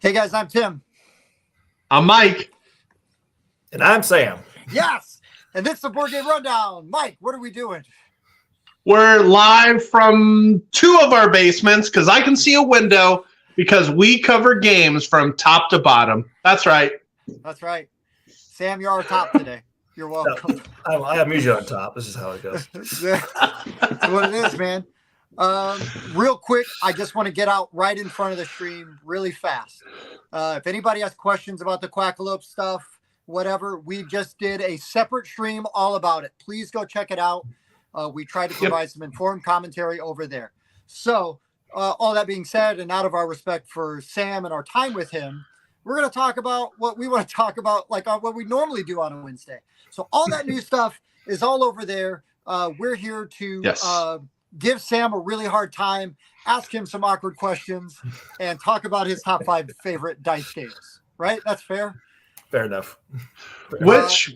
Hey guys, I'm Tim. I'm Mike. And I'm Sam. Yes. And this is the Board Game Rundown. Mike, what are we doing? We're live from two of our basements because I can see a window because we cover games from top to bottom. That's right. That's right. Sam, you're our top today. You're welcome. I'm usually on top. This is how it goes. That's what it is, man. Real quick, I just want to get out right in front of the stream really fast. If anybody has questions about the Quackalope stuff, whatever, we just did a separate stream all about it. Please go check it out. We tried to provide some informed commentary over there. So all that being said, and out of our respect for Sam and our time with him, we're going to talk about what we want to talk about, like what we normally do on a Wednesday. So all that new stuff is all over there. We're here to give Sam a really hard time, ask him some awkward questions, and talk about his top 5 favorite dice games. Right? That's fair? Fair enough. Which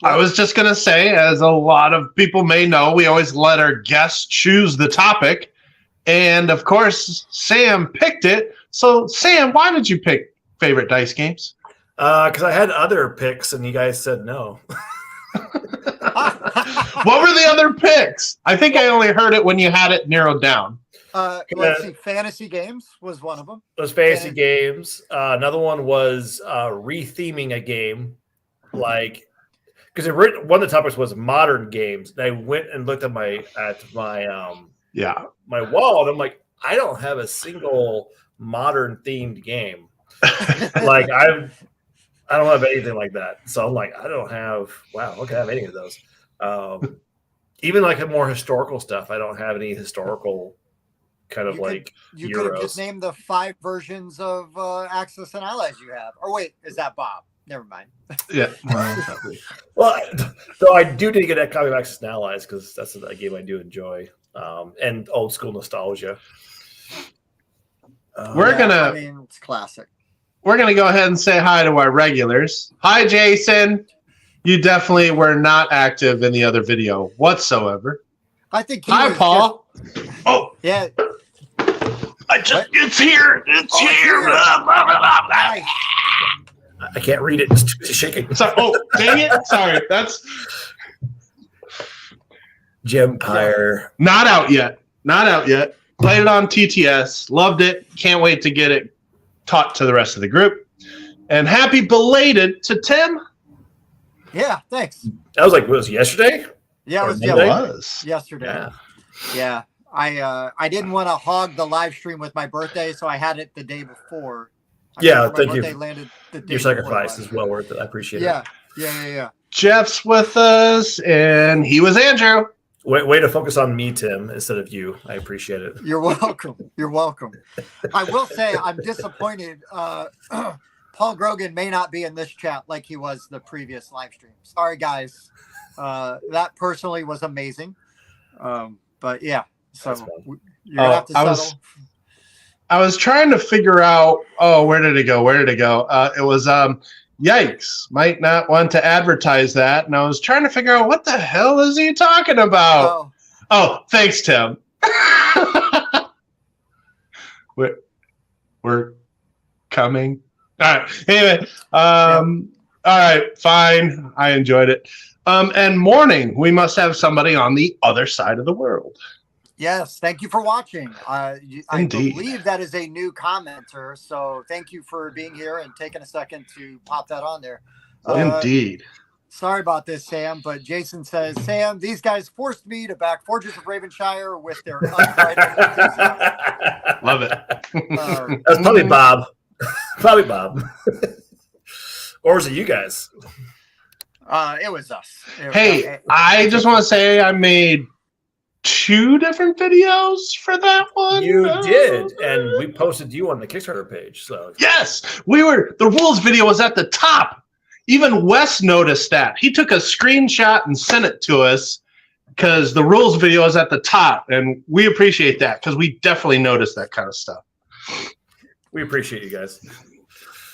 I was just going to say, as a lot of people may know, we always let our guests choose the topic. And, of course, Sam picked it. So, Sam, why did you pick favorite dice games? Because I had other picks, and you guys said no. What were the other picks? I think I only heard it when you had it narrowed down. Let's see. Fantasy games was one of them. It was fantasy games. Another one was retheming a game, like because one of the topics was modern games. And I went and looked at my wall, and I'm like, I don't have a single modern themed game. Like I don't have anything like that. So I'm like, I don't have. Wow, I don't have any of those. Even like a more historical stuff, I don't have any historical kind of you could have just named the 5 versions of Axis and Allies you have. Or wait, is that Bob? Never mind. Yeah. Well, so I do need to get that copy of Axis and Allies because that's a game I do enjoy, and old school nostalgia. It's classic. We're gonna go ahead and say hi to our regulars. Hi, Jason. You definitely were not active in the other video whatsoever. I think. Hi, Paul. Oh, yeah. It's here. It's here. Nice. I can't read it. It's shaking. Dang it. Sorry. That's Gempire. Not out yet. Played it on TTS. Loved it. Can't wait to get it taught to the rest of the group. And happy belated to Tim. Yeah, thanks. That was was it yesterday? Yeah, it was yesterday. Yeah. I didn't want to hog the live stream with my birthday, so I had it the day before. Thank you. Landed the day Your sacrifice is well worth it. I appreciate it. Yeah. Jeff's with us, and he was Andrew. Way to focus on me, Tim, instead of you. I appreciate it. You're welcome. I will say I'm disappointed. Paul Grogan may not be in this chat like he was the previous live stream. Sorry, guys. That personally was amazing. But yeah, so you're gonna have to settle. I was trying to figure out. Oh, where did it go? It was yikes. Might not want to advertise that. And I was trying to figure out what the hell is he talking about. Oh, thanks, Tim. We're coming. All right. Anyway, all right, fine. I enjoyed it. And morning, we must have somebody on the other side of the world. Yes, thank you for watching. I Indeed. believe that is a new commenter, so thank you for being here and taking a second to pop that on there. Indeed. Sorry about this, Sam, but Jason says, Sam, these guys forced me to back Forges of Ravenshire with their unbridled enthusiasm. Love it. That's probably Bob. Probably Bob. Or was it you guys? It was us. I just want to say I made 2 different videos for that one. You did, and we posted you on the Kickstarter page. So yes, the rules video was at the top. Even Wes noticed that. He took a screenshot and sent it to us because the rules video is at the top, and we appreciate that because we definitely noticed that kind of stuff. We appreciate you guys.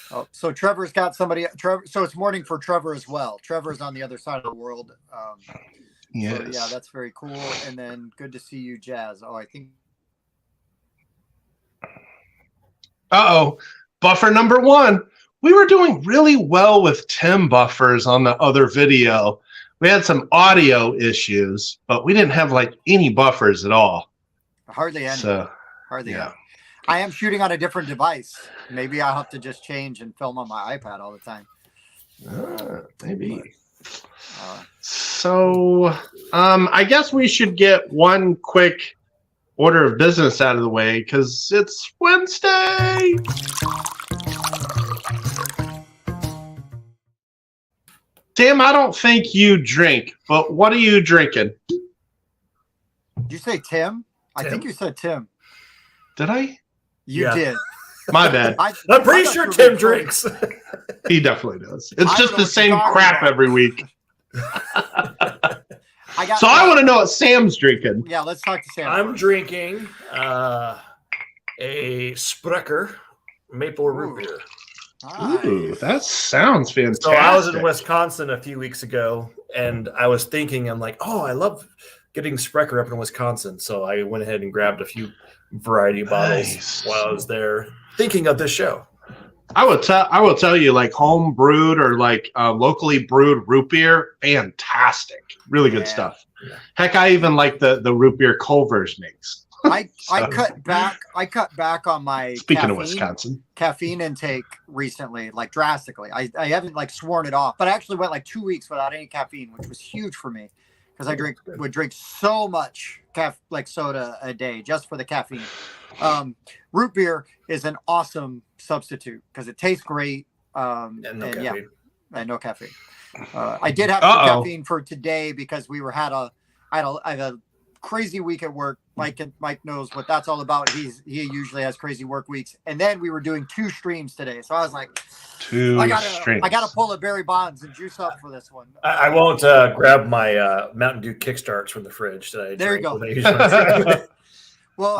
Oh, so Trevor's got somebody. So it's morning for Trevor as well. Trevor's on the other side of the world. Yes. So yeah, that's very cool. And then good to see you, Jazz. Oh, I think. buffer number 1. We were doing really well with Tim buffers on the other video. We had some audio issues, but we didn't have like any buffers at all. Hardly any. So, Hardly yeah. any. I am shooting on a different device. Maybe I'll have to just change and film on my iPad all the time. Maybe. So, I guess we should get one quick order of business out of the way because it's Wednesday. Sam, I don't think you drink, but what are you drinking? Did you say Tim? I think you said Tim. Did I? You did. My bad. I'm pretty sure Tim drinks. He definitely does. It's just the same crap every week. I want to know what Sam's drinking. Yeah, let's talk to Sam. I'm drinking a Sprecher maple root beer. Nice. Ooh, that sounds fantastic. So I was in Wisconsin a few weeks ago, and I was thinking, I'm like, oh, I love getting Sprecher up in Wisconsin. So I went ahead and grabbed a few variety bottles while I was there, thinking of this show. I will tell you, like home brewed or like locally brewed root beer, fantastic, really good stuff. Yeah. Heck, I even like the root beer Culver's makes. I cut back on my of Wisconsin caffeine intake recently, like drastically. I haven't like sworn it off, but I actually went like 2 weeks without any caffeine, which was huge for me because I would drink so much soda a day just for the caffeine. Root beer is an awesome substitute because it tastes great. And no caffeine. I did have some caffeine for today because I had a crazy week at work. Mike knows what that's all about. He usually has crazy work weeks, and then we were doing 2 streams today. So I was like, I gotta pull a Barry Bonds and juice up for this one. I won't grab my Mountain Dew Kickstarts from the fridge today. There you go. Well,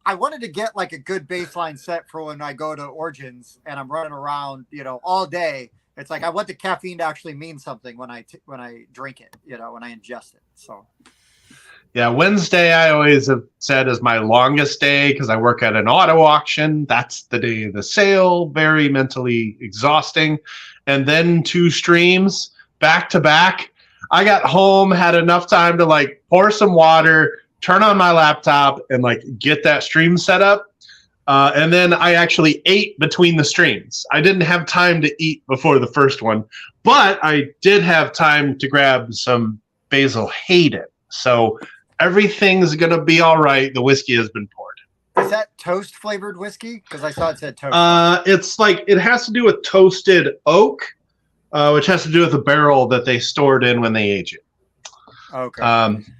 I wanted to get like a good baseline set for when I go to Origins and I'm running around, all day. It's like I want the caffeine to actually mean something when I drink it, when I ingest it. So. Yeah, Wednesday I always have said is my longest day because I work at an auto auction. That's the day of the sale. Very mentally exhausting. And then 2 streams back to back. I got home, had enough time to like pour some water, turn on my laptop, and like get that stream set up. And then I actually ate between the streams. I didn't have time to eat before the first one, but I did have time to grab some Basil Hayden. So everything's going to be all right. The whiskey has been poured. Is that toast flavored whiskey? Because I saw it said toast. It's like it has to do with toasted oak, which has to do with the barrel that they stored in when they age it. Okay.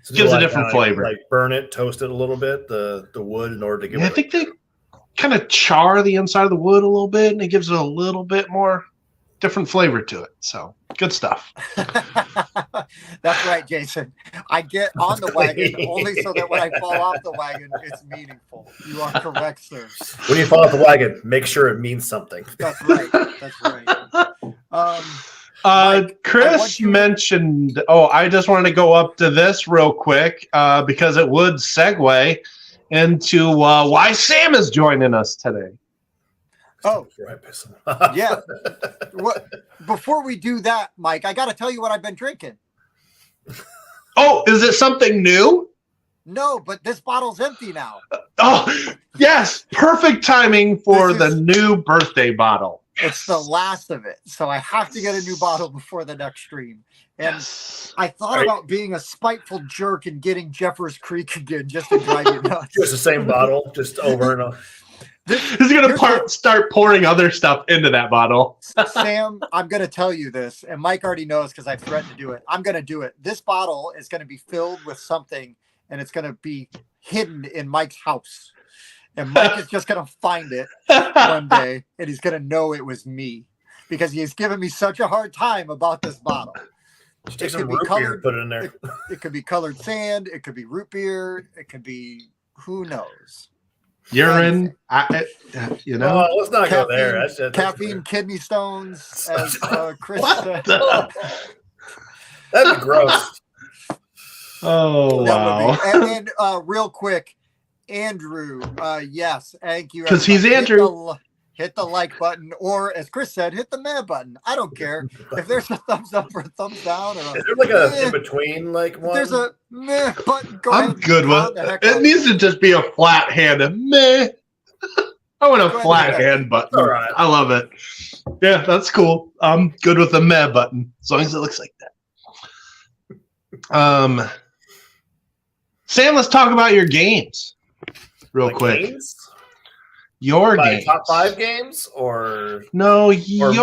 So gives a different flavor. Like burn it, toast it a little bit, the wood, in order to give it. I think they kind of char the inside of the wood a little bit, and it gives it a little bit more different flavor to it. So good stuff. That's right, Jason. I get on the wagon only so that when I fall off the wagon, it's meaningful. You are correct, sir. When you fall off the wagon, make sure it means something. That's right. That's right. Mike, Chris mentioned, I just wanted to go up to this real quick because it would segue into why Sam is joining us today. Oh, yeah. Before we do that, Mike, I got to tell you what I've been drinking. Oh, is it something new? No, but this bottle's empty now. Oh, yes. Perfect timing for the new birthday bottle. It's the last of it. So I have to get a new bottle before the next stream. And I thought about being a spiteful jerk and getting Jeffers Creek again just to drive you nuts. Just the same bottle, just over and over. He's going to start pouring other stuff into that bottle. Sam, I'm going to tell you this, and Mike already knows because I've threatened to do it. I'm going to do it. This bottle is going to be filled with something, and it's going to be hidden in Mike's house. And Mike is just going to find it one day, and he's going to know it was me because he's given me such a hard time about this bottle. Just take some root beer, put it in there. It could be colored sand. It could be root beer. It could be who knows. Urine, let's not go there. That's caffeine, kidney stones, as Chris said. That'd be gross. Oh, wow. And then real quick, Andrew, yes, thank you. Because he's Andrew. hit the like button, or as Chris said, hit the meh button. I don't care if there's a thumbs up or a thumbs down. Or is there like a in between like one? There's a meh button. Go I'm ahead. good with it. Needs to just be a flat hand. Meh. I want a flat hand button. All right. I love it. Yeah, that's cool. I'm good with the meh button as long as it looks like that. Sam, let's talk about your games real quick. Games? Your games. Top 5 games or no, your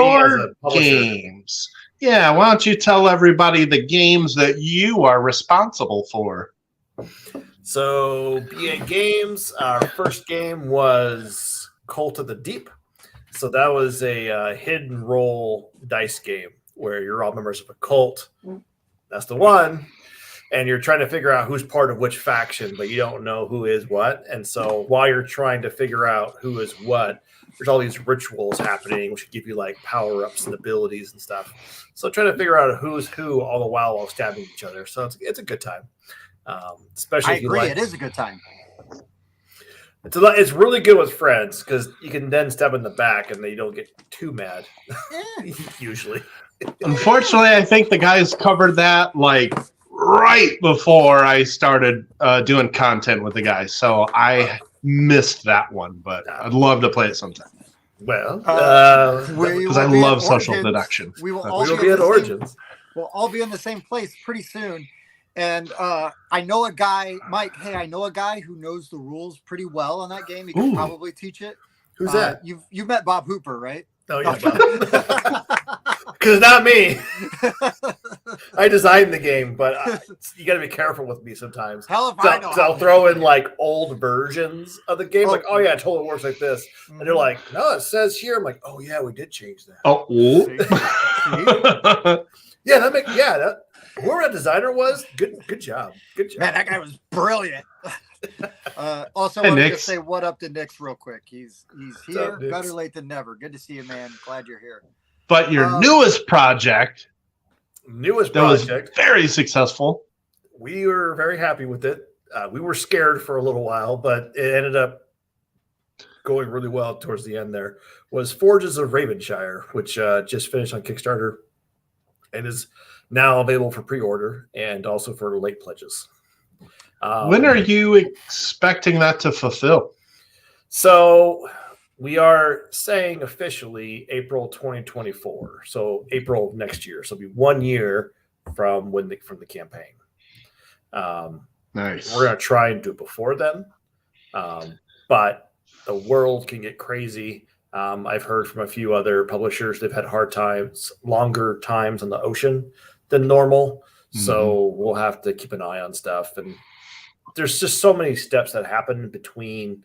games. Yeah, why don't you tell everybody the games that you are responsible for? So, BA Games, our first game was Cult of the Deep. So that was a hidden roll dice game where you're all members of a cult. That's the one. And you're trying to figure out who's part of which faction, but you don't know who is what. And so while you're trying to figure out who is what, there's all these rituals happening, which give you like power-ups and abilities and stuff. So trying to figure out who's who all the while stabbing each other. So it's a good time. Especially I agree. It is a good time. It's really good with friends because you can then stab in the back and they don't get too mad. Usually. Unfortunately, I think the guys covered that like right before I started doing content with the guys, so I missed that one. But I'd love to play it sometime. Well, because I love social deduction. We will all be at Origins. We'll all be in the same place pretty soon. And I know a guy, Mike. Hey, I know a guy who knows the rules pretty well on that game. He can probably teach it. Who's that? You've met Bob Hooper, right? Oh yeah, because not me. I designed the game, but you got to be careful with me sometimes. Hell if I know. So I'll throw in like old versions of the game, like, oh yeah, it totally works like this, and they're like, no, it says here. I'm like, oh yeah, we did change that. Oh, yeah, that whoever that designer was, good job. Good job. Man, that guy was brilliant. Also, I wanted to say what up to Nick's real quick. He's here. Up, better late than never. Good to see you, man. Glad you're here. But your newest project was very successful. We were very happy with it. We were scared for a little while, but it ended up going really well towards the end there. Was Forges of Ravenshire, which just finished on Kickstarter and is now available for pre-order and also for late pledges. When are you expecting that to fulfill? So we are saying officially April 2024. So April next year. So it'll be 1 year from the campaign. Nice. We're going to try and do it before then. But the world can get crazy. I've heard from a few other publishers, they've had longer times on the ocean than normal. So we'll have to keep an eye on stuff. And there's just so many steps that happen between,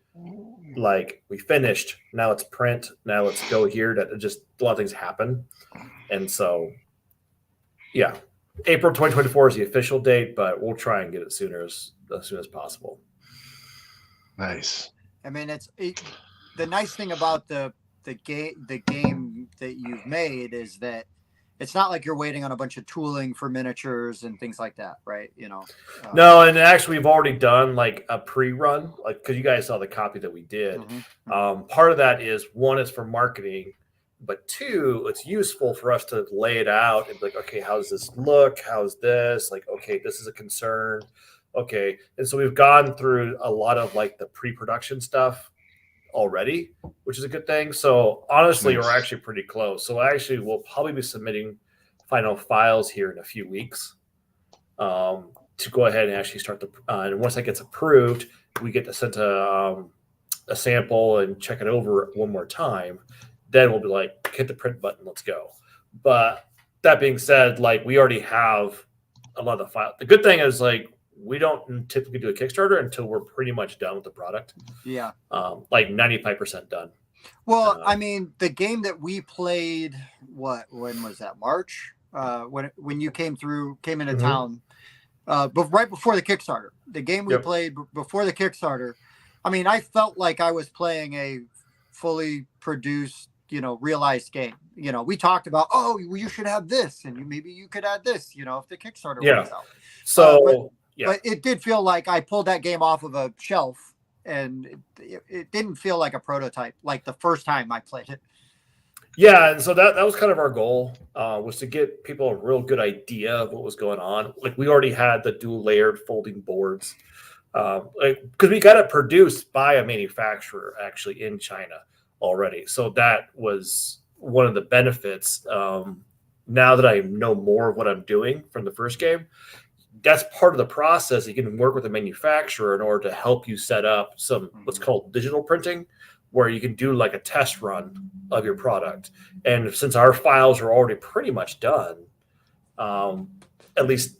like, we finished, now let's print, now let's go here. That just a lot of things happen. And so, yeah, April 2024 is the official date, but we'll try and get it as soon as possible. Nice. I mean, the nice thing about the game that you've made is that it's not like you're waiting on a bunch of tooling for miniatures and things like that, right? You know. No, and actually, we've already done like a pre-run, like because you guys saw the copy that we did. Part of that is, one, is for marketing, but two, it's useful for us to lay it out and be like, okay, how does this look? How's this? Like, okay, this is a concern. Okay, and so we've gone through a lot of like the pre-production stuff already, which is a good thing. So honestly, We're actually pretty close. So actually, we'll probably be submitting final files here in a few weeks to go ahead and actually start and once that gets approved, we get to send a sample and check it over one more time. Then we'll be like, hit the print button, let's go. But that being said, like, we already have a lot of the file. The good thing is, like, we don't typically do a Kickstarter until we're pretty much done with the product. Yeah. Like 95% done. Well, I mean, the game that we played, when was that? March? When you came into town, but right before the Kickstarter. The game we played before the Kickstarter. I mean, I felt like I was playing a fully produced, realized game. We talked about, you should have this, and maybe you could add this, if the Kickstarter works out. So, but it did feel like I pulled that game off of a shelf it didn't feel like a prototype like the first time I played it. Yeah, and so that was kind of our goal, was to get people a real good idea of what was going on. Like we already had the dual layered folding boards, because we got it produced by a manufacturer actually in China already. So that was one of the benefits. Now that I know more of what I'm doing from the first game, that's part of the process. You can work with a manufacturer in order to help you set up some what's called digital printing, where you can do like a test run of your product. And since our files are already pretty much done, at least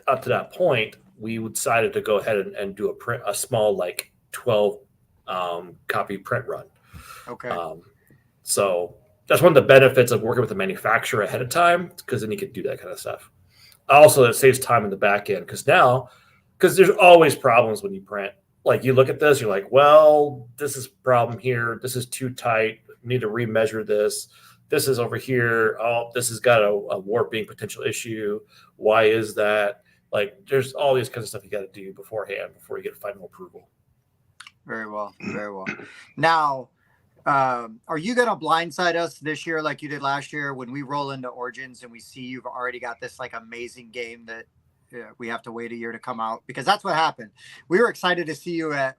up to that point, we decided to go ahead and do a small like 12 copy print run. Okay. So that's one of the benefits of working with a manufacturer ahead of time, because then you can do that kind of stuff. Also, it saves time in the back end because there's always problems when you print. Like you look at this, you're like, well, this is a problem here. This is too tight. Need to remeasure this. This is over here. Oh, this has got a warping potential issue. Why is that? Like, there's all these kinds of stuff you got to do beforehand before you get final approval. Very well. Very well. Now, are you going to blindside us this year like you did last year when we roll into Origins and we see you've already got this like amazing game that we have to wait a year to come out? Because that's what happened. We were excited to see you at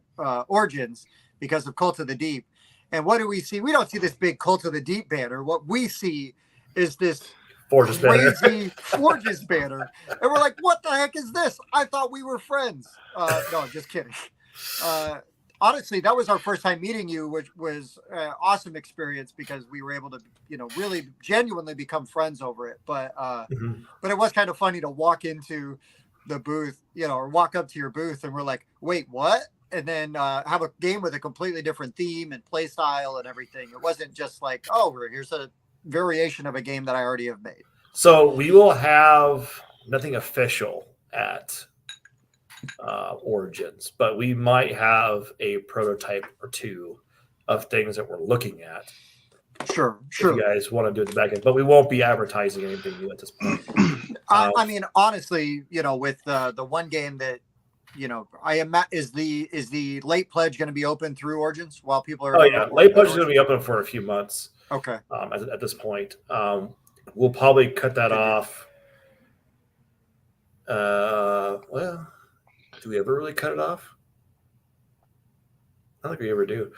Origins because of Cult of the Deep. And what do we see? We don't see this big Cult of the Deep banner. What we see is this Forges crazy Forges banner. And we're like, what the heck is this? I thought we were friends. No, just kidding. Honestly, that was our first time meeting you, which was an awesome experience because we were able to, really genuinely become friends over it. But it was kind of funny to walk into the booth, or walk up to your booth and we're like, wait, what? And then have a game with a completely different theme and play style and everything. It wasn't just like, oh, here's a variation of a game that I already have made. So we will have nothing official at Origins, but we might have a prototype or two of things that we're looking at. Sure. If you guys want to do it the back end, but we won't be advertising anything new at this point. I mean, honestly, with the one game that, I am is the late pledge going to be open through Origins while people are. Oh yeah, late pledge is going to be open for a few months. Okay. At this point, we'll probably cut that off. Well, do we ever really cut it off? I don't think we ever do.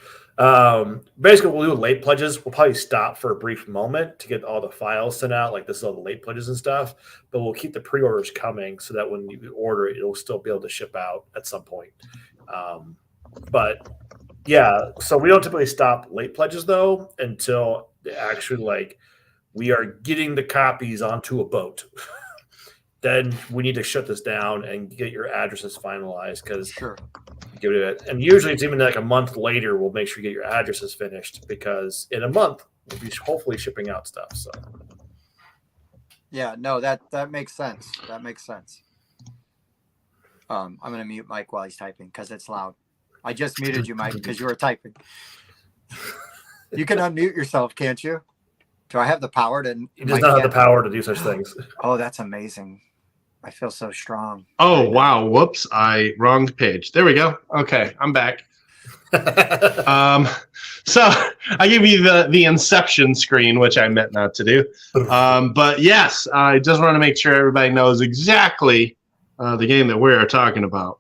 Basically, we'll do late pledges. We'll probably stop for a brief moment to get all the files sent out, like this is all the late pledges and stuff. But we'll keep the pre-orders coming so that when you order it, it'll still be able to ship out at some point. But yeah, so we don't typically stop late pledges though until actually we are getting the copies onto a boat. Then we need to shut this down and get your addresses finalized because give it. And usually it's even like a month later. We'll make sure you get your addresses finished because in a month we'll be hopefully shipping out stuff. So yeah, no, that makes sense. That makes sense. I'm gonna mute Mike while he's typing because it's loud. I just muted you, Mike, because you were typing. You can unmute yourself, can't you? Do I have the power to? He does not have the power to do such things. Oh, that's amazing. I feel so strong. Oh, wow. Whoops. Wrong page. There we go. Okay. I'm back. So I give you the Inception screen, which I meant not to do. But yes, I just want to make sure everybody knows exactly the game that we're talking about,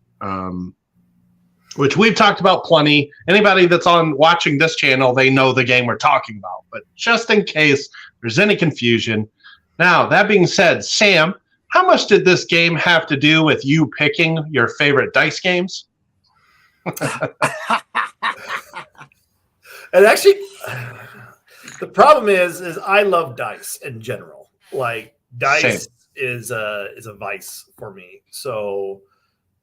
which we've talked about plenty. Anybody that's watching this channel, they know the game we're talking about. But just in case there's any confusion. Now, that being said, Sam, how much did this game have to do with you picking your favorite dice games? And actually, the problem is I love dice in general. Like dice is a vice for me. So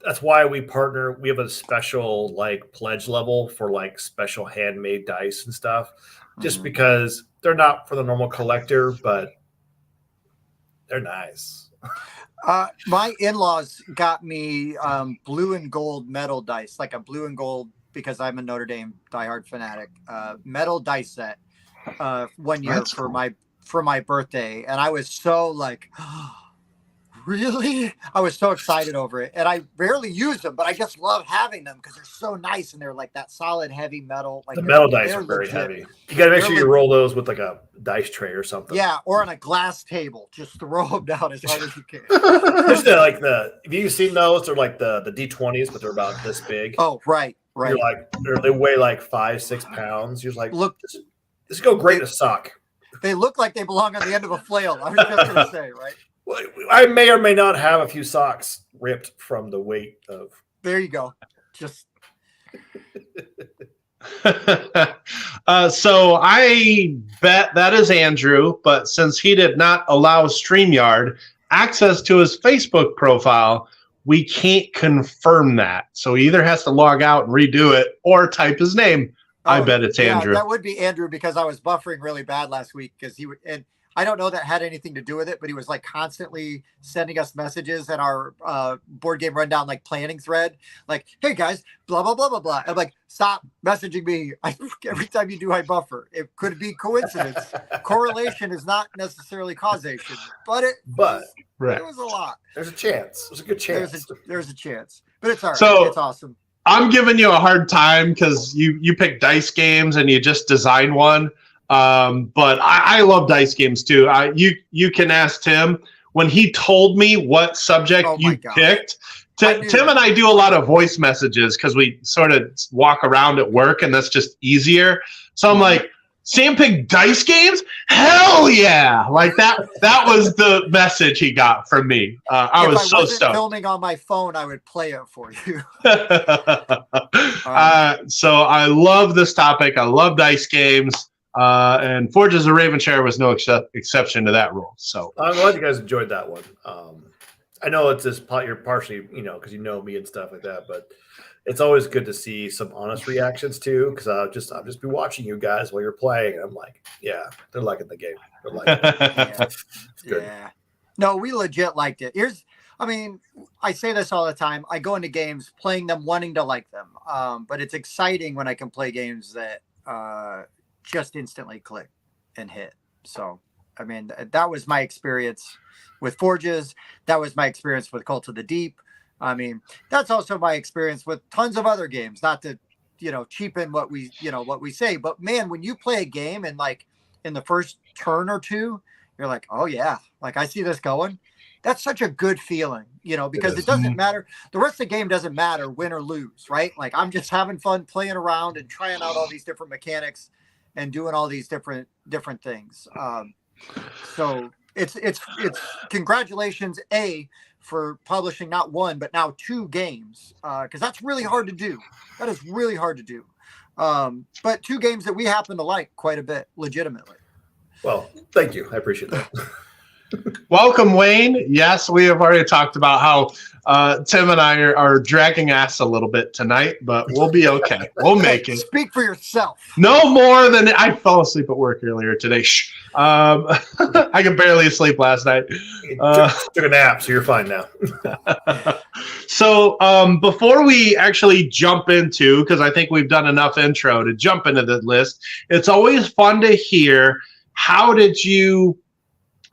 that's why we partner. We have a special pledge level for special handmade dice and stuff, just because they're not for the normal collector, but they're nice. My in-laws got me blue and gold metal dice, like a blue and gold, because I'm a Notre Dame diehard fanatic, metal dice set 1 year for my birthday. And I was so really? I was so excited over it. And I rarely use them, but I just love having them because they're so nice and they're like that solid heavy metal. Like The metal dice they're are very legit. heavy. You got to make They're sure you roll those with like a dice tray or something. Yeah, or on a glass table. Just throw them down as hard as you can. There's have you seen those? They're like the D20s, but they're about this big. Oh, right. You're like they weigh like 5-6 pounds. You're like, look, this go great in a sock. They look like they belong on the end of a flail. I was just going to say, right? Well, I may or may not have a few socks ripped from the weight of. There you go. Just. So I bet that is Andrew, but since he did not allow StreamYard access to his Facebook profile, we can't confirm that. So he either has to log out and redo it or type his name. I bet it's Andrew. That would be Andrew because I was buffering really bad last week because and I don't know that had anything to do with it, but he was like constantly sending us messages in our board game rundown, like planning thread, like, hey guys, blah, blah, blah, blah, blah. I'm like, stop messaging me. Every time you do, I buffer. It could be coincidence. Correlation is not necessarily causation, but it was a lot. There's a chance. There's a good chance. There's a chance, but it's all right. So, it's awesome. I'm giving you a hard time because you pick dice games and you just design one. But I love dice games too. You can ask Tim when he told me what subject you picked. Tim and I do a lot of voice messages because we sort of walk around at work and that's just easier. So I'm like, Sam picked dice games? Hell yeah! Like that was the message he got from me. I was so stoked. Filming on my phone, I would play it for you. So I love this topic. I love dice games. And Forges of Ravenshire was no exception to that rule. So I'm glad you guys enjoyed that one. I know it's just you're partially, because you know me and stuff like that, but it's always good to see some honest reactions too. Because I'll just be watching you guys while you're playing, and I'm like, yeah, they're liking the game. They're liking it. It's good. Yeah. No, we legit liked it. I say this all the time. I go into games playing them, wanting to like them. But it's exciting when I can play games that just instantly click and hit. So, that was my experience with Forges. That was my experience with Cult of the Deep. That's also my experience with tons of other games, not to, cheapen what we say, but man, when you play a game and like in the first turn or two, you're like, oh yeah, like I see this going. That's such a good feeling, because it doesn't matter. The rest of the game doesn't matter win or lose, right? Like I'm just having fun playing around and trying out all these different mechanics and doing all these different things. So it's congratulations, for publishing not one, but now 2 games. Cause that's really hard to do. That is really hard to do. But 2 games that we happen to like quite a bit, legitimately. Well, thank you. I appreciate that. Welcome, Wayne. Yes, we have already talked about how Tim and I are dragging ass a little bit tonight, but we'll be okay. We'll make it. Speak for yourself. No more than I fell asleep at work earlier today. Shh. I could barely sleep last night. Took a nap, so you're fine now. So before we actually jump into, because I think we've done enough intro to jump into the list, it's always fun to hear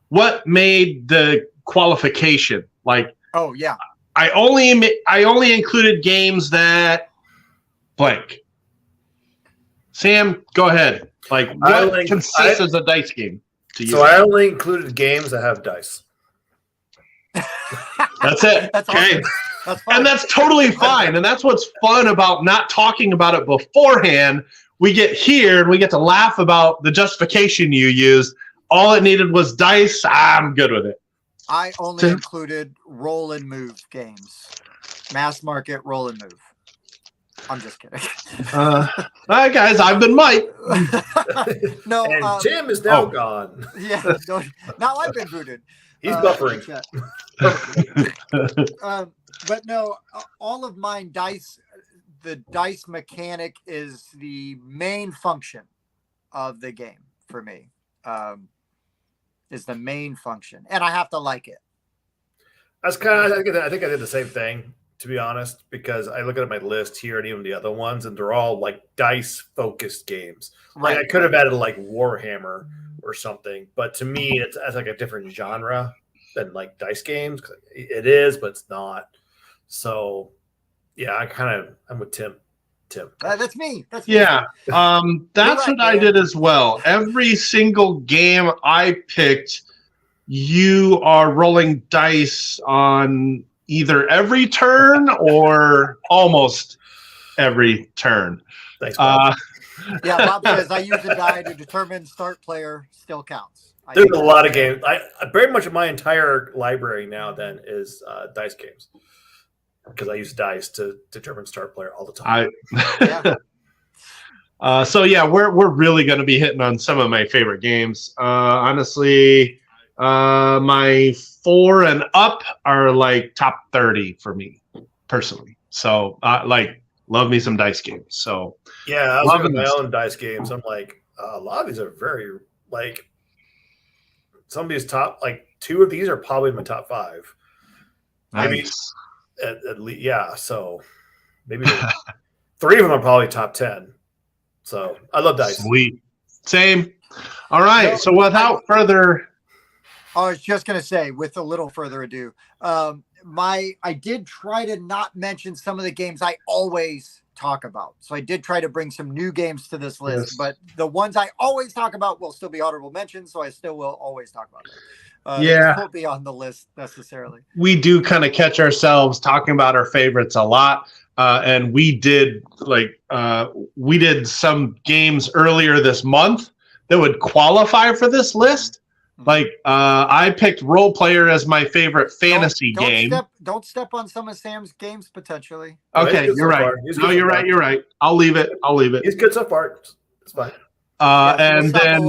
what made the qualification? Like, oh yeah, I only included games that blank. Sam, go ahead. Like, what consists as a dice game? I only included games that have dice. That's it. That's okay. Awesome. That's fine. And that's totally fine. And that's what's fun about not talking about it beforehand. We get here and we get to laugh about the justification you used. All it needed was dice. I'm good with it. I only included roll and move games. Mass market roll and move. I'm just kidding. All right, guys. I've been Mike. No, and Jim is now gone. Yeah, now I've been booted. He's buffering. But no, all of mine dice. The dice mechanic is the main function of the game for me. Is the main function, and I have to like it. That's kind of. I think I did the same thing, to be honest, because I look at my list here and even the other ones, and they're all like dice focused games. Like I could have added like Warhammer or something, but to me, it's like a different genre. than like dice games. It is, but it's not. So yeah, I'm with Tim. That's me. That's me. Yeah, that's right, what I man. did as well. Every single game I picked, you are rolling dice on either every turn or almost every turn. Thanks, Bob. Yeah, Bob says I use a die to determine start player still counts. There's a lot of games. I very much of my entire library now then is dice games because I use dice to determine start player all the time. So yeah, we're really going to be hitting on some of my favorite games. Honestly, my 4 and up are like top 30 for me personally. So love me some dice games. So yeah, I was looking at my own dice games. I'm like, a lot of these are very like some of these top, like 2 of these are probably in my top 5. Maybe nice. at least, yeah. So maybe 3 of them are probably top 10. So I love dice. Sweet. Same. All right. So without further, I was just gonna say, with a little further ado, I did try to not mention some of the games I always talk about. So I did try to bring some new games to this list, but the ones I always talk about will still be honorable mentions. So I still will always talk about them. They just won't be on the list necessarily. We do kind of catch ourselves talking about our favorites a lot. And we did some games earlier this month that would qualify for this list. Like I picked Role Player as my favorite fantasy game. Don't step on some of Sam's games potentially. Okay, you're right. No, you're right. You're right. I'll leave it. He's good so far. It's fine. And then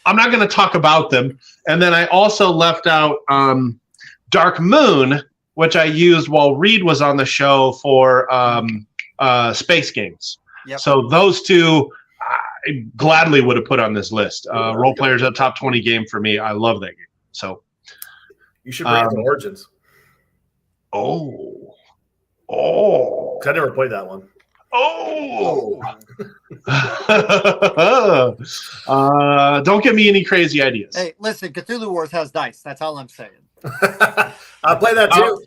I'm not going to talk about them. And then I also left out Dark Moon, which I used while Reed was on the show for space games. Yep. So those 2 I gladly would have put on this list. Role Player's a top 20 game for me. I love that game. So you should bring it to Origins. Oh. I never played that one. Don't give me any crazy ideas. Hey, listen, Cthulhu Wars has dice. That's all I'm saying. I'll play that too.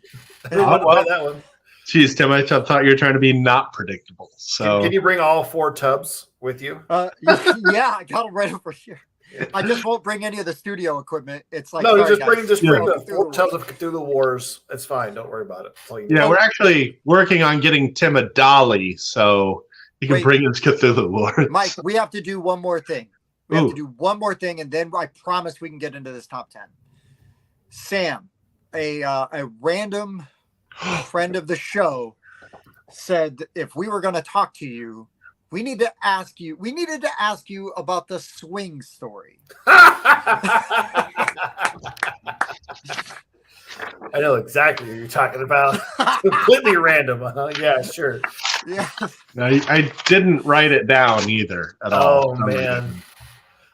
Play that one. Jeez, Tim, I thought you were trying to be not predictable. So can you bring all 4 tubs with you? Yeah, I got them right over here. I just won't bring any of the studio equipment. It's like no, just bring the 4 tubs of Cthulhu Wars. It's fine. Don't worry about it. Yeah, we're actually working on getting Tim a dolly so he can bring his Cthulhu Wars. Mike, we have to do one more thing. We have to do one more thing, and then I promise we can get into this top 10. Sam, a random friend of the show, said if we were going to talk to you, we needed to ask you about the swing story. I know exactly what you're talking about. Completely random. Yeah, sure. Yeah. No, I didn't write it down either at all. Oh, man.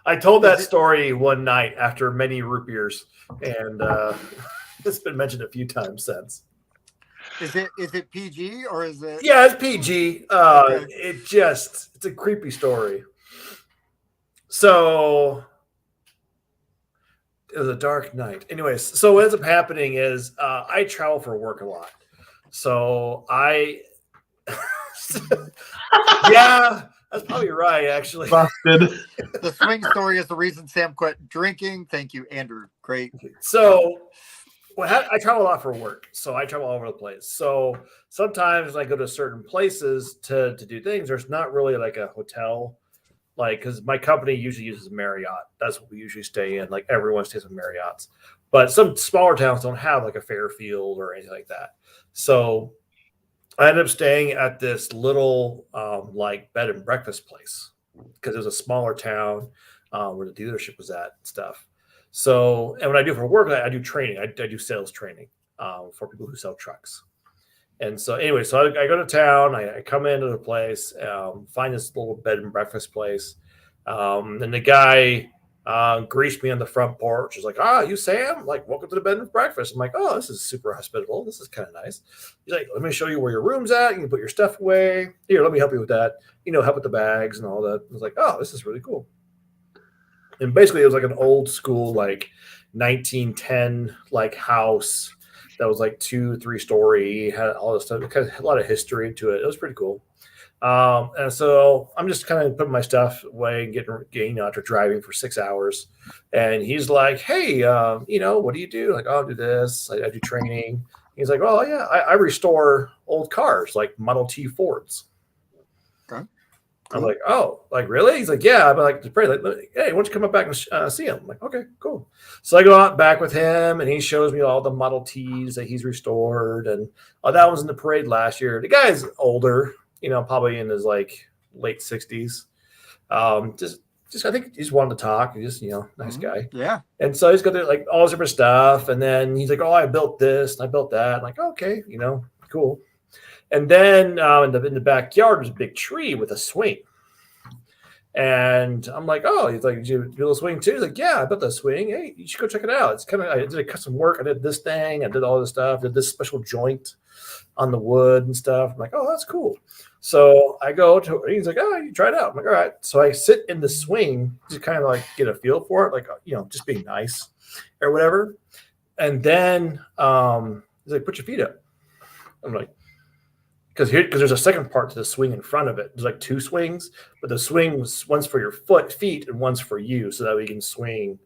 I told that story one night after many root beers, and it's been mentioned a few times since. Is it PG or is it? Yeah, it's PG. Okay. It's a creepy story. So it was a dark night. Anyways, so what ends up happening is I travel for work a lot. So yeah, that's probably right, actually. Busted. The swing story is the reason Sam quit drinking. Thank you, Andrew. Great. So I travel a lot for work, so I travel all over the place. So sometimes when I go to certain places to do things, there's not really like a hotel, like because my company usually uses Marriott. That's what we usually stay in. Like everyone stays in Marriotts, but some smaller towns don't have like a Fairfield or anything like that. So I ended up staying at this little like bed and breakfast place because it was a smaller town where the dealership was at and stuff. So, and what I do for work, I do training. I do sales training for people who sell trucks. And so anyway, so I go to town, I come into the place, find this little bed and breakfast place. And the guy greased me on the front porch. He's like, you Sam? Like, welcome to the bed and breakfast. I'm like, oh, this is super hospitable. This is kind of nice. He's like, let me show you where your room's at. You can put your stuff away. Here, let me help you with that. Help with the bags and all that. I was like, oh, this is really cool. And basically, it was like an old school, like, 1910 like house that was like 2-3 story, had all this stuff. It had a lot of history into it. It was pretty cool. And so I'm just kind of putting my stuff away and getting after driving for 6 hours. And he's like, "Hey, what do you do?" Like, "Oh, I do this. I do training." He's like, "Oh yeah, I restore old cars like Model T Fords." Okay. I'm like, "Oh, like really?" He's like, "Yeah." I'm like, "Hey, why don't you come up back and see him?" I'm like, "Okay, cool." So I go out back with him, and he shows me all the Model Ts that he's restored, and that was in the parade last year. The guy's older, probably in his like late 60s. Just I think he just wanted to talk. He's just nice guy. Yeah. And so he's got like all this different stuff, and then he's like, "Oh, I built this, and I built that." I'm like, "Okay, cool." And then in the backyard was a big tree with a swing. And I'm like, "Oh," he's like, "Did you build a swing too?" He's like, "Yeah, I built that swing. Hey, you should go check it out. It's kind of, I did custom work. I did this thing. I did all this stuff. Did this special joint on the wood and stuff." I'm like, "Oh, that's cool." So I go to, he's like, "Oh, you try it out." I'm like, "All right." So I sit in the swing to kind of like get a feel for it, like, just being nice or whatever. And then he's like, "Put your feet up." I'm like, because there's a second part to the swing in front of it. There's like 2 swings, but the swing was one's for your feet and one's for you, so that we can swing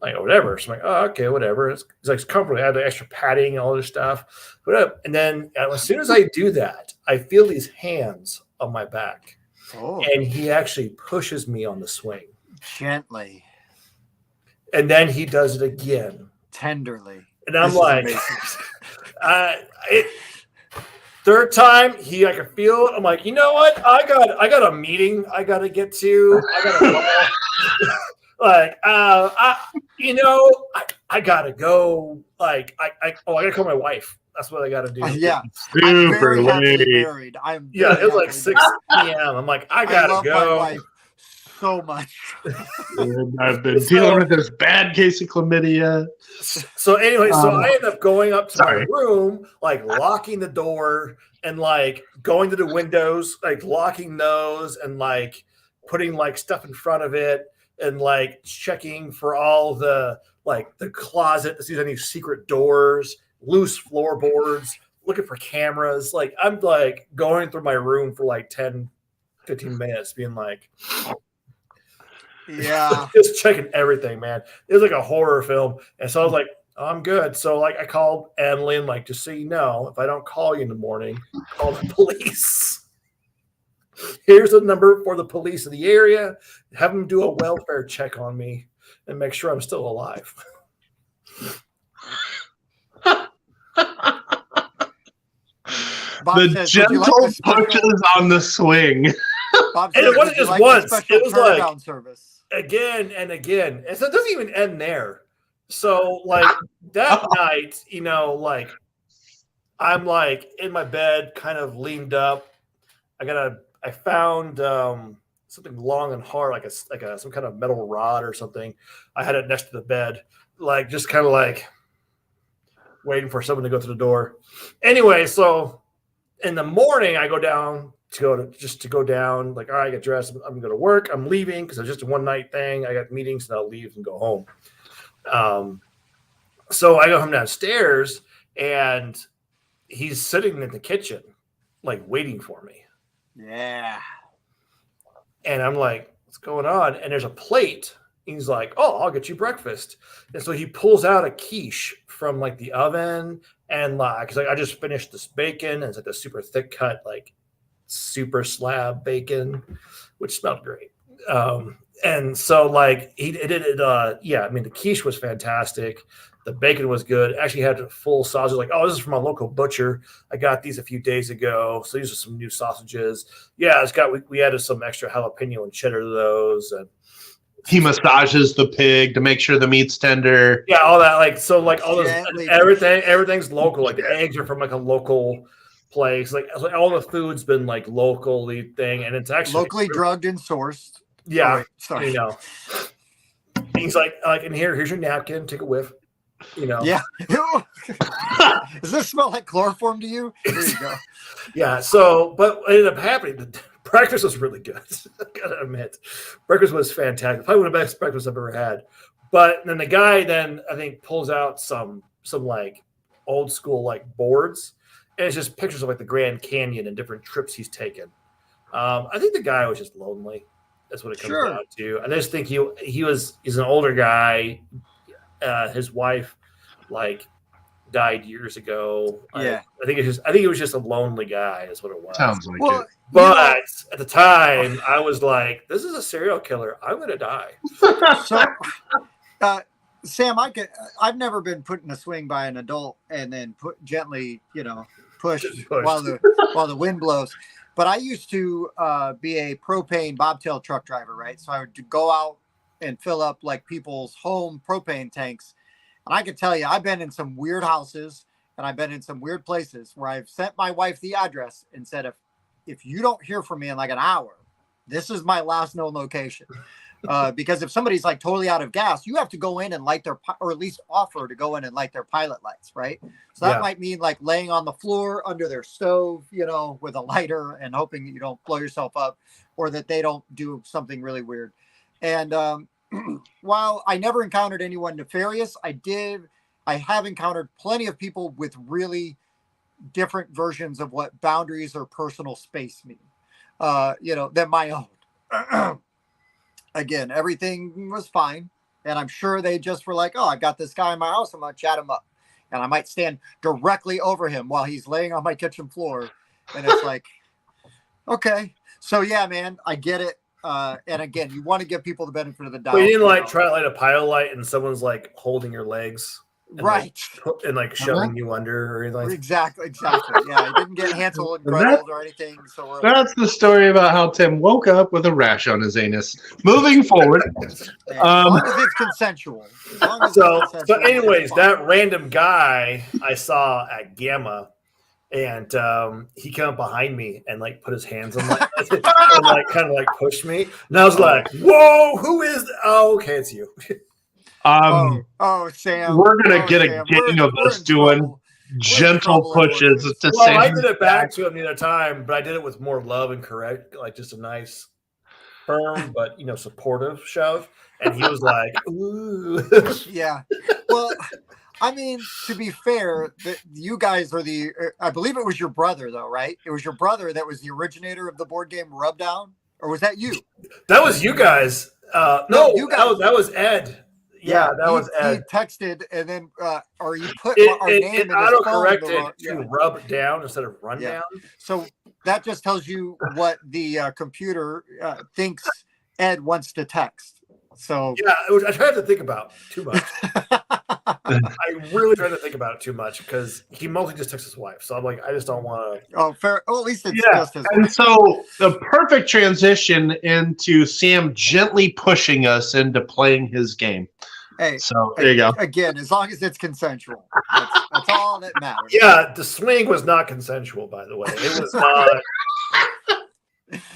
like whatever. So I'm like, "Oh, okay, whatever." It's like comfortable. I had the extra padding and all this stuff. Whatever. And then as soon as I do that, I feel these hands on my back. Oh. And he actually pushes me on the swing. Gently. And then he does it again. Tenderly. And I'm like, third time, I could feel it. I'm like, "You know what? I got a meeting I got to get to. I got to like, I gotta go. Like, I gotta call my wife. That's what I gotta do. Yeah. Super very happily late. married. It was like 6 p.m. I'm like, I love gotta my go. wife so much. And I've been dealing with this bad case of chlamydia. So anyway, I end up going up to my Sorry. room, like locking the door and like going to the windows, like locking those and like putting like stuff in front of it and like checking for all the closet to see if there's any secret doors, loose floorboards, looking for cameras. Like I'm like going through my room for like 10, 15 minutes being like, yeah, just checking everything, man. It was like a horror film. And so I was like, "Oh, I'm good." So like I called Annalyn, like, "Just so you know, if I don't call you in the morning, call the police. Here's the number for the police in the area. Have them do a welfare check on me and make sure I'm still alive." Bob The says, gentle punches on the swing. Bob And says, it wasn't "Would you just like once. the special It was like turnaround service?" again and again. And so it doesn't even end there. So like that night, like I'm like in my bed, kind of leaned up. I found something long and hard, like some kind of metal rod or something. I had it next to the bed, like just kind of like waiting for someone to go to the door. Anyway, so in the morning, I go down to go down. Like, all right, I get dressed. I'm going to go to work. I'm leaving because it's just a one night thing. I got meetings, and I'll leave and go home. So I go home downstairs, and he's sitting in the kitchen, like waiting for me. Yeah. And I'm like, "What's going on?" And there's a plate. He's like, "Oh, I'll get you breakfast." And so he pulls out a quiche from like the oven, and like, I just finished this bacon, and it's like the super thick cut, like super slab bacon, which smelled great. And so like he did it. Yeah, I mean the quiche was fantastic. The bacon was good. Actually had a full sausage. Like, "Oh, this is from a local butcher. I got these a few days ago. So these are some new sausages." Yeah, we added some extra jalapeno and cheddar to those, and He massages the pig to make sure the meat's tender. yeah, all that. Like so, like all this, Gently. everything's local. Like the eggs are from like a local place. Like all the food's been like locally thing, and it's actually Locally drugged and sourced. Yeah, Sorry. He's like, and here's your napkin. Take a whiff. Yeah. Does this smell like chloroform to you? Here you go. Yeah. So, but what ended up happening, the breakfast was really good. I gotta admit, breakfast was fantastic. Probably one of the best breakfasts I've ever had. But then the guy then I think pulls out some like old school like boards, and it's just pictures of like the Grand Canyon and different trips he's taken. I think the guy was just lonely. That's what it comes down to. I just think he's an older guy. His wife like died years ago. Yeah. I think it was just a lonely guy is what it was. Sounds like it. But at the time, I was like, "This is a serial killer. I'm gonna die." So, Sam, I've never been put in a swing by an adult and then gently, push while the wind blows. But I used to be a propane bobtail truck driver, right? So I would go out and fill up like people's home propane tanks. And I can tell you, I've been in some weird houses and I've been in some weird places where I've sent my wife the address and said, if you don't hear from me in like an hour, this is my last known location. Because if somebody's like totally out of gas, you have to go in and light or at least offer to go in and light their pilot lights, right? So that might mean like laying on the floor under their stove, with a lighter and hoping that you don't blow yourself up or that they don't do something really weird. And while I never encountered anyone nefarious, I have encountered plenty of people with really different versions of what boundaries or personal space mean, than my own. Again, everything was fine. And I'm sure they just were like, oh, I got this guy in my house. I'm going to chat him up. And I might stand directly over him while he's laying on my kitchen floor. And it's like, okay. So, yeah, man, I get it. And again, you want to give people the benefit of the doubt. But you didn't try to light a pilot light and someone's like holding your legs. And right. Like shoving you under or anything. Exactly. Yeah, I didn't get Hansel and Gretel or anything. So that's the story about how Tim woke up with a rash on his anus. Moving forward. As long as it's consensual. So anyways, that random guy I saw at Gamma, and he came up behind me and like put his hands on my and like kind of like pushed me. And I was like, whoa, who is that? Oh, okay, it's you. Sam. We're gonna get a gang of us doing gentle pushes to Sam. Sam. I did it back to him the other time, but I did it with more love and correct, like just a nice, firm but supportive shove. And he was like, "Ooh." Yeah. Well, I mean, to be fair, you guys are I believe it was your brother, though, right? It was your brother that was the originator of the board game Rubdown, or was that you? That was you guys. No, you guys. That was Ed. Yeah, that was Ed. He texted and then, or you put our name in his autocorrected to rub down instead of run down. So that just tells you what the computer thinks Ed wants to text. So yeah, I tried to think about too much. I really tried to think about it too much because he mostly just texts his wife. So I'm like, I just don't want to. Oh, fair. Well, at least it's just his and wife. So the perfect transition into Sam gently pushing us into playing his game. Hey, so there you go. Again, as long as it's consensual, that's all that matters. Yeah, the swing was not consensual, by the way. It was not.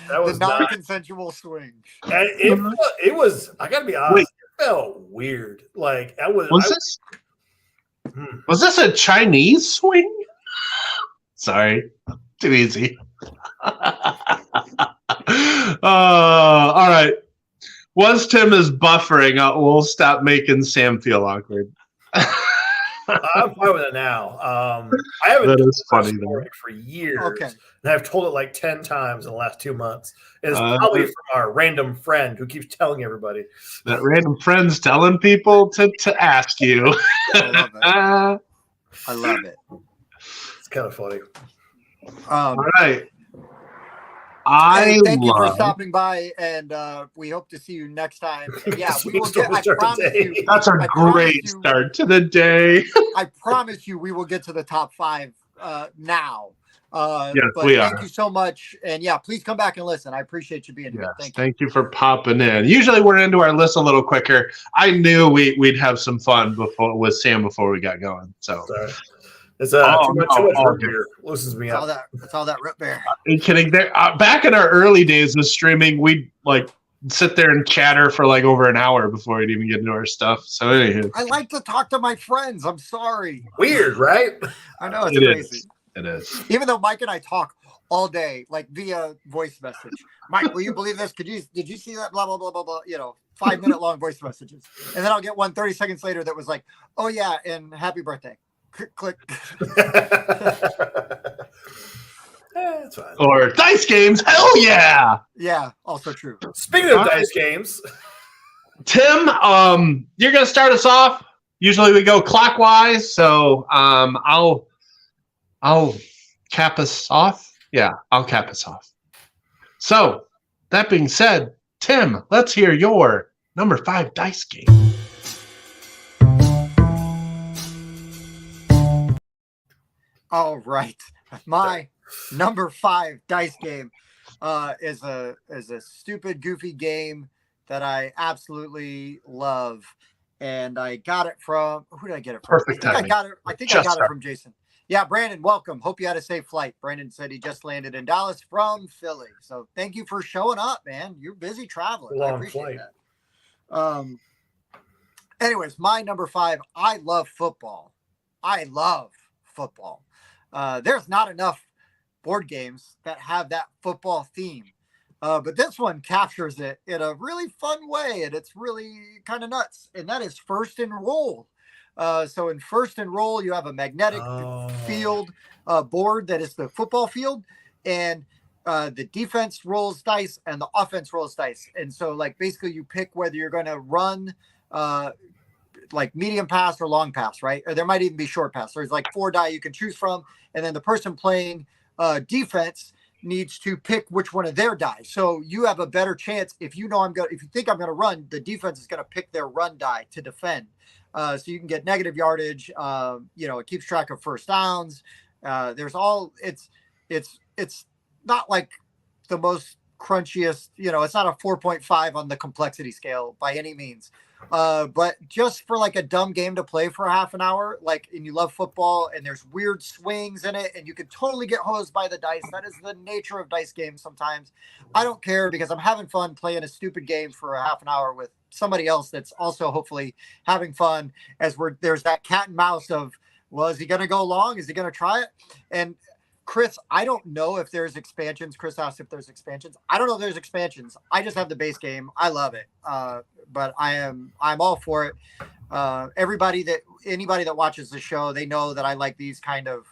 That was the non-consensual swing. It was. I gotta be honest. It felt weird. Like that was. Was this a Chinese swing? Sorry, too easy. All right. Once Tim is buffering, we'll stop making Sam feel awkward. I'm fine with it now. I haven't that told is funny story for years. Okay. And I've told it like 10 times in the last 2 months. It's probably from our random friend who keeps telling everybody. That random friend's telling people to ask you. I love it. It's kind of funny. All right. Thank you for stopping by, and we hope to see you next time. And yeah, we will get. I promise you. That's a great start to the day. I promise you, we will get to the top 5 now. Yes, but we thank are. you so much, and yeah, please come back and listen. I appreciate you being here. Thank you for popping in. Usually, we're into our list a little quicker. I knew we'd have some fun with Sam before we got going. So. Sorry. It's too much root beer. Loosens me up. It's all that root beer. Are you kidding? Back in our early days of streaming, we'd like sit there and chatter for like over an hour before we'd even get into our stuff. So anywho. I like to talk to my friends. I'm sorry. Weird, right? I know, it's crazy. It is. Even though Mike and I talk all day, like via voice message. Mike, will you believe this? Did you see that? Blah, blah, blah, blah, blah. 5-minute long voice messages. And then I'll get one 30 seconds later that was like, oh yeah, and happy birthday. Click. That's fine. Or dice games. Hell yeah. Yeah, also true. Speaking of dice games, Tim, you're going to start us off. Usually we go clockwise, so I'll cap us off. Yeah, I'll cap us off. So, that being said, Tim, let's hear your number 5 dice game. All right. My number 5 dice game is a stupid, goofy game that I absolutely love. And I got it from, who did I get it from? Perfect I timing. got it from Jason. Yeah, Brandon, welcome. Hope you had a safe flight. Brandon said he just landed in Dallas from Philly. So thank you for showing up, man. You're busy traveling. I appreciate that. Anyways, my number 5, I love football. There's not enough board games that have that football theme. But this one captures it in a really fun way, and it's really kind of nuts. And that is First and Roll. So in First and Roll, you have a magnetic field board that is the football field, and the defense rolls dice and the offense rolls dice. And so, like, basically you pick whether you're going to run like medium pass or long pass, right? Or there might even be short pass. There's like 4 die you can choose from, and then the person playing defense needs to pick which one of their die. So you have a better chance if you think I'm going to run, the defense is going to pick their run die to defend. So you can get negative yardage. It keeps track of first downs. It's not like the most crunchiest, it's not a 4.5 on the complexity scale by any means. But just for like a dumb game to play for half an hour, and you love football and there's weird swings in it and you can totally get hosed by the dice. That is the nature of dice games sometimes. I don't care because I'm having fun playing a stupid game for a half an hour with somebody else that's also hopefully having fun there's that cat and mouse of, well, is he going to go long? Is he going to try it? And Chris, I don't know if there's expansions. Chris asked if there's expansions. I don't know if there's expansions. I just have the base game. I love it. But I'm all for it. Anybody that watches the show, they know that I like these kind of,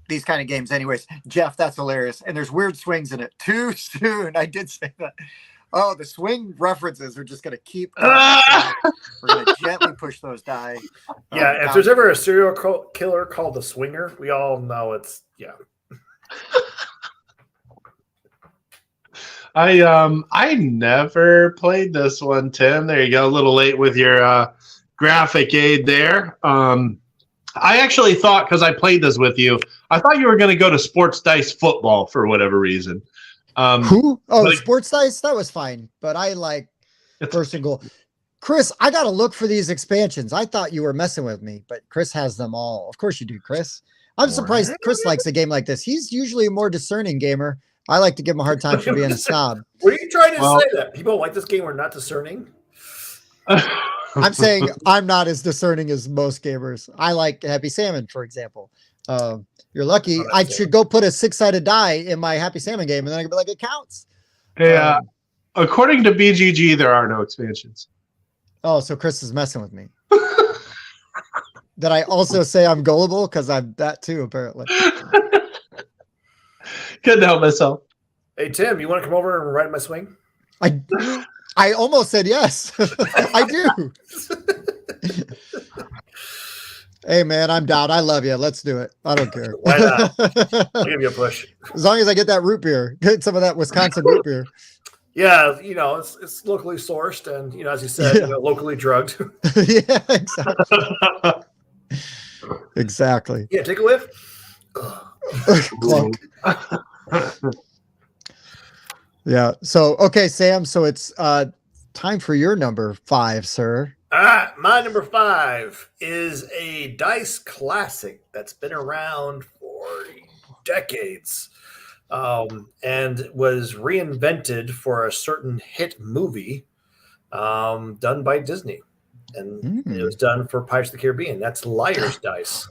these kind of games anyways. Jeff, that's hilarious. And there's weird swings in it. Too soon. I did say that. Oh, the swing references are just going to keep. We're going to gently push those die. Yeah, if there's ever a serial killer called the Swinger, we all know it's, yeah. I never played this one, Tim. There you go. A little late with your graphic aid there. I actually thought, because I played this with you, I thought you were going to go to sports dice football for whatever reason. Who? Oh, sports dice? That was fine. But I like First and Goal. Chris, I got to look for these expansions. I thought you were messing with me, but Chris has them all. Of course you do, Chris. I'm surprised Chris likes a game like this. He's usually a more discerning gamer. I like to give him a hard time for being a snob. What are you trying to say? That people like this game are not discerning? I'm saying I'm not as discerning as most gamers. I like Happy Salmon, for example. You're lucky. I should go put a 6-sided die in my Happy Salmon game, and then I can be like, it counts. Yeah. According to BGG, there are no expansions. Oh, so Chris is messing with me. Did I also say I'm gullible? Because I'm that too, apparently. Couldn't help myself. Hey, Tim, you want to come over and ride my swing? I almost said yes. I do. Hey, man, I'm down. I love you. Let's do it. I don't care. Why not? I'll give you a push. As long as I get that root beer. Get some of that Wisconsin root beer. Yeah, it's locally sourced and, as you said, locally drugged. Yeah, exactly. Exactly. Yeah, take a whiff. Clunk. Yeah. So, okay, Sam. So it's time for your number 5, sir. My number 5 is a dice classic that's been around for decades, and was reinvented for a certain hit movie done by Disney. And it was done for Pirates of the Caribbean. That's Liar's Dice.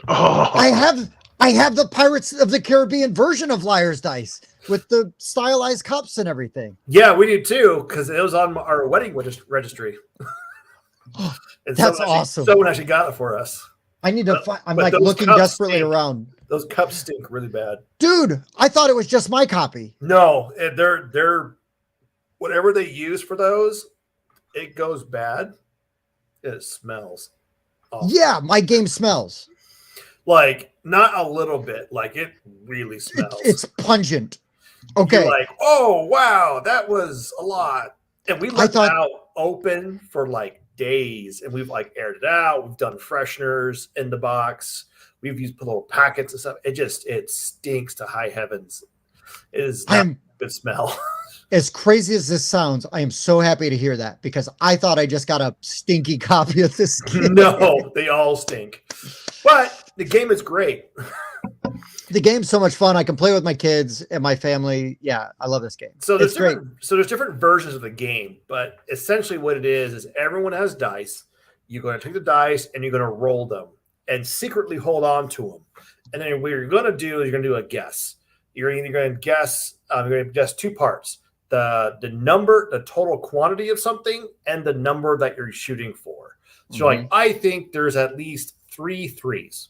Oh, I have the Pirates of the Caribbean version of Liar's Dice with the stylized cups and everything. Yeah, we do too, because it was on our wedding registry. And That's awesome. Someone actually got it for us. I need to find. I'm but like those looking cups desperately stink. around. Those cups stink really bad. Dude, I thought it was just my copy. No, they're whatever they use for those, it goes bad. It smells awful. Yeah, my game smells. Like not a little bit, like it really smells. It's pungent. Okay. You're like, oh wow, that was a lot. And we left it out open for like days, and we've like aired it out. We've done fresheners in the box. We've used little packets and stuff. It stinks to high heavens. It is not a good smell. As crazy as this sounds, I am so happy to hear that because I thought I just got a stinky copy of this game. No, they all stink. But the game is great. The game's so much fun. I can play with my kids and my family. Yeah, I love this game. So there's great. there's different versions of the game, but essentially what it is everyone has dice. You're going to take the dice and you're going to roll them and secretly hold on to them. And then what you're going to do is you're going to do a guess. You're either going to guess. You're going to guess two parts: the number, the total quantity of something, and the number that you're shooting for. So like, I think there's at least 3 threes.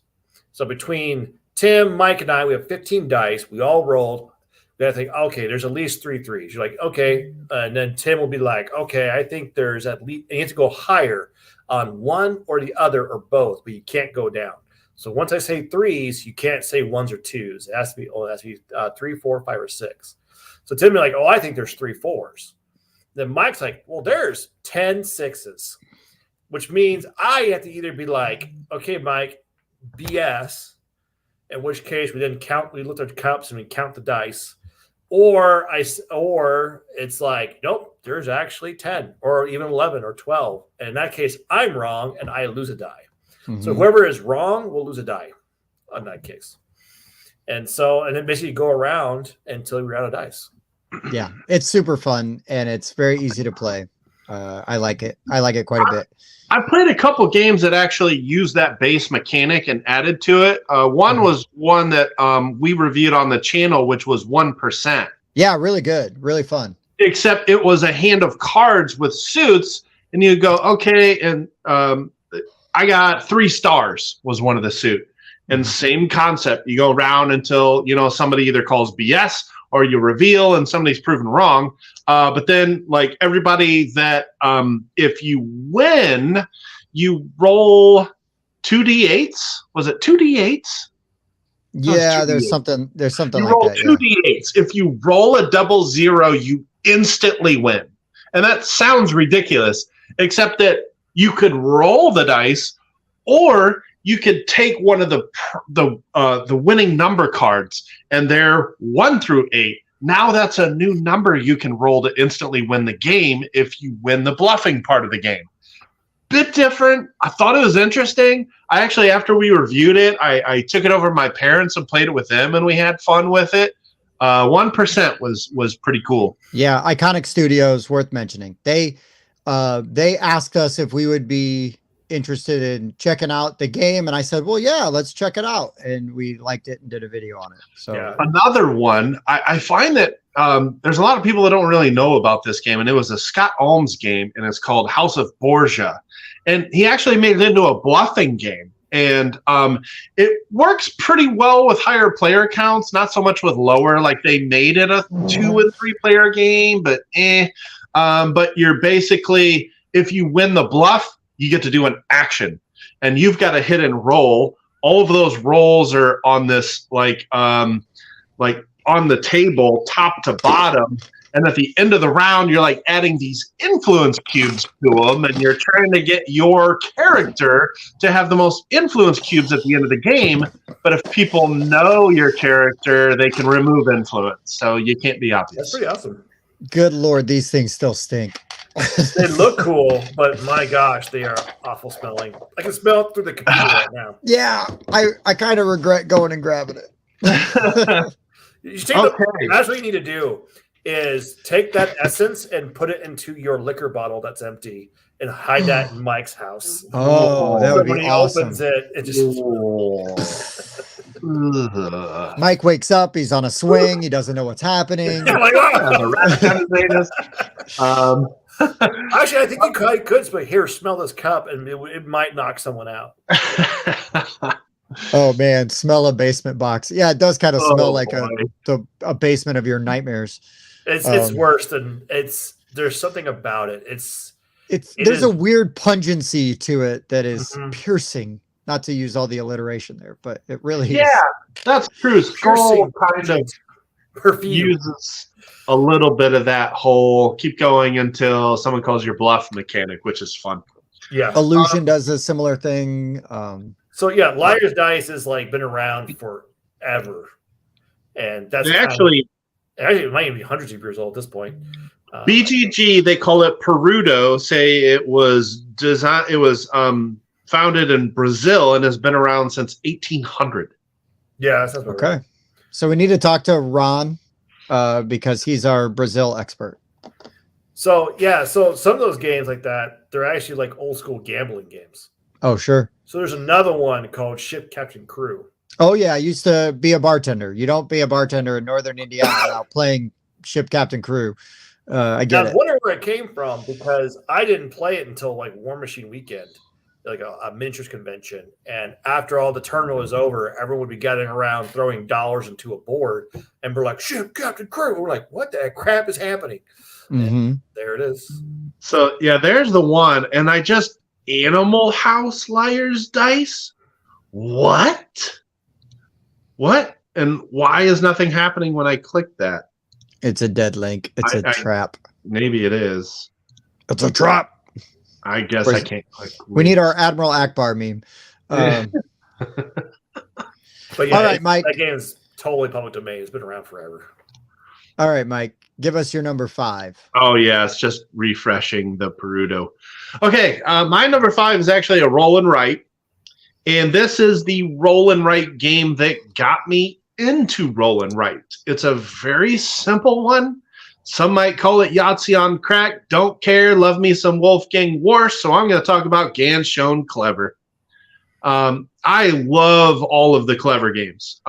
So between Tim, Mike, and I, we have 15 dice. We all rolled. We got to think, okay, there's at least 3 threes. You're like, okay. And then Tim will be like, okay, I think there's at least, and you have to go higher on one or the other or both, but you can't go down. So once I say threes, you can't say ones or twos. It has to be 3, 4, 5, or 6. So Tim will be like, oh, I think there's 3 fours. Then Mike's like, well, there's 10 sixes, which means I have to either be like, okay, Mike, BS, in which case we looked at the cups and we count the dice, or it's like, nope, there's actually 10 or even 11 or 12. And in that case, I'm wrong and I lose a die. So whoever is wrong will lose a die in that case. And then basically go around until you're out of dice. Yeah, it's super fun and it's very easy to play. I like it. I like it quite a bit. I played a couple games that actually used that base mechanic and added to it. One was one that we reviewed on the channel, which was 1%. Yeah, really good. Really fun. Except it was a hand of cards with suits, and you go, okay, and I got 3 stars was one of the suit. And same concept. You go around until, somebody either calls BS or you reveal and somebody's proven wrong. But then, like, everybody that if you win, you roll 2d8s. Was it 2d8s? Yeah, there's something like that. You roll 2d8s. If you roll a double 0, you instantly win. And that sounds ridiculous, except that you could roll the dice, or you could take one of the winning number cards, and they're 1 through 8. Now that's a new number you can roll to instantly win the game if you win the bluffing part of the game. Bit different. I thought it was interesting. I actually, after we reviewed it, I took it over to my parents and played it with them, and we had fun with it. 1% was pretty cool. Yeah, Iconic Studios, worth mentioning. They asked us if we would be interested in checking out the game, and I said, well, yeah, let's check it out, and we liked it and did a video on it. So another one, I find that there's a lot of people that don't really know about this game, and it was a Scott Alms game, and it's called House of Borgia, and he actually made it into a bluffing game, and it works pretty well with higher player counts, not so much with lower. Like, they made it a 2 and 3 player game, but but you're basically, if you win the bluff, you get to do an action, and you've got to hit and roll. All of those rolls are on this, like on the table, top to bottom. And at the end of the round, you're like adding these influence cubes to them, and you're trying to get your character to have the most influence cubes at the end of the game. But if people know your character, they can remove influence. So you can't be obvious. That's pretty awesome. Good Lord, these things still stink. They look cool, but my gosh, they are awful smelling. I can smell it through the computer right now. Yeah, I kind of regret going and grabbing it. You should take that's what you need to do. is take that essence and put it into your liquor bottle that's empty and hide that in Mike's house. Oh, that So would when be he awesome. opens it, it just Mike wakes up. He's on a swing. He doesn't know what's happening. like, oh. the rat kind of anus. Actually, I think you could, but here, smell this cup, and it might knock someone out. Oh man, smell a basement box. Yeah, it does kind of smell like boy. a basement of your nightmares. It's worse than there's something about it. There's a weird pungency to it that is Mhm. piercing. Not to use all the alliteration there, but it really Yeah, is. that's true. Skull kind of perfume. uses a little bit of that whole keep going until someone calls your bluff mechanic, which is fun. Yeah. Illusion does a similar thing. So yeah, Liar's Dice has like been around forever, and that's Actually, it might even be hundreds of years old at this point. BGG, they call it Perudo. Say it was founded in Brazil and has been around since 1800. Yeah, that's okay. Right. So we need to talk to Ron because he's our Brazil expert. So yeah, so some of those games like that, they're actually like old school gambling games. Oh, sure. So there's another one called Ship Captain Crew. Oh yeah, I used to be a bartender. You don't be a bartender in Northern Indiana without playing Ship Captain Crew. I get it. I was wondering where it came from because I didn't play it until like War Machine Weekend, like a miniatures convention. And after all the tournament was over, everyone would be gathering around throwing dollars into a board, and we're like, Ship Captain Crew. We're like, what the crap is happening? Mm-hmm. There it is. So yeah, there's the one, and I just Animal House Liar's Dice. What? And why is nothing happening when I click that? It's a dead link. It's a trap. Maybe it is. It's a trap. I guess I can't click. We need our Admiral Akbar meme. But yeah, all right, Mike. That game is totally public domain. It's been around forever. All right, Mike. Give us your number 5. Oh yeah, it's just refreshing the Perudo. Okay, my number 5 is actually a roll and write, and this is the roll and write game that got me into roll and write. It's a very simple one. Some might call it Yahtzee on crack. Don't care. Love me some Wolfgang Warsch. So I'm going to talk about Ganz Schön Clever. I love all of the Clever games.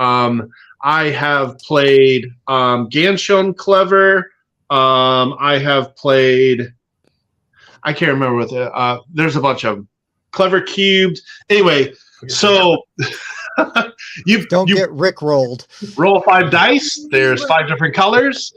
I have played Ganz Schön Clever. I have played, I can't remember what there's a bunch of them. Clever Cubed. Anyway, so you get rickrolled. Roll 5 dice. There's 5 different colors.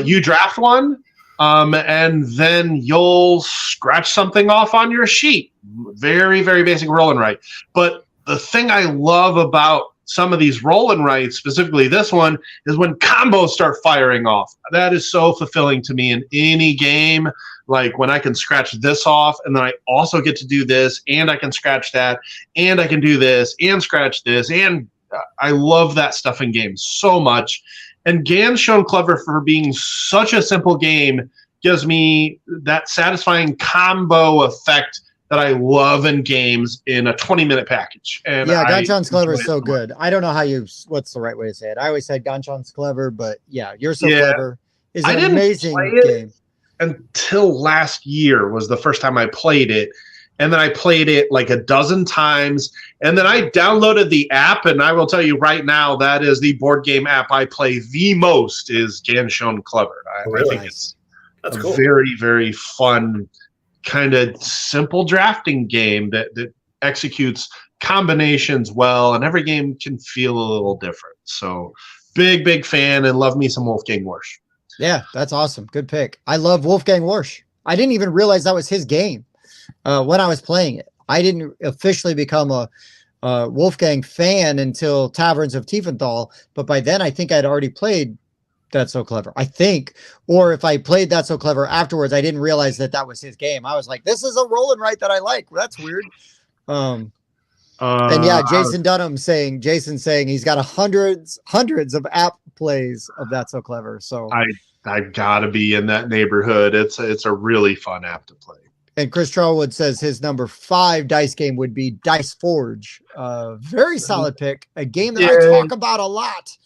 You draft one, and then you'll scratch something off on your sheet. Very, very basic roll and write. But the thing I love about some of these roll and writes, specifically this one, is when combos start firing off. That is so fulfilling to me in any game. Like when I can scratch this off, and then I also get to do this, and I can scratch that, and I can do this, and scratch this, and I love that stuff in games so much. And Ganz Schön Clever, for being such a simple game, gives me that satisfying combo effect that I love in games in a 20-minute package. And yeah, Ganz Schön Clever is so good. I don't know what's the right way to say it. I always said Ganz Schön Clever, but yeah, You're So Clever is an amazing game. Until last year was the first time I played it. And then I played it like a dozen times. And then I downloaded the app, and I will tell you right now, that is the board game app I play the most is Ganz Schön Clever. I think that's cool. Very, very fun, kind of simple drafting game that executes combinations well, and every game can feel a little different. So big fan, and love me some Wolfgang Warsch. Yeah, that's awesome. Good pick. I love Wolfgang Warsch. I didn't even realize that was his game when I was playing it. I didn't officially become a Wolfgang fan until Taverns of Tiefenthal, but by then I think I'd already played That's So Clever. I think, or if I played That's So Clever afterwards, I didn't realize that was his game. I was like, this is a roll and write that I like. That's weird. And yeah, Jason saying he's got hundreds of app plays of That's So Clever. So I gotta be in that neighborhood. It's a really fun app to play. And Chris Charlwood says his number 5 dice game would be Dice Forge. Very solid pick. A game that I talk about a lot.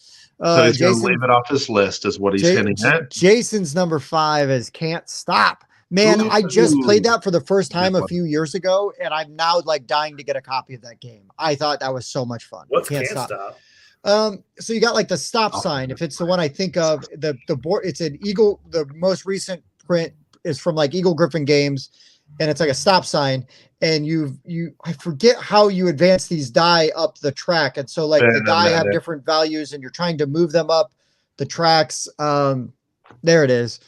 So he's going to leave it off his list, is what he's hinting at. Jason's number 5 is Can't Stop. Man, I just played that for the first time a few years ago, and I'm now like dying to get a copy of that game. I thought that was so much fun. What's Can't Stop? So you got like the stop sign. If it's the one I think of, the board, it's an Eagle. The most recent print is from like Eagle Griffin Games, and it's like a stop sign. And I forget how you advance these die up the track, and so like the die have different values, and you're trying to move them up the tracks. There it is.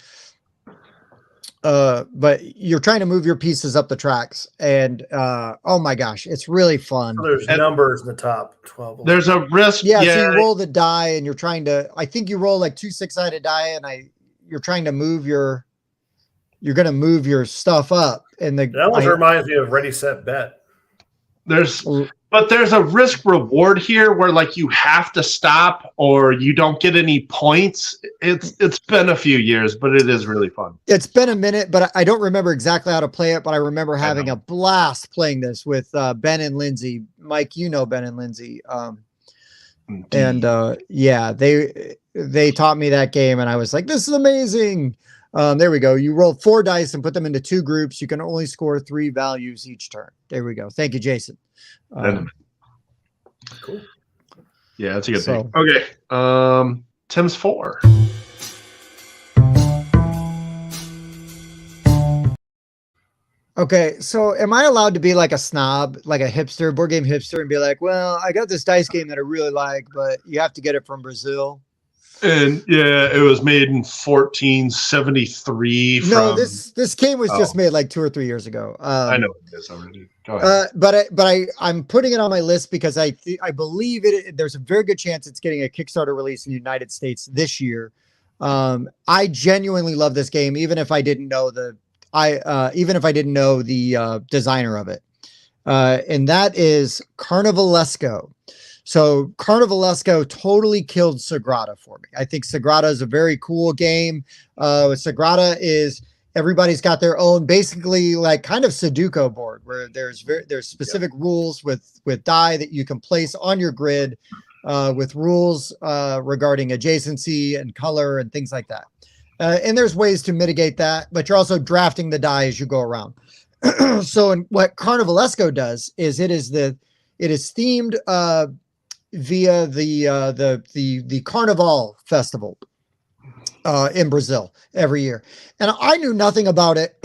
But you're trying to move your pieces up the tracks, and oh my gosh, it's really fun. So there's numbers in the top 12. There's a risk. Yeah, so you roll the die, and you're trying to. I think you roll like 2 6-sided die, and you're trying to move your. You're going to move your stuff up, and that almost reminds me of Ready Set Bet. There's a risk reward here where like you have to stop or you don't get any points. It's been a few years, but it is really fun. It's been a minute, but I don't remember exactly how to play it, but I remember having a blast playing this with Ben and Lindsay. Mike, you know Ben and Lindsay. And yeah, they taught me that game, and I was like, this is amazing. There we go. You roll 4 dice and put them into 2 groups. You can only score 3 values each turn. There we go. Thank you, Jason. Cool. Yeah, that's a good thing. Okay. Tim's 4. Okay, so am I allowed to be like a snob, like a hipster, board game hipster, and be like, well, I got this dice game that I really like, but you have to get it from Brazil? And yeah, it was made in 1473. No, this game was just made like 2 or 3 years ago. I know it is already. Go ahead. But I'm putting it on my list because I believe there's a very good chance it's getting a Kickstarter release in the United States this year. I genuinely love this game, even if I didn't know the designer of it, and that is Carnivalesco. So Carnivalesco totally killed Sagrada for me. I think Sagrada is a very cool game. Sagrada is everybody's got their own, basically like kind of Sudoku board where there's specific rules with die that you can place on your grid, with rules regarding adjacency and color and things like that. And there's ways to mitigate that, but you're also drafting the die as you go around. So what Carnivalesco does is it is themed via the Carnival Festival in Brazil every year. And I knew nothing about it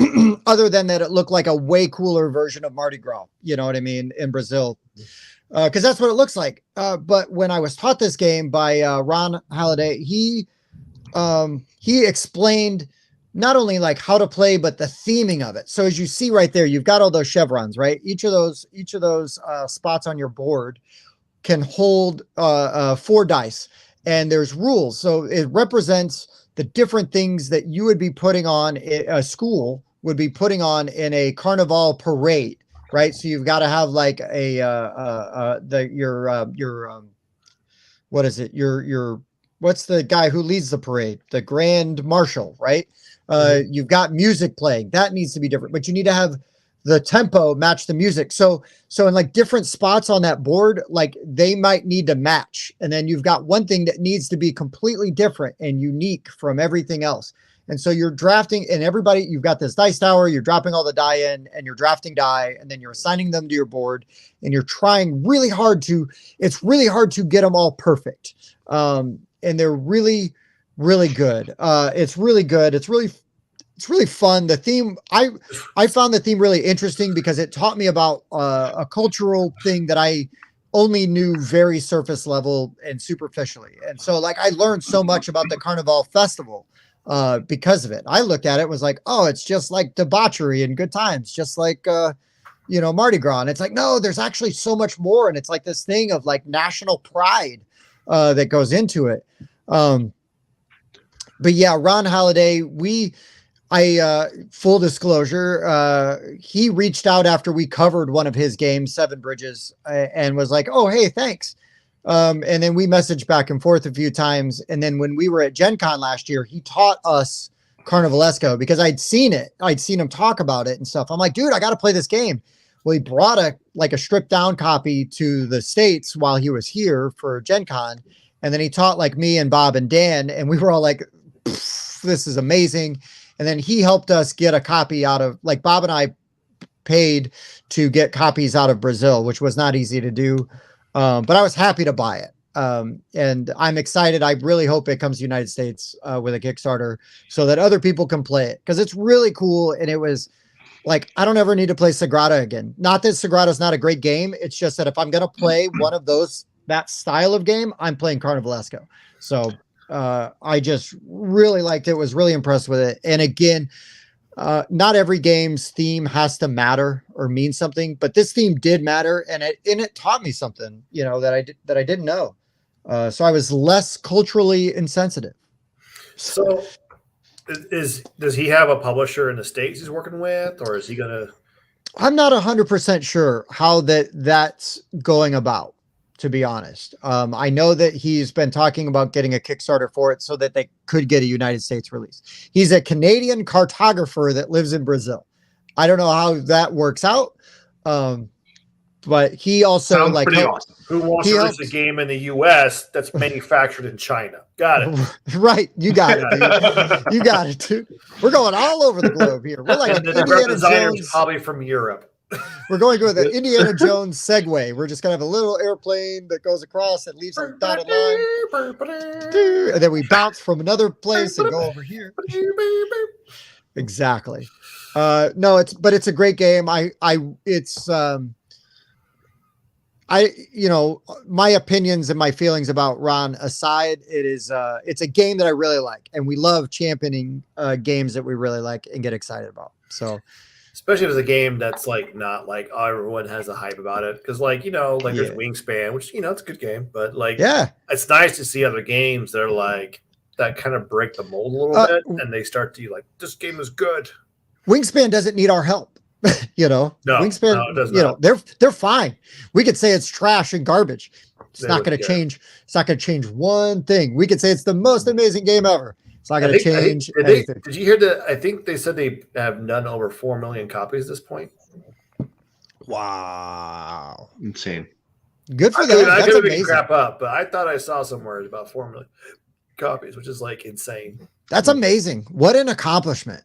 other than that it looked like a way cooler version of Mardi Gras, you know what I mean, in Brazil. Because that's what it looks like. But when I was taught this game by Ron Halliday, he explained not only like how to play, but the theming of it. So as you see right there, you've got all those chevrons, right? Each of those spots on your board can hold 4 dice, and there's rules. So it represents the different things that you would be putting on, a school would be putting on in a carnival parade, right? So you've got to have like what's the guy who leads the parade? The Grand Marshal, right? You've got music playing. That needs to be different, but you need to have the tempo match the music. So in like different spots on that board, like they might need to match. And then you've got one thing that needs to be completely different and unique from everything else. And so you're drafting, and everybody, you've got this dice tower, you're dropping all the die in, and you're drafting die, and then you're assigning them to your board, and you're trying really hard it's really hard to get them all perfect. And they're really, really good. It's really good. It's really fun. The theme, I found the theme really interesting because it taught me about a cultural thing that I only knew very surface level and superficially. And so like I learned so much about the Carnival Festival because of it. I looked at it and was like, oh, it's just like debauchery and good times, just like Mardi Gras. And it's like, no, there's actually so much more. And it's like this thing of like national pride that goes into it. But yeah, Ron Halliday, full disclosure, he reached out after we covered one of his games, Seven Bridges, and was like, oh, hey, thanks. And then we messaged back and forth a few times. And then when we were at Gen Con last year, he taught us Carnivalesco because I'd seen it. I'd seen him talk about it and stuff. I'm like, dude, I got to play this game. Well, he brought a stripped down copy to the States while he was here for Gen Con. And then he taught like me and Bob and Dan, and we were all like, this is amazing. And then he helped us get a copy out of, like, Bob and I paid to get copies out of Brazil, which was not easy to do. But I was happy to buy it. And I'm excited. I really hope it comes to the United States with a Kickstarter so that other people can play it, because it's really cool. And it was like, I don't ever need to play Sagrada again. Not that Sagrada is not a great game. It's just that if I'm going to play one of those, that style of game, I'm playing Carnivalesco. So I just really liked it, was really impressed with it. And again, not every game's theme has to matter or mean something, but this theme did matter. And it taught me something, you know, that I didn't know. So I was less culturally insensitive. So does he have a publisher in the States he's working with, or is he gonna? I'm not 100% sure how that's going about, to be honest. I know that he's been talking about getting a Kickstarter for it so that they could get a United States release. He's a Canadian cartographer that lives in Brazil. I don't know how that works out. But he also Sounds like pretty awesome. Who wants to release a game in the U.S. that's manufactured in China? Got it. Right. You got it, dude. You got it, dude. We're going all over the globe here. We're like And the Indiana designer's Jones. probably from Europe. We're going with an Indiana Jones segue. We're just going to have a little airplane that goes across and leaves a dotted line. And then we bounce from another place and go over here. Exactly. No, it's a great game. You know, my opinions and my feelings about Ron aside, it's a game that I really like, and we love championing games that we really like and get excited about. So, especially if it's a game that's like not like, oh, everyone has a hype about it, because like, you know, like there's Wingspan, which, you know, it's a good game, but like, yeah, it's nice to see other games that are like that kind of break the mold a little bit, and they start to like, this game is good. Wingspan doesn't need our help. You know, Wingspan, you know, they're fine. We could say it's trash and garbage. It's not going to change. It's not going to change one thing. We could say it's the most amazing game ever. It's not going to change anything. Did you hear that? I think they said they have done over 4 million copies at this point. Wow. Insane. Good for them. I could be crap up, but I thought I saw somewhere about 4 million copies, which is like insane. That's amazing. What an accomplishment.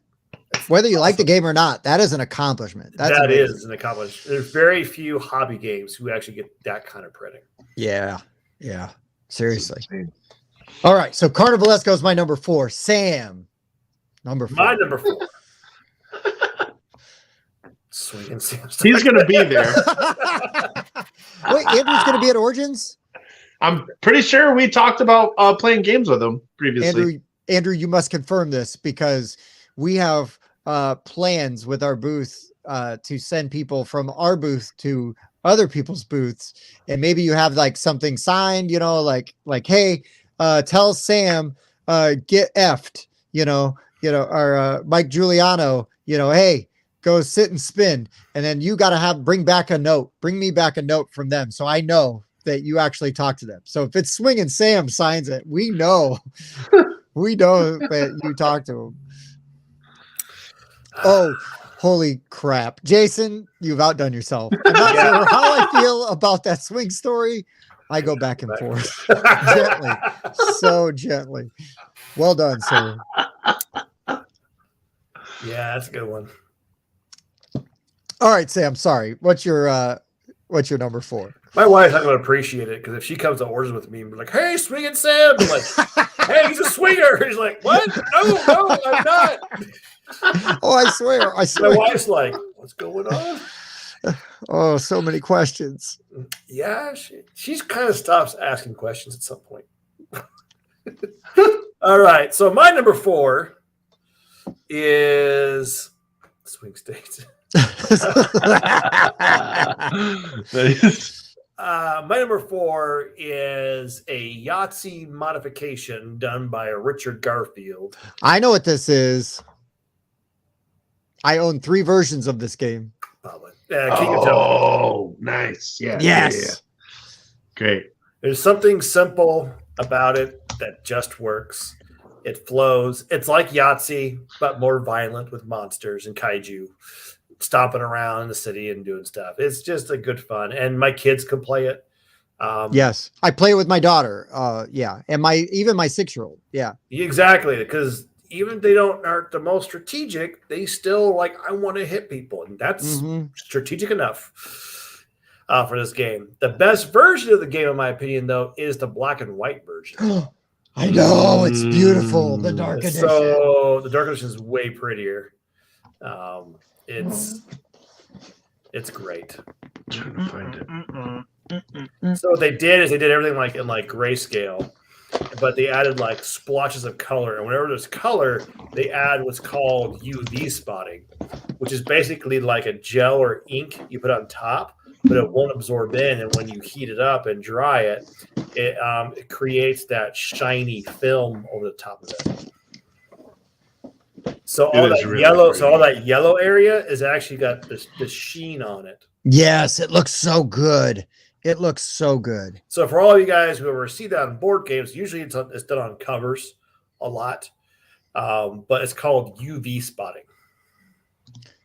Whether you like the game or not, that is an accomplishment. That is an accomplishment. There's very few hobby games who actually get that kind of printing. Yeah. Yeah. Seriously. All right. So Carnivalesco is my number 4. Sam, number 4. My number 4. Swinging Sam. He's going to be there. Wait, Andrew's going to be at Origins? I'm pretty sure we talked about playing games with him previously. Andrew, you must confirm this, because we have plans with our booth to send people from our booth to other people's booths, and maybe you have like something signed, you know, like hey, tell Sam get effed, you know, or Mike Giuliano, you know, hey, go sit and spin, and then you got to bring me back a note from them, so I know that you actually talk to them. So if it's Swinging Sam signs it, we know that you talk to him. Oh, holy crap. Jason, you've outdone yourself. I'm not sure how I feel about that swing story. I go back and forth gently, so gently. Well done, sir. Yeah, that's a good one. All right, Sam, sorry. What's your number 4? My wife's not going to appreciate it, because if she comes to orders with me and be like, hey, Swinging Sam, I'm like, hey, he's a swinger. He's like, what? No, I'm not. Oh, I swear. My wife's like, what's going on? Oh, so many questions. Yeah, she kind of stops asking questions at some point. All right, so my number 4 is Swing States. My number 4 is a Yahtzee modification done by Richard Garfield. I know what this is. I own 3 versions of this game. Nice. Yeah. Yes. Yeah. Great. There's something simple about it that just works. It flows. It's like Yahtzee, but more violent, with monsters and kaiju stomping around in the city and doing stuff. It's just a good fun. And my kids can play it. Yes, I play with my daughter. Yeah, and even my 6-year-old. Yeah, exactly, because even if they aren't the most strategic, they still like I want to hit people, and that's strategic enough for this game. The best version of the game, in my opinion, though, is the black and white version. I know it's beautiful. The dark edition. So the dark edition is way prettier. It's great. I'm trying to find it. So what they did is they did everything like in like grayscale, but they added like splotches of color. And whenever there's color, they add what's called UV spotting, which is basically like a gel or ink you put on top, but it won't absorb in. And when you heat it up and dry it, it creates that shiny film over the top of it. So all that really yellow, pretty. So all that yellow area is actually got the sheen on it. Yes, it looks so good. It looks so good. So for all of you guys who ever see that on board games, usually it's done on covers a lot, but it's called UV spotting.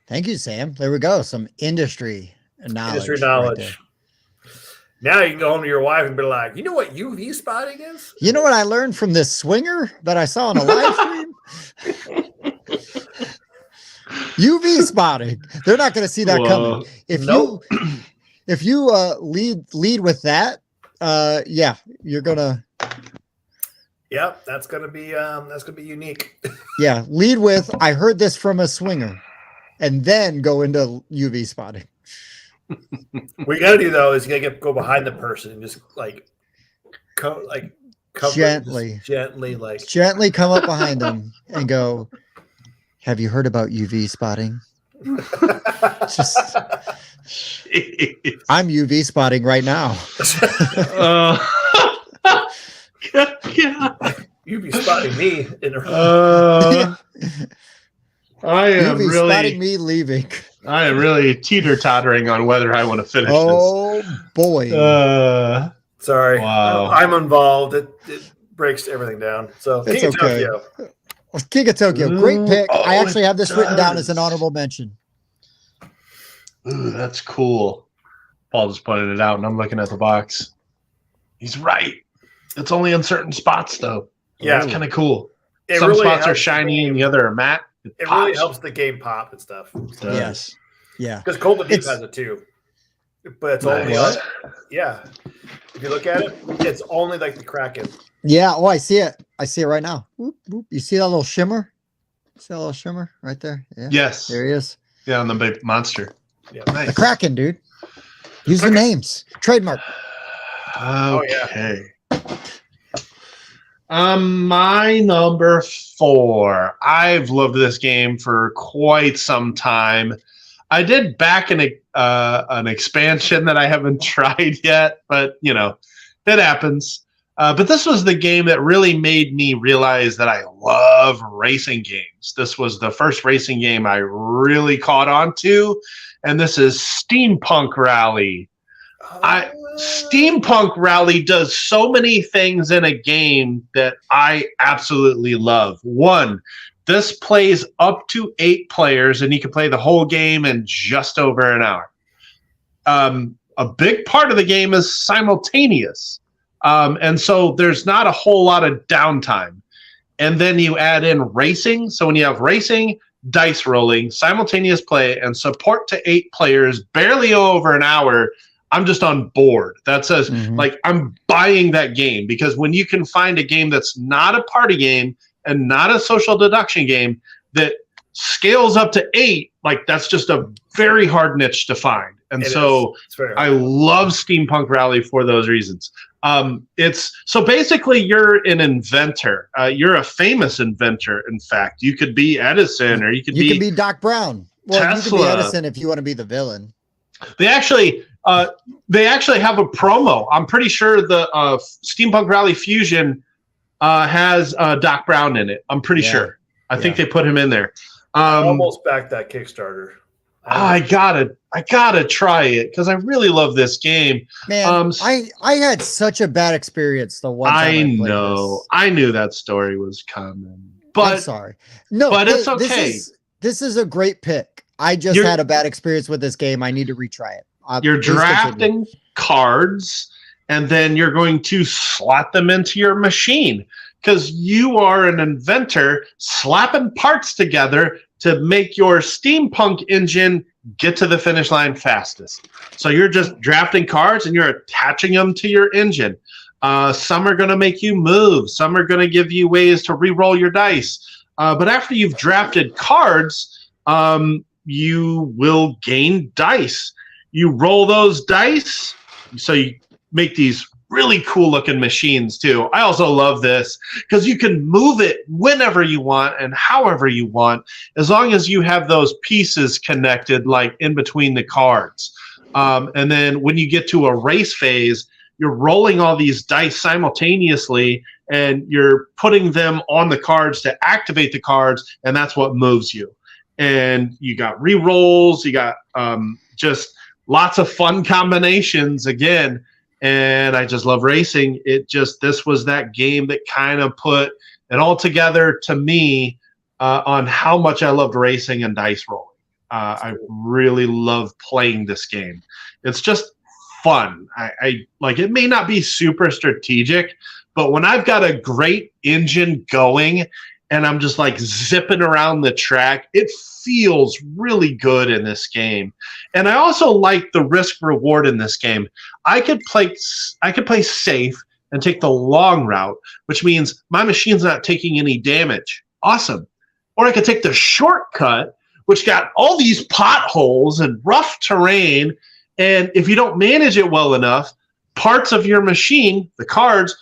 Thank you, Sam. There we go. Some industry knowledge. Industry knowledge. Right, now you can go home to your wife and be like, you know what UV spotting is? You know what I learned from this swinger that I saw on a live stream? UV spotting. They're not going to see that coming. If you lead with that, yeah, you're gonna. Yep, that's gonna be unique. Yeah, lead with I heard this from a swinger, and then go into UV spotting. What you gotta do though is you gotta go behind the person and just cover gently come up behind them and go. Have you heard about UV spotting? Just. Jeez. I'm UV spotting right now. UV spotting me in I am UV really spotting me leaving. I am really teeter-tottering on whether I want to finish this. Oh boy. Sorry. Wow. I'm involved. It breaks everything down. So it's King of Tokyo. King of Tokyo. Great pick. I actually have this written down as an honorable mention. Ooh, that's cool. Paul just pointed it out, and I'm looking at the box. He's right. It's only in certain spots, though. Yeah, it's kind of cool. Some really spots are shiny, and the other are matte. It really helps the game pop and stuff. Yes. Yeah. Because Cold Deep has it too, but it's only yeah. If you look at it, it's only like the Kraken. Yeah. Oh, I see it. I see it right now. Whoop, whoop. You see that little shimmer? See that little shimmer right there? Yeah. Yes. There he is. Yeah, on the big monster. Yeah, nice. The Kraken, dude. Use the names. Trademark. Okay. My number 4. I've loved this game for quite some time. I did back an expansion that I haven't tried yet, but you know, it happens. But this was the game that really made me realize that I love racing games. This was the first racing game I really caught on to. And this is Steampunk Rally. Steampunk Rally does so many things in a game that I absolutely love. 1, this plays up to 8 players, and you can play the whole game in just over an hour. A big part of the game is simultaneous. And so there's not a whole lot of downtime. And then you add in racing. So when you have racing, dice rolling, simultaneous play, and support to 8 players, barely over an hour, I'm just on board. That says, like, I'm buying that game, because when you can find a game that's not a party game and not a social deduction game that scales up to 8, like, that's just a very hard niche to find. And so I love Steampunk Rally for those reasons. It's so basically you're an inventor. You're a famous inventor. In fact, you could be Edison, or you could be Doc Brown. Well, Tesla. You could be Edison if you want to be the villain. They actually have a promo. I'm pretty sure the Steampunk Rally Fusion has Doc Brown in it. I'm pretty sure. I think they put him in there. I almost backed that Kickstarter. I gotta try it because I really love this game. Man, I had such a bad experience the one time I knew that story was coming. But I'm sorry. No, but it's okay. This is a great pick. I just had a bad experience with this game. I need to retry it. You're drafting cards, and then you're going to slot them into your machine because you are an inventor slapping parts together to make your steampunk engine get to the finish line fastest. So you're just drafting cards and you're attaching them to your engine. Some are going to make you move. Some are going to give you ways to re-roll your dice. But after you've drafted cards, you will gain dice. You roll those dice, so you make these really cool looking machines too. I also love this because you can move it whenever you want and however you want, as long as you have those pieces connected like in between the cards. And then when you get to a race phase, you're rolling all these dice simultaneously and you're putting them on the cards to activate the cards, and that's what moves you. And you got re-rolls, you got just lots of fun combinations again. And I just love racing. This was that game that kind of put it all together to me on how much I loved racing and dice rolling. I really love playing this game. It's just fun. I like, it may not be super strategic, but when I've got a great engine going and I'm just like zipping around the track, it feels really good in this game. And I also like the risk reward in this game. I could play safe and take the long route, which means my machine's not taking any damage. Awesome. Or I could take the shortcut, which got all these potholes and rough terrain. And if you don't manage it well enough, parts of your machine, the cards,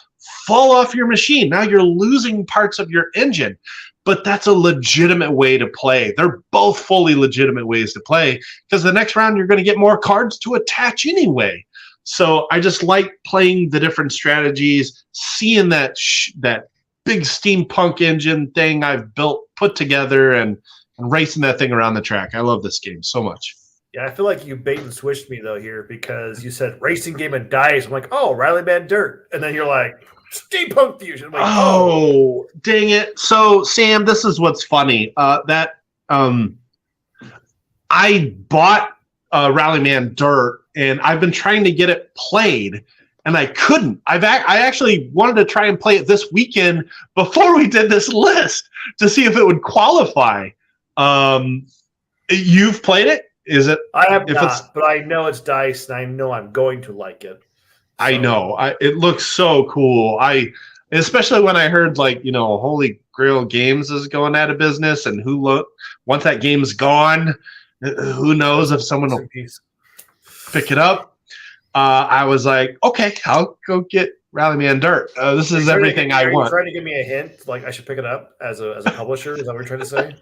fall off your machine. Now you're losing parts of your engine. But that's a legitimate way to play. They're both fully legitimate ways to play because the next round you're going to get more cards to attach anyway. So I just like playing the different strategies, seeing that big steampunk engine thing I've put together, and racing that thing around the track. I love this game so much. Yeah, I feel like you bait and switched me though here because you said racing game and dice. I'm like, oh, Rally Man Dirt, and then you're like, steampunk fusion. I'm like, oh, dang it! So Sam, this is what's funny. I bought Rallyman Dirt, and I've been trying to get it played, and I couldn't. I actually wanted to try and play it this weekend before we did this list to see if it would qualify. You've played it? Is it? I have not, but I know it's dice, and I know I'm going to like it. So. I know. It looks so cool. Especially when I heard Holy Grail Games is going out of business, and once that game's gone, who knows if someone will pick it up. I was like, okay, I'll go get Rallyman Dirt. This is everything I want. Are you trying to give me a hint? Like I should pick it up as a publisher? Is that what you're trying to say?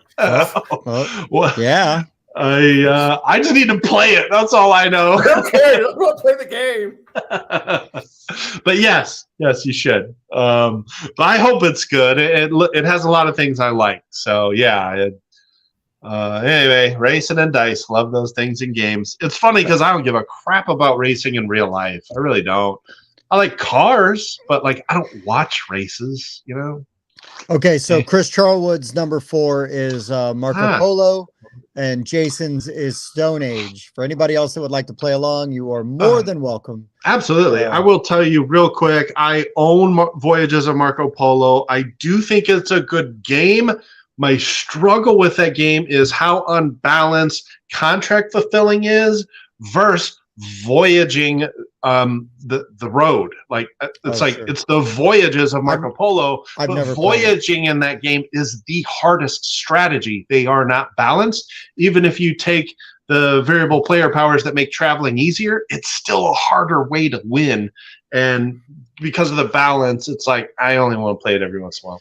Well, yeah. I just need to play it. That's all I know. Okay, let's go play the game. But yes, you should. But I hope it's good. It has a lot of things I like. So yeah. Anyway, racing and dice. Love those things in games. It's funny because I don't give a crap about racing in real life. I really don't. I like cars, but I don't watch races. Okay, so Chris Charlwood's number 4 is Marco Polo, and Jason's is Stone Age. For anybody else that would like to play along, you are more than welcome. Absolutely. I will tell you real quick, I own Voyages of Marco Polo. I do think it's a good game. My struggle with that game is how unbalanced contract fulfilling is versus voyaging the road. It's the Voyages of Marco Polo. I've never voyaging in that game is the hardest strategy. They are not balanced. Even if you take the variable player powers that make traveling easier, it's still a harder way to win. And because of the balance, it's like I only want to play it every once in a while.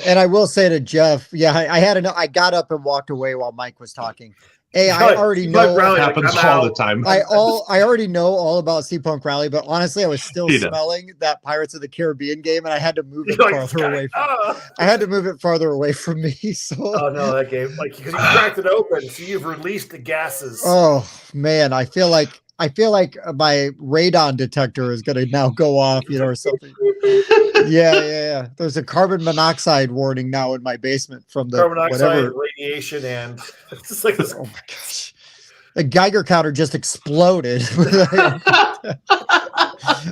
And I will say to Jeff, I got up and walked away while Mike was talking. Hey, I already know it happens all the time. I already know all about Steampunk Rally, but honestly, I was still smelling that Pirates of the Caribbean game, and I had to move it farther away. I had to move it farther away from me. So, oh no, that game, because you cracked it open, so you've released the gases. Oh man, I feel like my radon detector is going to now go off, or something. Yeah. There's a carbon monoxide warning now in my basement from the carbon monoxide, radiation, and it's just like this. Oh my gosh. The Geiger counter just exploded.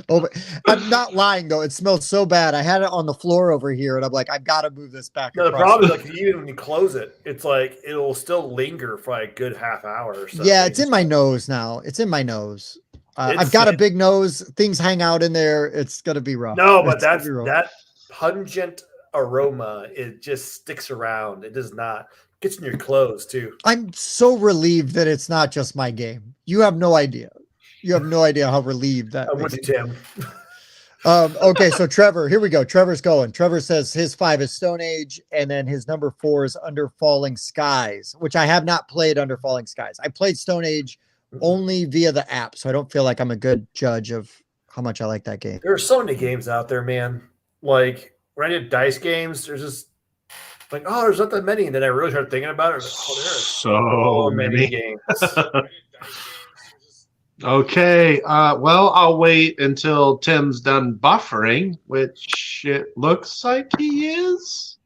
Oh, I'm not lying though. It smells so bad. I had it on the floor over here, and I'm like, I've got to move this back. No, the across. problem is like even when you close it, it's like it'll still linger for like a good half hour or so. Yeah, it's in my nose now. It's in my nose. I've got a big nose. Things hang out in there. It's gonna be rough. No, but It's gonna be rough. that pungent aroma. It just sticks around. It does not. Gets in your clothes too. I'm so relieved that it's not just my game. You have no idea. You have no idea how relieved that I'm with makes you, me. Tim. Okay, so Trevor, here we go. Trevor's going. Trevor says his 5 is Stone Age, and then his number 4 is Under Falling Skies, which I have not played Under Falling Skies. I played Stone Age only via the app, so I don't feel like I'm a good judge of how much I like that game. There are so many games out there, man. Like when I did dice games, there's just like, oh, there's not that many. And then I really started thinking about it. Like, oh, there are So many. games. Okay. Well, I'll wait until Tim's done buffering, which it looks like he is.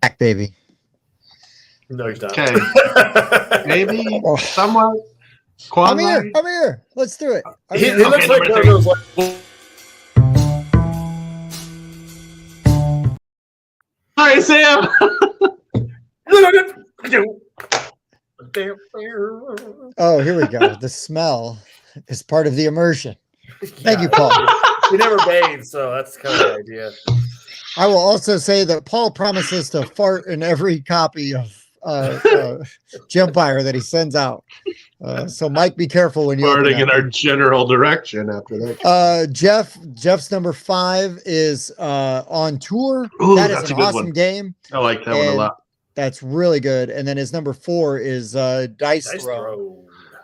Back, baby. No, he's not. Okay. Maybe Oh. somewhat. I'm here. I'm here. Let's do it. I'm He here. looks like one of those like. All right, Sam. Oh, here we go. The smell is part of the immersion. Thank you, Paul. We never bathed, so that's kind of the idea. I will also say that Paul promises to fart in every copy of Gempire that he sends out. So Mike, be careful when you open Farting in that. our general direction after that. Jeff's number 5 is On Tour. Ooh, That is that's a an good awesome one. game. I like that one a And lot. That's really good. And then his number 4 is Dice Nice Throw. throw.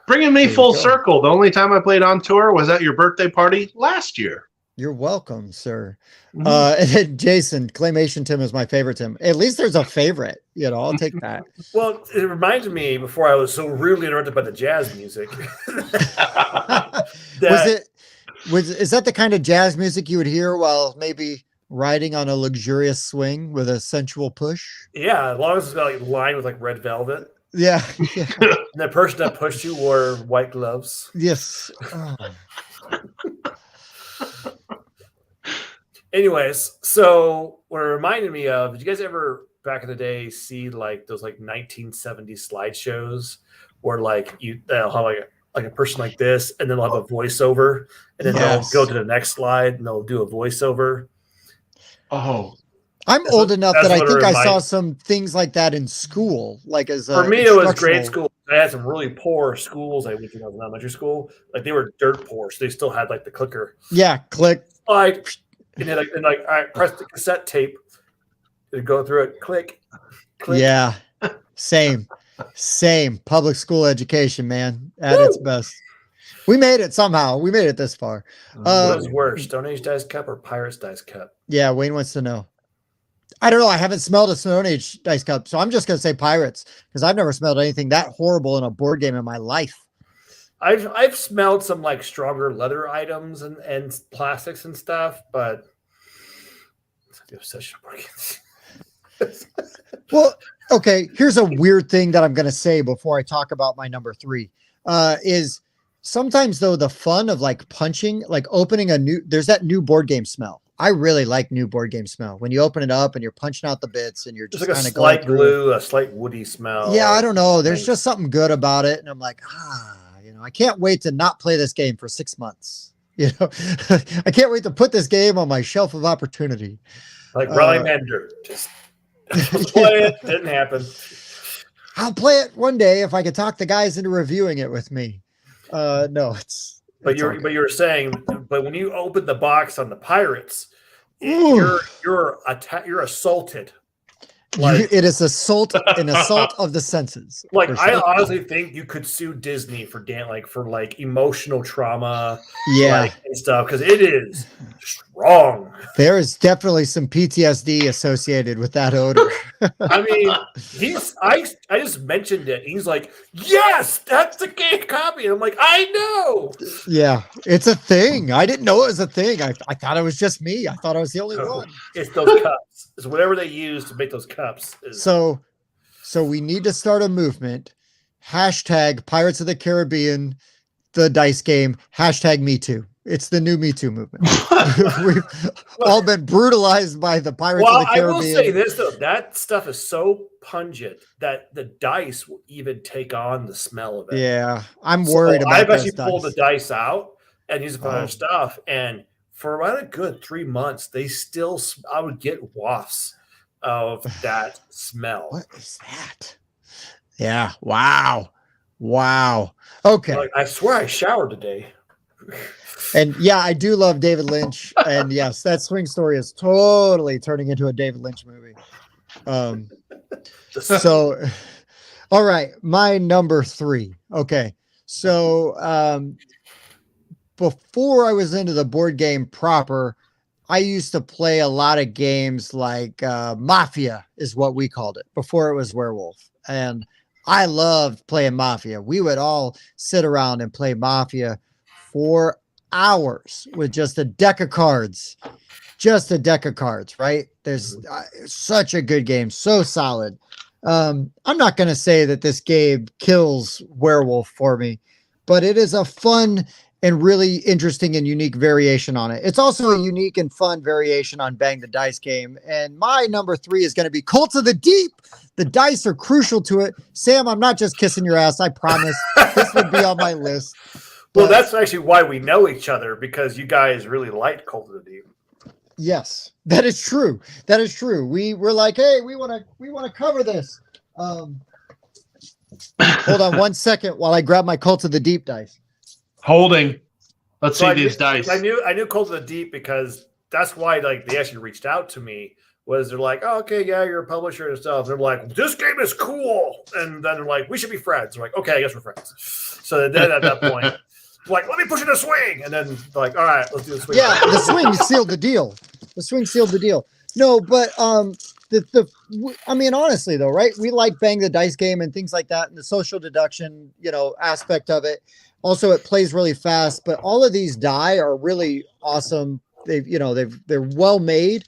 Bringing me There you full go. circle. The only time I played on tour was at your birthday party last year. You're welcome, sir. Mhm. And then Jason, Claymation Tim is my favorite Tim. At least there's a favorite. You know, I'll take that. Well, it reminds me before I was so rudely interrupted by the jazz music. Is that the kind of jazz music you would hear while maybe riding on a luxurious swing with a sensual push? Yeah, as long as it's got like lined with like red velvet. Yeah. Yeah. And the person that pushed you wore white gloves. Yes. Oh. Anyways, so what it reminded me of, did you guys ever back in the day see like those like 1970s slideshows where like they'll have like a person like this and then they'll have a voiceover and then Yes. they'll go to the next slide and they'll do a voiceover. Oh, I'm old enough that's that I what it think I saw reminds- some things like that in school. Like as For me, it was grade instructional- school. I had some really poor schools I went to when I was in elementary school. Like they were dirt poor, so they still had like the clicker. Yeah, click. Slide, and then I press the cassette tape and go through it. Click. Yeah. Same. Public school education, man, at its best. We made it somehow. We made it this far. What was worse, Stone Age Dice Cup or Pirates Dice Cup? Yeah, Wayne wants to know. I don't know. I haven't smelled a Stone Age Dice Cup, so I'm just gonna say Pirates because I've never smelled anything that horrible in a board game in my life. I've smelled some like stronger leather items and plastics and stuff, but it's the obsession of board games. Well, okay. Here's a weird thing that I'm gonna say before I talk about my number 3. Is sometimes though the fun of like punching, like opening there's that new board game smell. I really like new board game smell when you open it up and you're punching out the bits and you're It's just like a kind of slight going through. glue, a slight woody smell. Yeah, I don't know. There's Nice. just something good about it, and I'm like, I can't wait to not play this game for 6 months. You know, I can't wait to put this game on my shelf of opportunity. Like Raleigh Mender. Just play it. Didn't happen. I'll play it one day if I could talk the guys into reviewing it with me. No, it's. But it's all you good. were saying, but when you open the box on the Pirates, Ooh. you're assaulted. Like, It is an assault of the senses. like for I sure. honestly think you could sue Disney for emotional trauma, Yeah, like, and stuff because it is strong. there is definitely some PTSD associated with that odor. I mean, I just mentioned it. He's like, yes, that's the game copy. And I'm like, I know. Yeah, it's a thing. I didn't know it was a thing. I thought it was just me. I thought I was the only No. one. It's those cups. It's whatever they use to make those cups. So we need to start a movement. Hashtag Pirates of the Caribbean, the dice game. Hashtag me too. It's the new Me Too movement. We've all been brutalized by the Pirates of the Caribbean. I will say this though, that stuff is so pungent that the dice will even take on the smell of it. Yeah, I'm worried about I've those actually pulled the dice out and used it for other Oh. stuff, and for about a good 3 months, they still I would get wafts of that smell. What is that? Yeah. Wow. Okay. Like, I swear I showered today. And yeah, I do love David Lynch. And yes, that Swing Story is totally turning into a David Lynch movie. So, all right, my number 3. Okay. So, before I was into the board game proper, I used to play a lot of games like Mafia is what we called it before it was Werewolf. And I loved playing Mafia. We would all sit around and play Mafia for hours with just a deck of cards. Right? There's such a good game, so solid. I'm not going to say that this game kills Werewolf for me, but it is a fun and really interesting and unique variation on it. It's also a unique and fun variation on Bang the Dice game. And my number 3 is going to be Cult of the Deep. The dice are crucial to it. Sam, I'm not just kissing your ass. I promise this would be on my list. Well, that's actually why we know each other, because you guys really like Cult of the Deep. Yes, that is true. We're like, hey, we want to cover this. Hold on 1 second while I grab my Cult of the Deep dice. Holding. Let's see these dice. I knew Cult of the Deep because that's why they actually reached out to me. Was they're like, oh, okay, yeah, you're a publisher and stuff. They're like, this game is cool, and then they're like, we should be friends. I'm like, okay, I guess we're friends. So then at that point, like, let me push it a swing, and then like, all right, let's do the swing. Yeah, the swing sealed the deal. No, but I mean, honestly though, right? We like Bang the Dice game and things like that, and the social deduction, aspect of it. Also, it plays really fast, but all of these die are really awesome. They're well made.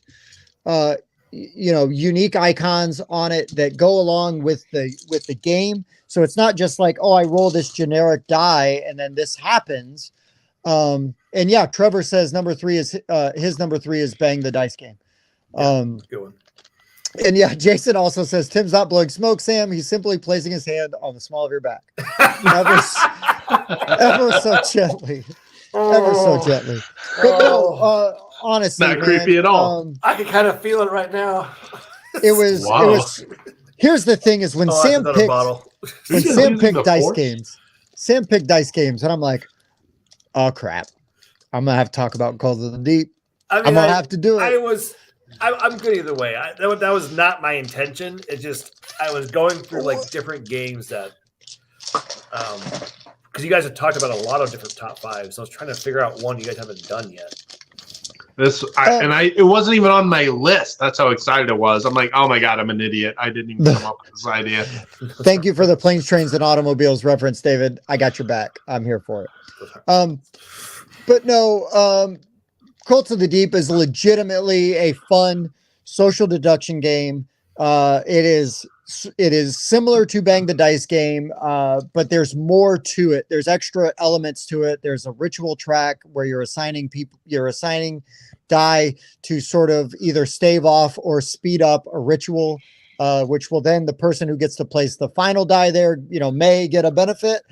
Unique icons on it that go along with the game. So it's not just like, oh, I roll this generic die and then this happens. And yeah, Trevor says number 3 is his number 3 is Bang the Dice game. Good one. And yeah, Jason also says Tim's not blowing smoke, Sam. He's simply placing his hand on the small of your back. ever so gently. But no, honestly, not creepy at all. I can kind of feel it right now. It was. Here's the thing: is when Sam picked dice games, and I'm like, oh crap, I'm gonna have to talk about Cult of the Deep. I'm gonna have to do it. I'm good either way. That was not my intention. It just I was going through like different games that, because you guys have talked about a lot of different top 5s. So I was trying to figure out one you guys haven't done yet. It wasn't even on my list. That's how excited I was. I'm like, oh my God, I'm an idiot. I didn't even come up with this idea. Thank you for the planes, trains, and automobiles reference, David. I got your back. I'm here for it. But no, Cult of the Deep is legitimately a fun social deduction game. It is similar to Bang the Dice game, but there's more to it. There's extra elements to it. There's a ritual track where you're assigning die to sort of either stave off or speed up a ritual, which will then the person who gets to place the final die there, may get a benefit.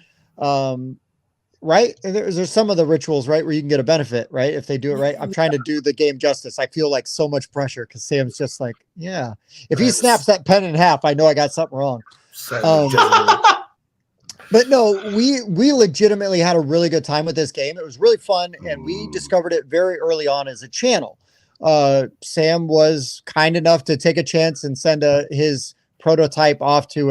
Right? There's some of the rituals, right, where you can get a benefit, right, if they do it right. I'm trying to do the game justice. I feel like so much pressure because Sam's just like, yeah. If he snaps that pen in half, I know I got something wrong. But no, we legitimately had a really good time with this game. It was really fun, and we discovered it very early on as a channel. Sam was kind enough to take a chance and send his prototype off to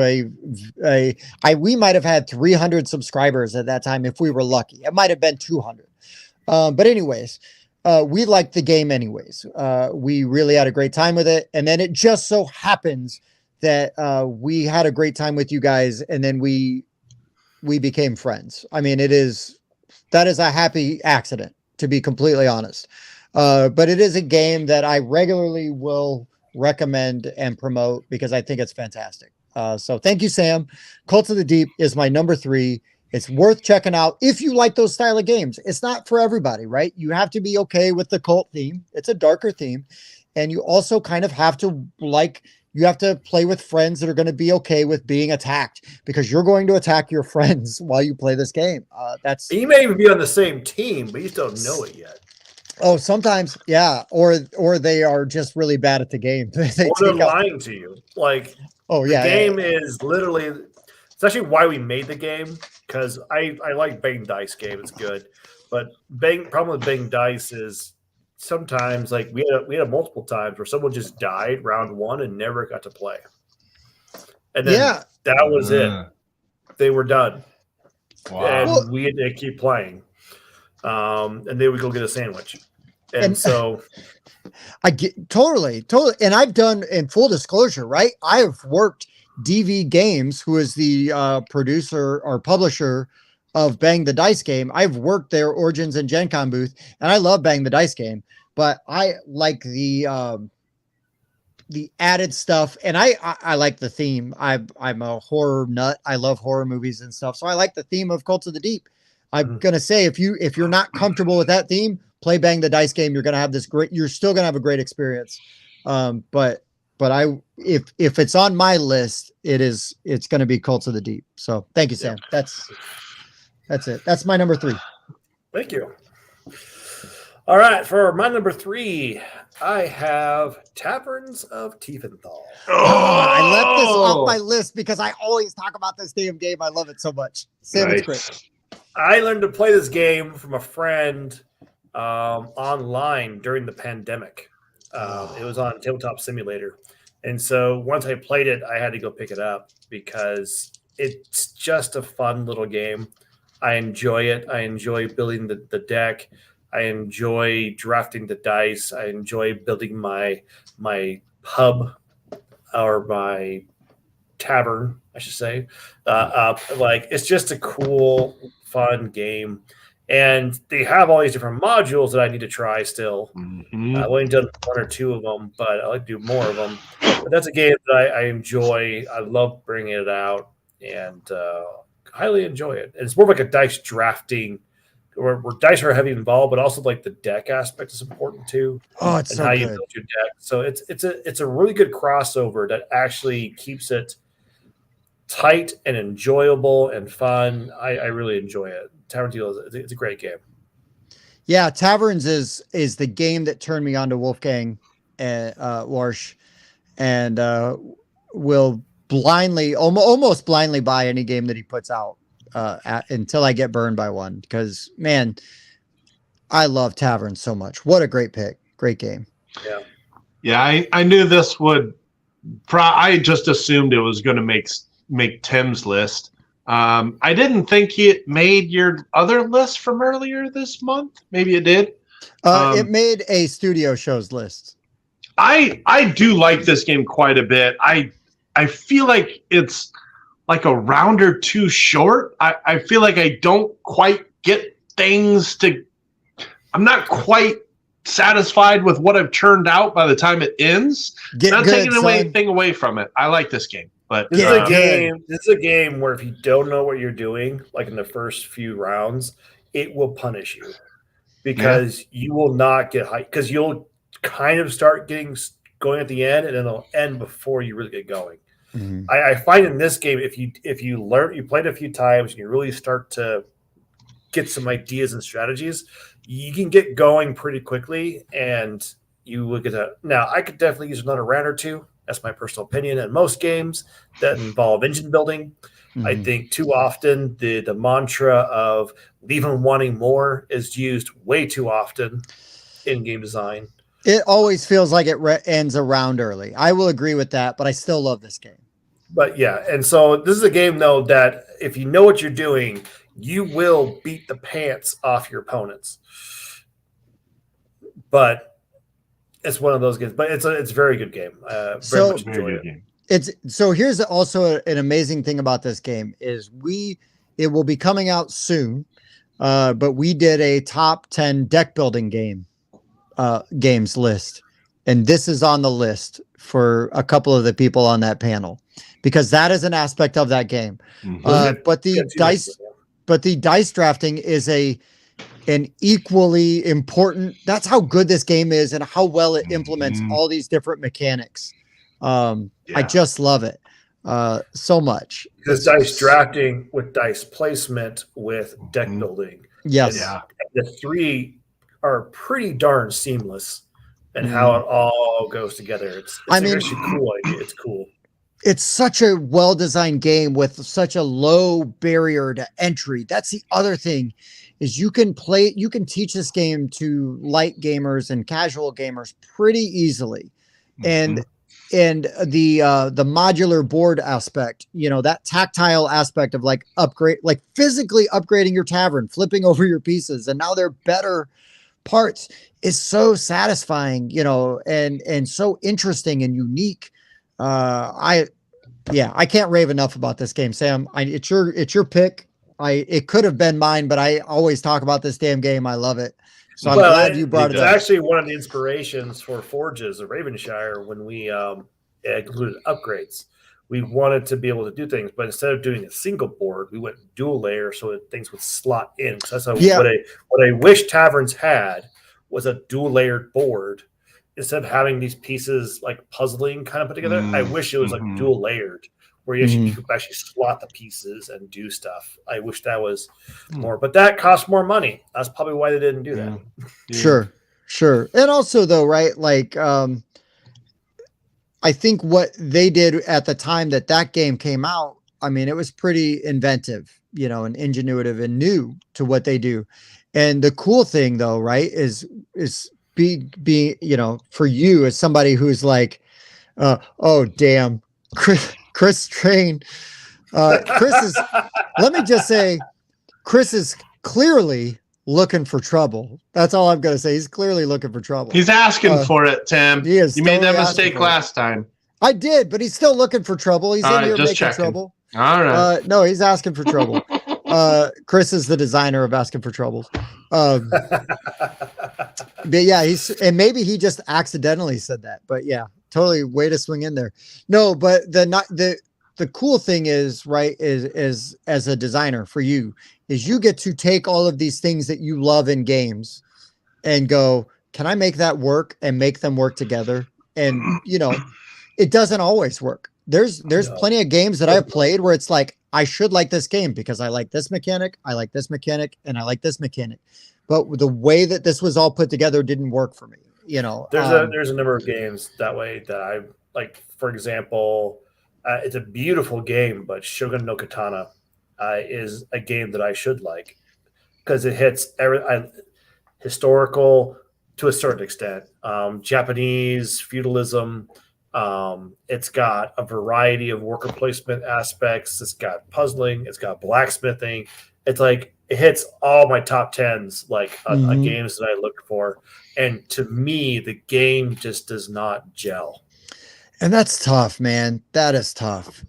we might have had 300 subscribers at that time if we were lucky. It might have been 200. But anyways, we liked the game anyways. We really had a great time with it. And then it just so happens that we had a great time with you guys, and then we became friends. I mean, that is a happy accident, to be completely honest. But it is a game that I regularly will recommend and promote because I think it's fantastic. So thank you, Sam. Cult of the Deep is my number 3. It's worth checking out if you like those style of games. It's not for everybody, right? You have to be okay with the cult theme. It's a darker theme. And you also kind of have to you have to play with friends that are going to be okay with being attacked, because you're going to attack your friends while you play this game. You may even be on the same team, but you just don't know it yet. Oh, sometimes, yeah, or they are just really bad at the game. They're lying to you. Like, the game is literally. It's actually why we made the game, because I like bang dice game. It's good, but problem with bang dice is sometimes, like, we had multiple times where someone just died round one and never got to play, and then that was it. They were done. Wow. And we had to keep playing. And then we go get a sandwich. And so I get totally. And I've done, in full disclosure, right? I have worked DV Games, who is the producer or publisher of Bang the Dice game. I've worked their Origins and Gen Con booth, and I love Bang the Dice game, but I like the added stuff, and I like the theme. I'm a horror nut. I love horror movies and stuff, so I like the theme of Cult of the Deep. I'm gonna say, if you're not comfortable with that theme, play Bang the Dice game. You're gonna have you're still gonna have a great experience. But if it's on my list, it's gonna be Cult of the Deep. So thank you, Sam. That's it. That's my number 3. Thank you. All right, for my number 3, I have Taverns of Tiefenthal. I left this off my list because I always talk about this damn game. I love it so much. Sam, it's great. I learned to play this game from a friend online during the pandemic. It was on Tabletop Simulator. And so once I played it, I had to go pick it up because it's just a fun little game. I enjoy it. I enjoy building the deck. I enjoy drafting the dice. I enjoy building my pub, or my tavern, I should say. Like, it's just a cool, fun game. And they have all these different modules that I need to try still. I've only done 1 or 2 of them, but I like to do more of them. But that's a game that I enjoy. I love bringing it out, and highly enjoy it. And it's more like a dice drafting, where dice are heavy involved, but also like the deck aspect is important too. Oh, it's and so how good. you build your deck. So it's a really good crossover that actually keeps it tight and enjoyable and fun. I really enjoy it. Tavern Deal it's a great game. Yeah, Taverns is the game that turned me on to Wolfgang Warsch, and will almost blindly buy any game that he puts out until I get burned by one, because, man, I love Taverns so much. What a great pick. Great game. Yeah, I knew this would I just assumed it was going to make Tim's list. I didn't think it made your other list from earlier this month. Maybe it did. It made a studio shows list. I do like this game quite a bit. I feel like it's like a round or two short. I feel like I don't quite get things to. I'm not quite satisfied with what I've churned out by the time it ends. Not taking anything away from it. I like this game, but this is a game where if you don't know what you're doing, like in the first few rounds, it will punish you, because you will not get hyped, because you'll kind of start going at the end, and then it'll end before you really get going. Mm-hmm. I find in this game, if you played a few times and you really start to get some ideas and strategies, you can get going pretty quickly, and you will get that. Now, I could definitely use another round or two. That's my personal opinion. In most games that involve engine building, I think too often the mantra of leave them wanting more is used way too often in game design. It always feels like it ends a round early. I will agree with that, but I still love this game. But yeah, and so this is a game, though, that if you know what you're doing, you will beat the pants off your opponents. But it's one of those games. But it's a very good game. Very much enjoy it. So here's also an amazing thing about this game is it will be coming out soon, but we did a top 10 deck building games list, and this is on the list for a couple of the people on that panel, because that is an aspect of that game. But the but the dice drafting is an equally important. That's how good this game is and how well it implements all these different mechanics. I just love it so much. Because dice drafting with dice placement with deck building. Yes. The three are pretty darn seamless and how it all goes together. It's actually cool. It's cool. It's such a well-designed game with such a low barrier to entry. That's the other thing is you can teach this game to light gamers and casual gamers pretty easily. And the modular board aspect, that tactile aspect of like physically upgrading your tavern, flipping over your pieces, and now they're better parts is so satisfying, and so interesting and unique. I can't rave enough about this game, Sam. It's your pick. It could have been mine, but I always talk about this damn game. I love it. So I'm glad you brought it up. It's actually one of the inspirations for Forges of Ravenshire when we included upgrades. We wanted to be able to do things, but instead of doing a single board, we went dual layer so that things would slot in. So that's what I wish taverns had was a dual layered board. Instead of having these pieces like puzzling kind of put together, I wish it was like dual layered, where you could actually slot the pieces and do stuff. I wish that was more, but that costs more money. That's probably why they didn't do that. Sure. And also though, right? Like, I think what they did at the time that game came out, it was pretty inventive, and ingenuitive and new to what they do. And the cool thing though, right, is being, for you as somebody who's like, oh damn, Chris Train. Chris is, let me just say, Chris is clearly looking for trouble. That's all I'm going to say. He's clearly looking for trouble. He's asking for it, Tim. He is. You made that mistake last time. I did, but he's still looking for trouble. He's in here making trouble. All right. No, he's asking for trouble. Chris is the designer of asking for troubles. But yeah, maybe he just accidentally said that, but yeah, totally way to swing in there. No, but the cool thing is, right, is as a designer for you is you get to take all of these things that you love in games and go, can I make that work and make them work together? And it doesn't always work. There's plenty of games that I've played where it's like, I should like this game because I like this mechanic, I like this mechanic, and I like this mechanic. But the way that this was all put together didn't work for me. There's a number of games that way that I like. For example, it's a beautiful game, but Shogun no Katana is a game that I should like because it hits historical to a certain extent, Japanese feudalism. It's got a variety of worker placement aspects. It's got puzzling. It's got blacksmithing. It's like it hits all my top 10s, like games that I look for. And to me, the game just does not gel. And that's tough, man. That is tough,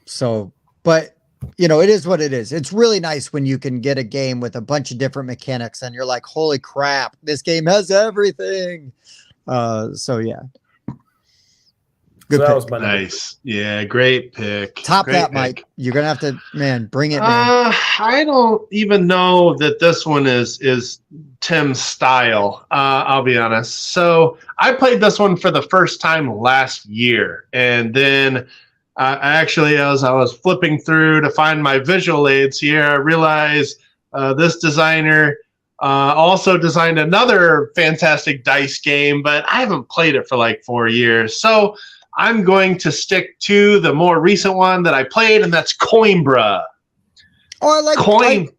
So, but it is what it is. It's really nice when you can get a game with a bunch of different mechanics, and you're like, "Holy crap, this game has everything." So yeah. Good so that was my nice. Yeah, great pick. Top great that, pick. Mike. You're gonna have to, bring it. Man. I don't even know that this one is Tim's style. I'll be honest. So I played this one for the first time last year, and then as I was flipping through to find my visual aids here, I realized this designer also designed another fantastic dice game, but I haven't played it for like 4 years. So I'm going to stick to the more recent one that I played, and that's Coimbra. Oh, I like Coin.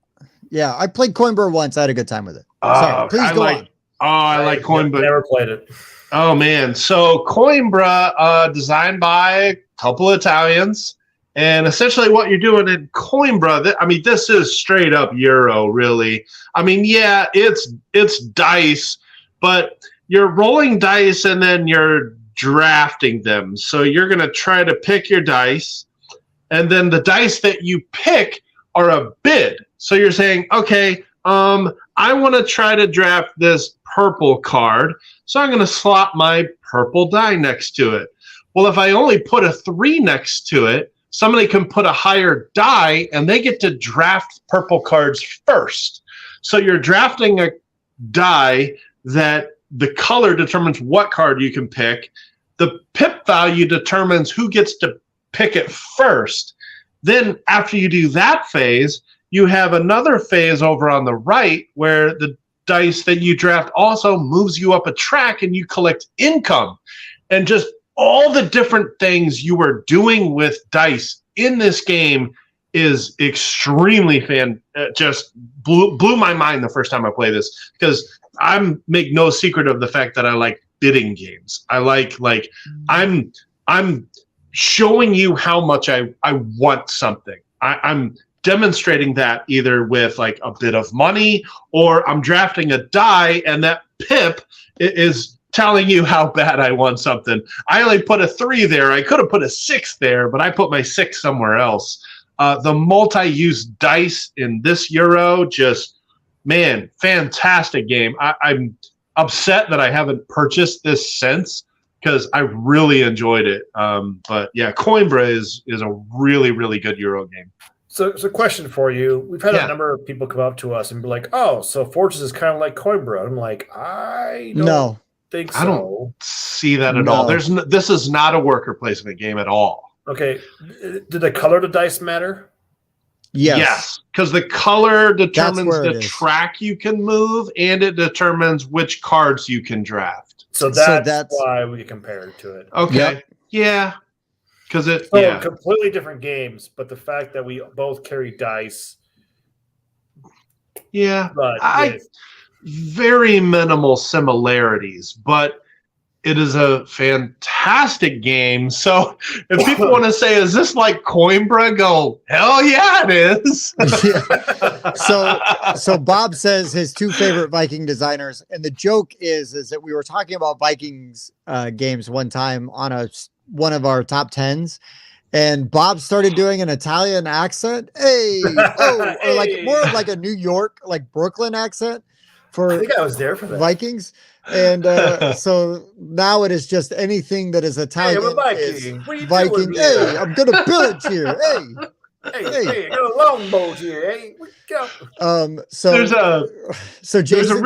I played Coimbra once. I had a good time with it. Sorry, please go on. I like Coimbra. Never played it. Oh man, so Coimbra, designed by a couple of Italians, and essentially what you're doing in Coimbra, this is straight up Euro, really. Yeah, it's dice, but you're rolling dice and then you're drafting them. So you're going to try to pick your dice, and then the dice that you pick are a bid. So you're saying, okay, I want to try to draft this purple card, so I'm going to slot my purple die next to it. Well, if I only put a 3 next to it, somebody can put a higher die and they get to draft purple cards first. So you're drafting a die that the color determines what card you can pick. The pip value determines who gets to pick it first. Then after you do that phase, you have another phase over on the right where the dice that you draft also moves you up a track and you collect income. And just all the different things you are doing with dice in this game is extremely just blew my mind the first time I played this, because I'm make no secret of the fact that I like bidding games. I like I'm showing you how much I want something. I'm demonstrating that either with like a bit of money, or I'm drafting a die and that pip is telling you how bad I want something. I only put a 3 there. I could have put a 6 there, but I put my 6 somewhere else. The multi-use dice in this Euro, just, man, fantastic game. I'm upset that I haven't purchased this since, because I really enjoyed it. But yeah, Coimbra is a really, really good Euro game. So question for you. We've had a number of people come up to us and be like, oh, so Fortress is kind of like Coimbra. I'm like, I don't think so. I don't see that at all. This is not a worker placement game at all. Okay. Did the color of the dice matter? Yes, because the color determines the track you can move, and it determines which cards you can draft. So that's why we compared to it. Okay. Yep. Yeah. Because completely different games, but the fact that we both carry dice. Yeah. Very minimal similarities, but it is a fantastic game. So if people want to say, is this like Coimbra? Go, hell yeah, it is. So Bob says his 2 favorite Viking designers. And the joke is that we were talking about Vikings games one time on one of our top 10s. And Bob started doing an Italian accent. Or like more of like a New York, like Brooklyn accent. I think I was there for that. Vikings. And so now it is just anything that is Italian. Hey, I'm a Viking. What are you Viking. Doing, hey, I'm gonna pillage here. Hey, I got a longbow here. Hey, so Jason's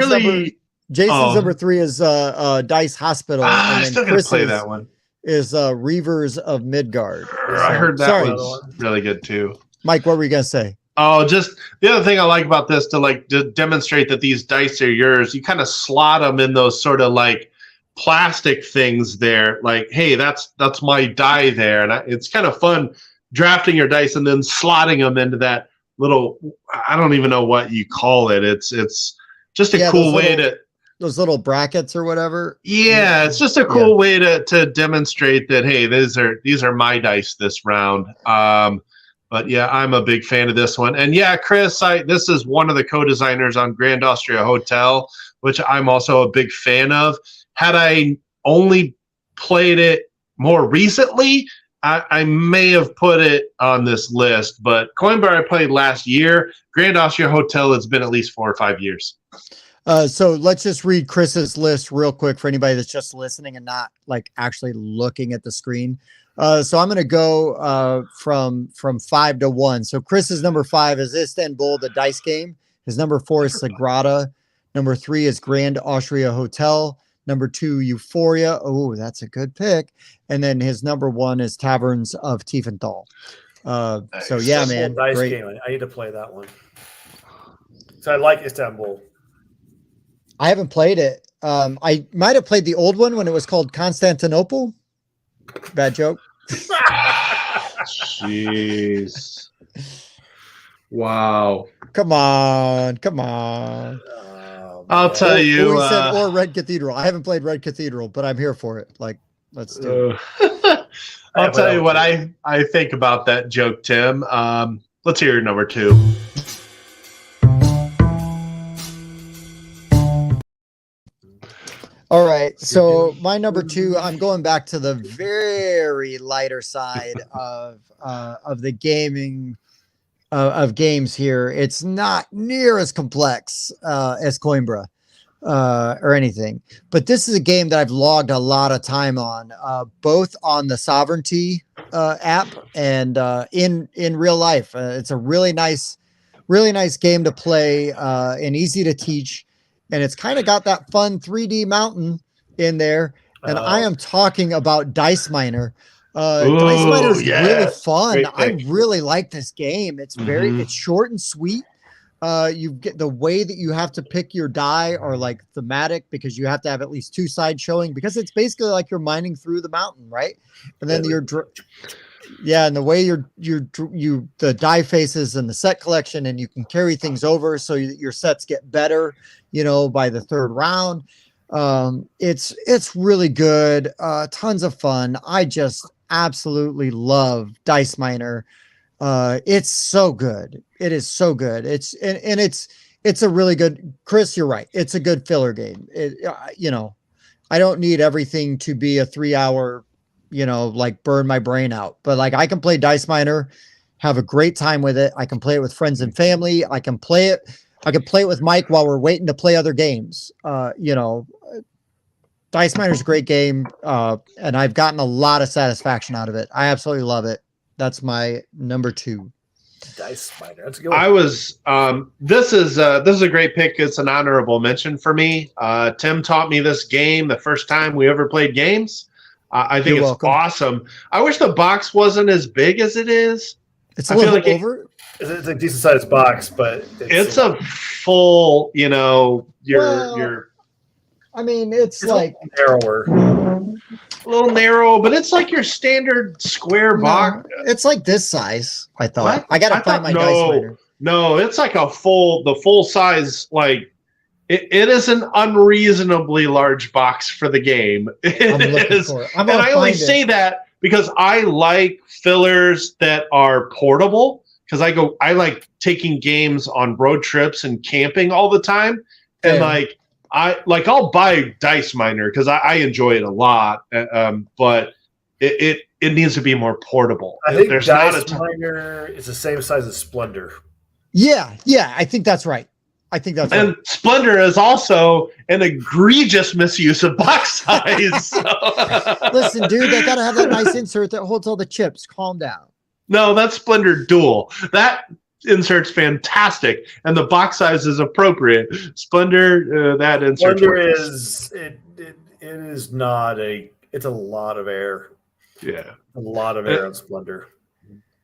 number 3 is Dice Hospital. And then still gonna play that one. Is Reavers of Midgard. I heard that one's really good too. Mike, what were you gonna say? Oh, just the other thing I like about this to demonstrate that these dice are yours, you kind of slot them in those sort of like plastic things there. Like, hey, that's my die there. And it's kind of fun drafting your dice and then slotting them into that little, I don't even know what you call it. It's just a cool way those little brackets or whatever. Yeah, it's just a cool way to demonstrate that, hey, these are my dice this round. But yeah, I'm a big fan of this one. And yeah, Chris, this is one of the co-designers on Grand Austria Hotel, which I'm also a big fan of. Had I only played it more recently, I may have put it on this list. But Coimbra I played last year. Grand Austria Hotel, it's been at least 4 or 5 years. So let's just read Chris's list real quick for anybody that's just listening and not like actually looking at the screen. So I'm going to go from 5 to 1. So Chris's number 5 is Istanbul, the dice game. His number 4 is Sagrada. Number 3 is Grand Austria Hotel. Number 2, Euphoria. Oh, that's a good pick. And then his number 1 is Taverns of Tiefenthal. So yeah, man, dice great. Game. I need to play that one. So I like Istanbul. I haven't played it. I might have played the old one when it was called Constantinople. Bad joke. Jeez. Wow. Come on. I'll tell you. We said or Red Cathedral. I haven't played Red Cathedral, but I'm here for it. Like, let's do it. I'll tell you what I think about that joke, Tim. Let's hear your number 2. All right, so my number 2, I'm going back to the very lighter side of the gaming of games here. It's not near as complex as Coimbra or anything, but this is a game that I've logged a lot of time on, both on the Sovereignty app and in real life. It's a really nice game to play and easy to teach. And it's kind of got that fun 3D mountain in there. And I am talking about Dice Miner. Dice Miner is really fun. I really like this game. It's it's short and sweet. You get the way that you have to pick your die are like thematic because you have to have at least 2 sides showing because it's basically like you're mining through the mountain, right? And then and the way the die faces and the set collection, and you can carry things over so your sets get better, by the 3rd round. It's really good. Tons of fun. I just absolutely love Dice Miner. It's so good. It is so good. It's a really good, Chris, you're right. It's a good filler game. I don't need everything to be a 3-hour, like burn my brain out, but like I can play Dice Miner, have a great time with it. I can play it with friends and family. I can play it with Mike while we're waiting to play other games. Dice Miner is a great game. And I've gotten a lot of satisfaction out of it. I absolutely love it. That's my number 2. Dice Miner. That's a good one. I was this is a great pick. It's an honorable mention for me. Tim taught me this game the first time we ever played games. I think it's awesome. I wish the box wasn't as big as it is. It's a little over. It's a decent sized box, but it's a full, I mean, it's like narrower. A little narrow, but it's like your standard square box. It's like this size, I thought. What? I gotta find my Dice Miner. No, it's like the full size, like it is an unreasonably large box for the game. It is. And I only say that because I like fillers that are portable, because I like taking games on road trips and camping all the time. And I'll buy Dice Miner because I enjoy it a lot, but it needs to be more portable. I think Dice Miner is the same size as Splendor. Yeah, I think that's right. And Splendor is also an egregious misuse of box size. So. Listen, dude, they gotta have that nice insert that holds all the chips. Calm down. No, that's Splendor Dual. That insert's fantastic, and the box size is appropriate. Splendor, that insert. Splendor is it is not a. It's a lot of air. Yeah, a lot of air on Splendor.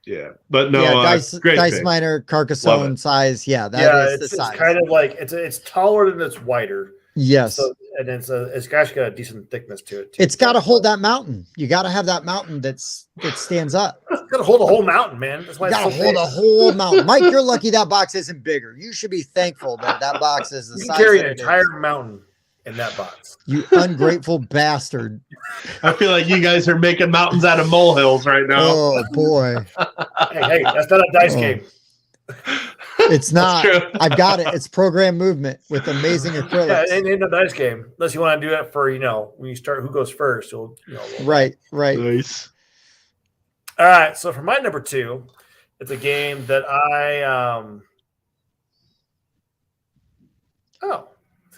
Yeah, but no, Dice Miner, Carcassonne size. Yeah, is the size. It's kind of like it's taller than it's wider. Yes, and it's actually got a decent thickness to it too. It's got to hold that mountain. You got to have that mountain that stands up. It's got to hold a whole mountain, man. That's why got to hold a whole mountain. Mike, you're lucky that box isn't bigger. You should be thankful that box is the size. You carry an entire mountain in that box. You ungrateful bastard. I feel like you guys are making mountains out of molehills right now. Oh boy. Hey, that's not a dice game. It's not. I've got it. It's program movement with amazing acrylics. Yeah, it ain't a dice game unless you want to do that for when you start who goes first. Right. Nice. All right. So for my number 2, it's a game that I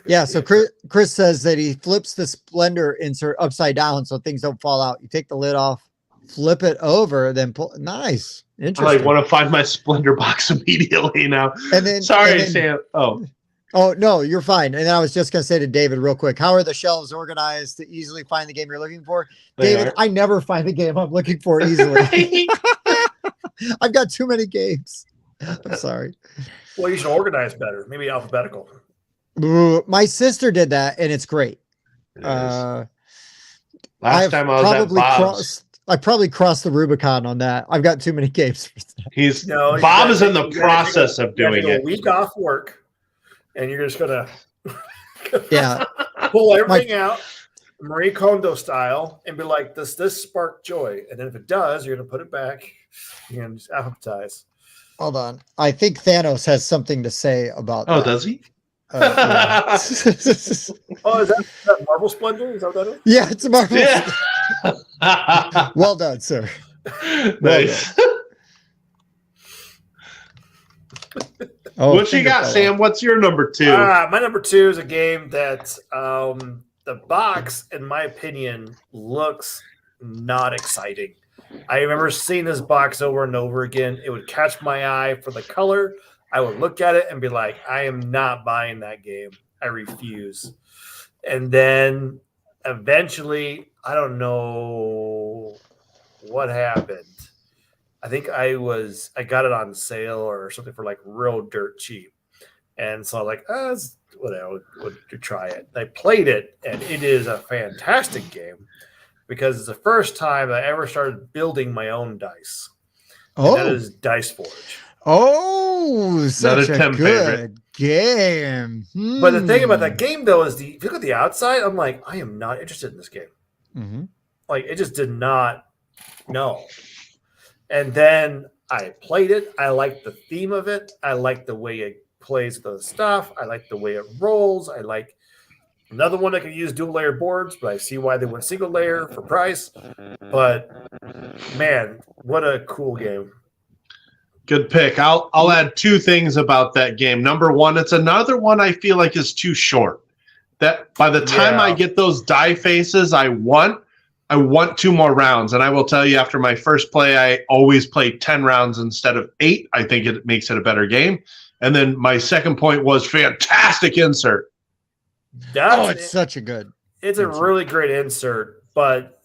Yeah, so Chris says that he flips the Splendor insert upside down so things don't fall out. You take the lid off, flip it over, then pull. Nice. Interesting. I want to find my Splendor box immediately now. Sam. Oh, no, you're fine. And then I was just going to say to David real quick, how are the shelves organized to easily find the game you're looking for? David, I never find the game I'm looking for easily. I've got too many games. I'm sorry. Well, you should organize better. Maybe alphabetical. My sister did that, and it's great. Last time I was at Bob's. I probably crossed the Rubicon on that. I've got too many games for that. Bob is in the process of doing it. A week off work, and you're just gonna pull everything out, Marie Kondo style, and be like, "This spark joy?" And then if it does, you're gonna put it back and just alphabetize. Hold on, I think Thanos has something to say about. Oh, does he? Oh, is that Marvel Splendor? Is that what that is? Yeah, it's a Marvel. Yeah. Well done, sir. Nice. What you got, Sam? What's your number 2? My number 2 is a game that the box, in my opinion, looks not exciting. I remember seeing this box over and over again. It would catch my eye for the color. I would look at it and be like, I am not buying that game. I refuse. And then eventually, I don't know what happened. I think I got it on sale or something for like real dirt cheap. And so I'm like, whatever, would try it. I played it, and it is a fantastic game because it's the first time I ever started building my own dice. And that is Dice Forge. Oh, such a good game. But the thing about that game, though, is if you look at the outside, I'm like, I am not interested in this game. Mm-hmm. Like, it just did not know. And then I played it. I liked the theme of it. I liked the way it plays the stuff. I like the way it rolls. I like another one that can use dual layer boards, but I see why they went single layer for price. But man, what a cool game. Good pick. I'll add two things about that game. Number one, it's another one I feel like is too short. That by the time I get those die faces I want 2 more rounds. And I will tell you, after my first play, I always play 10 rounds instead of 8. I think it makes it a better game. And then my second point was fantastic insert. It's such a good. It's a really great insert, but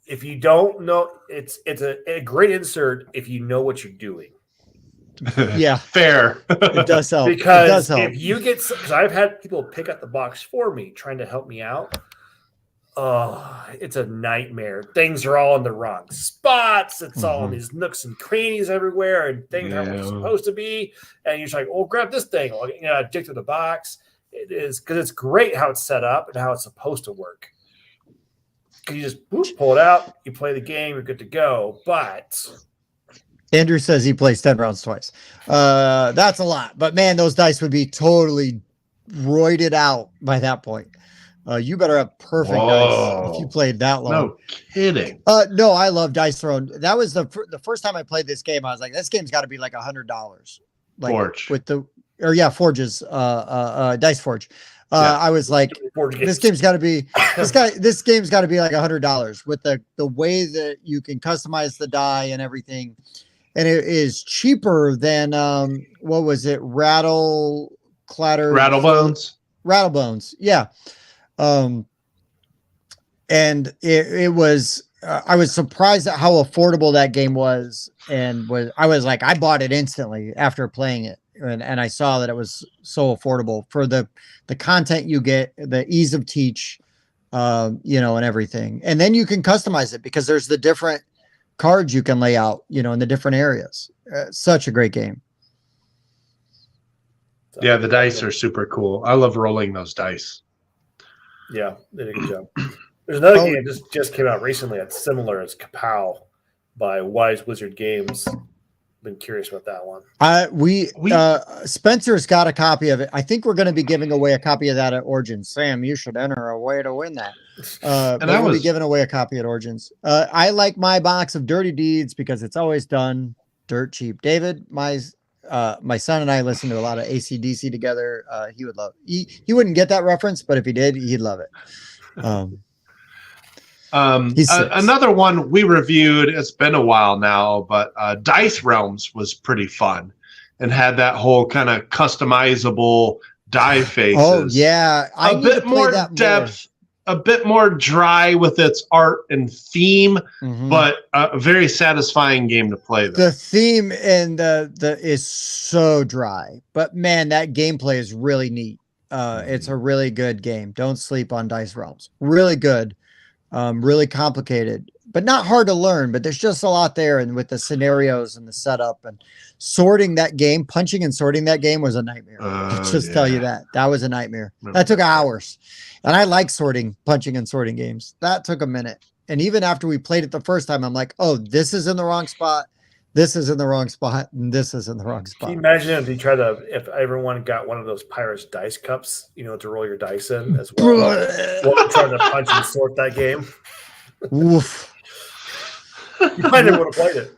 if you don't know, it's a great insert if you know what you're doing. Yeah, fair. It does help. Because if you get, because I've had people pick up the box for me, trying to help me out. Oh, it's a nightmare. Things are all in the wrong spots. It's all in these nooks and crannies everywhere, and things aren't where they're supposed to be. And you're just like, "Oh, grab this thing." Or, dig through the box. It is because it's great how it's set up and how it's supposed to work. You just pull it out, you play the game, you're good to go. But Andrew says he plays 10 rounds twice. That's a lot. But man, those dice would be totally roided out by that point. You better have perfect dice if you played that long. No kidding. No, I love Dice Throne. That was the first time I played this game. I was like, this game's got to be like $100. Like Forge. with Forge's Dice Forge. I was like, this game's got to be this game's got to be like $100 with the way that you can customize the die and everything. And it is cheaper than what was it? Rattlebones. Rattlebones. Yeah. And it was I was surprised at how affordable that game was, and I was like, I bought it instantly after playing it, and I saw that it was so affordable for the content you get, the ease of teach, and everything. And then you can customize it because there's the different cards you can lay out, in the different areas. Such a great game. Yeah, the dice are super cool. I love rolling those dice. Yeah, they did a good job. There's another game that just came out recently that's similar. It's Kapow by Wise Wizard Games. Been curious about that one. Spencer's got a copy of it. I think we're going to be giving away a copy of that at Origins. Sam, you should enter a way to win that. And we'll be giving away a copy at Origins. I like my box of Dirty Deeds because it's always done dirt cheap. David, my son and I listen to a lot of AC/DC together. He would love. He wouldn't get that reference, but if he did, he'd love it. Another one we reviewed, it's been a while now, but Dice Realms was pretty fun and had that whole kind of customizable die faces. Oh yeah, a bit more depth, a bit more dry with its art and theme, but a very satisfying game to play. The theme and the is so dry, but man, that gameplay is really neat. It's a really good game. Don't sleep on Dice Realms. Really good. Really complicated, but not hard to learn, but there's just a lot there. And with the scenarios and the setup and sorting that game, punching and sorting that game was a nightmare. Tell you that was a nightmare. That took hours. And I like punching and sorting games. That took a minute. And even after we played it the first time, I'm like, oh, this is in the wrong spot. This is in the wrong spot. And this is in the wrong spot. Can you imagine if everyone got one of those Pirates dice cups, to roll your dice in as well? While trying to punch and sort that game. Oof. You might never would have played it.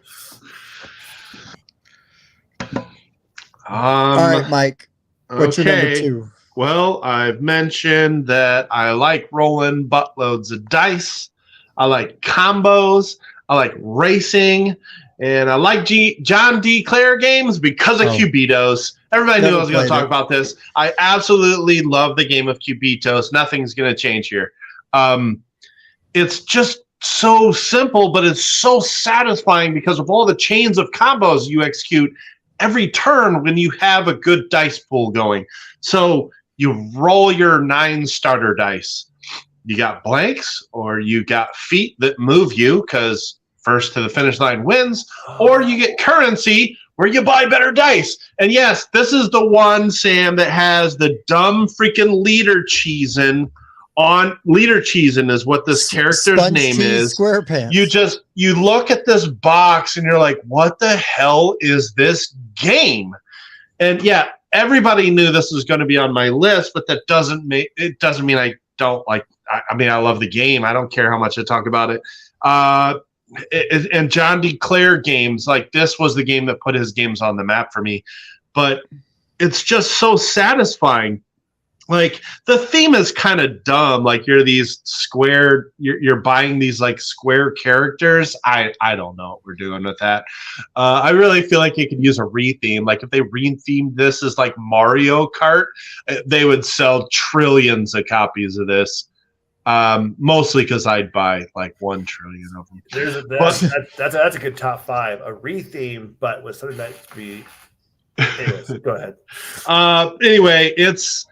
All right, Mike. What's your number 2? Well, I've mentioned that I like rolling buttloads of dice. I like combos. I like racing, and I like John D. Clare games because of Cubitos. Everybody knew I was going to talk about this. I absolutely love the game of Cubitos. Nothing's going to change here. It's just so simple, but it's so satisfying because of all the chains of combos you execute every turn when you have a good dice pool going. So you roll your 9 starter dice. You got blanks, or you got feet that move you because first to the finish line wins, or you get currency where you buy better dice. And yes, this is the one, Sam, that has the dumb freaking leader cheesin' on. Leader cheesin' is what this character's name is. SquarePants. You look at this box and you're like, what the hell is this game? And yeah, everybody knew this was going to be on my list, but that doesn't mean I don't like. I mean, I love the game. I don't care how much I talk about it. And John D. Clare games, like this was the game that put his games on the map for me. But it's just so satisfying. Like the theme is kind of dumb. Like you're buying these like square characters. I don't know what we're doing with that. I really feel like you could use a retheme. Like if they rethemed this as like Mario Kart, they would sell trillions of copies of this. Mostly because I'd buy like 1 trillion of them. That's a good top 5. A retheme, but with something that could be. Anyways, go ahead. Anyway, it's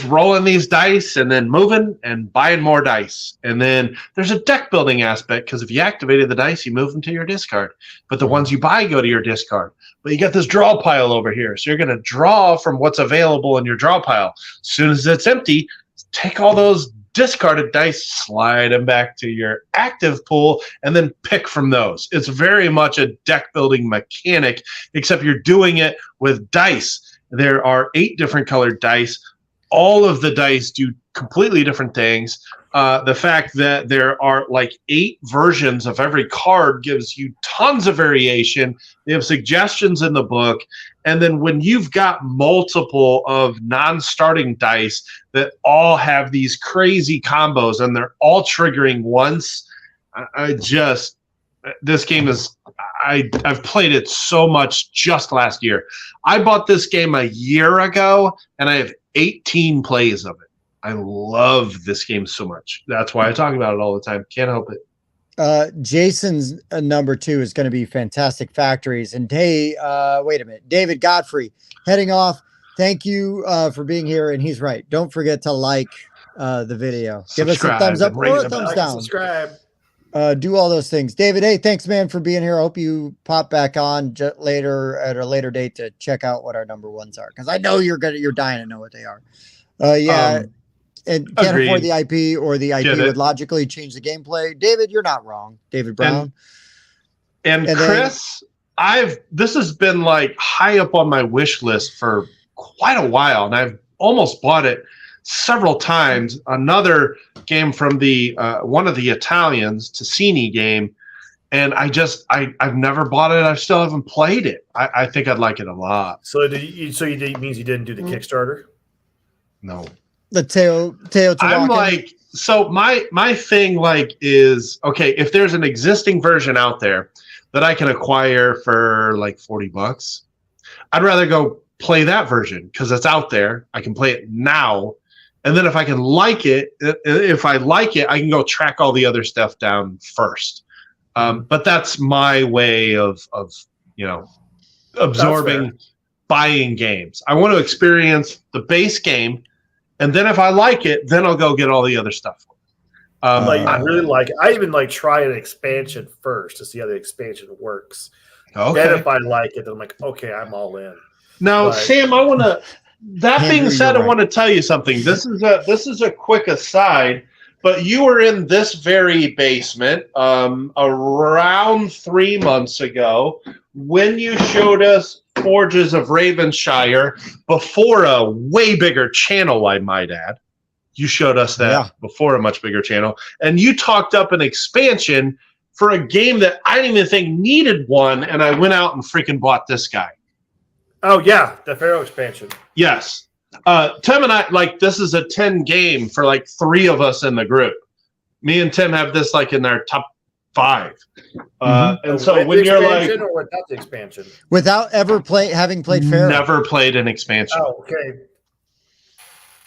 rolling these dice and then moving and buying more dice. And then there's a deck building aspect because if you activated the dice, you move them to your discard. But the ones you buy go to your discard. But you got this draw pile over here. So you're going to draw from what's available in your draw pile. As soon as it's empty, take all those discarded dice, slide them back to your active pool, and then pick from those. It's very much a deck building mechanic, except you're doing it with dice. There are 8 different colored dice. All of the dice do completely different things. The fact that there are like 8 versions of every card gives you tons of variation. They have suggestions in the book. And then when you've got multiple of non-starting dice that all have these crazy combos and they're all triggering once, this game is, I've played it so much just last year. I bought this game a year ago and I have 18 plays of it. I love this game so much. That's why I talk about it all the time. Can't help it. Jason's number 2 is going to be Fantastic Factories. And hey, wait a minute. David Godfrey heading off. Thank you for being here. And he's right. Don't forget to like the video. Give us a thumbs up or a thumbs down. Subscribe. Do all those things. David, hey, thanks, man, for being here. I hope you pop back on later at a later date to check out what our number 1s are. Because I know you're dying to know what they are. And can't afford the IP, or the IP would logically change the gameplay. David, you're not wrong. David Brown. And Chris, this has been like high up on my wish list for quite a while, and I've almost bought it several times. Another game from the one of the Italians, Ticini game, and I've never bought it. I still haven't played it. I think I'd like it a lot. So means you didn't do the Kickstarter? No. The Teo I'm like, so my thing like is, okay, if there's an existing version out there that I can acquire for like $40, I'd rather go play that version because it's out there. I can play it now. And then if I like it, I can go track all the other stuff down first. But that's my way of absorbing buying games. I want to experience the base game. And then if I like it, then I'll go get all the other stuff. I really like it. I even try an expansion first to see how the expansion works. Okay. Then if I like it, then I'm like, okay, I'm all in. Now, Sam, I want to. That being said, I want to tell you something. This is a quick aside, but you were in this very basement around 3 months ago when you showed us Forges of Ravenshire before a way bigger channel, I might add. You showed us that before a much bigger channel, and you talked up an expansion for a game that I didn't even think needed one, and I went out and freaking bought this guy. Oh yeah, the Pharaoh expansion. Yes. Tim and I, this is a 10 game for 3 of us in the group. Me and Tim have this like in our top 5. And so with when the you're like, expansion or without the expansion, Without ever having played Pharaoh. never played an expansion. oh, okay.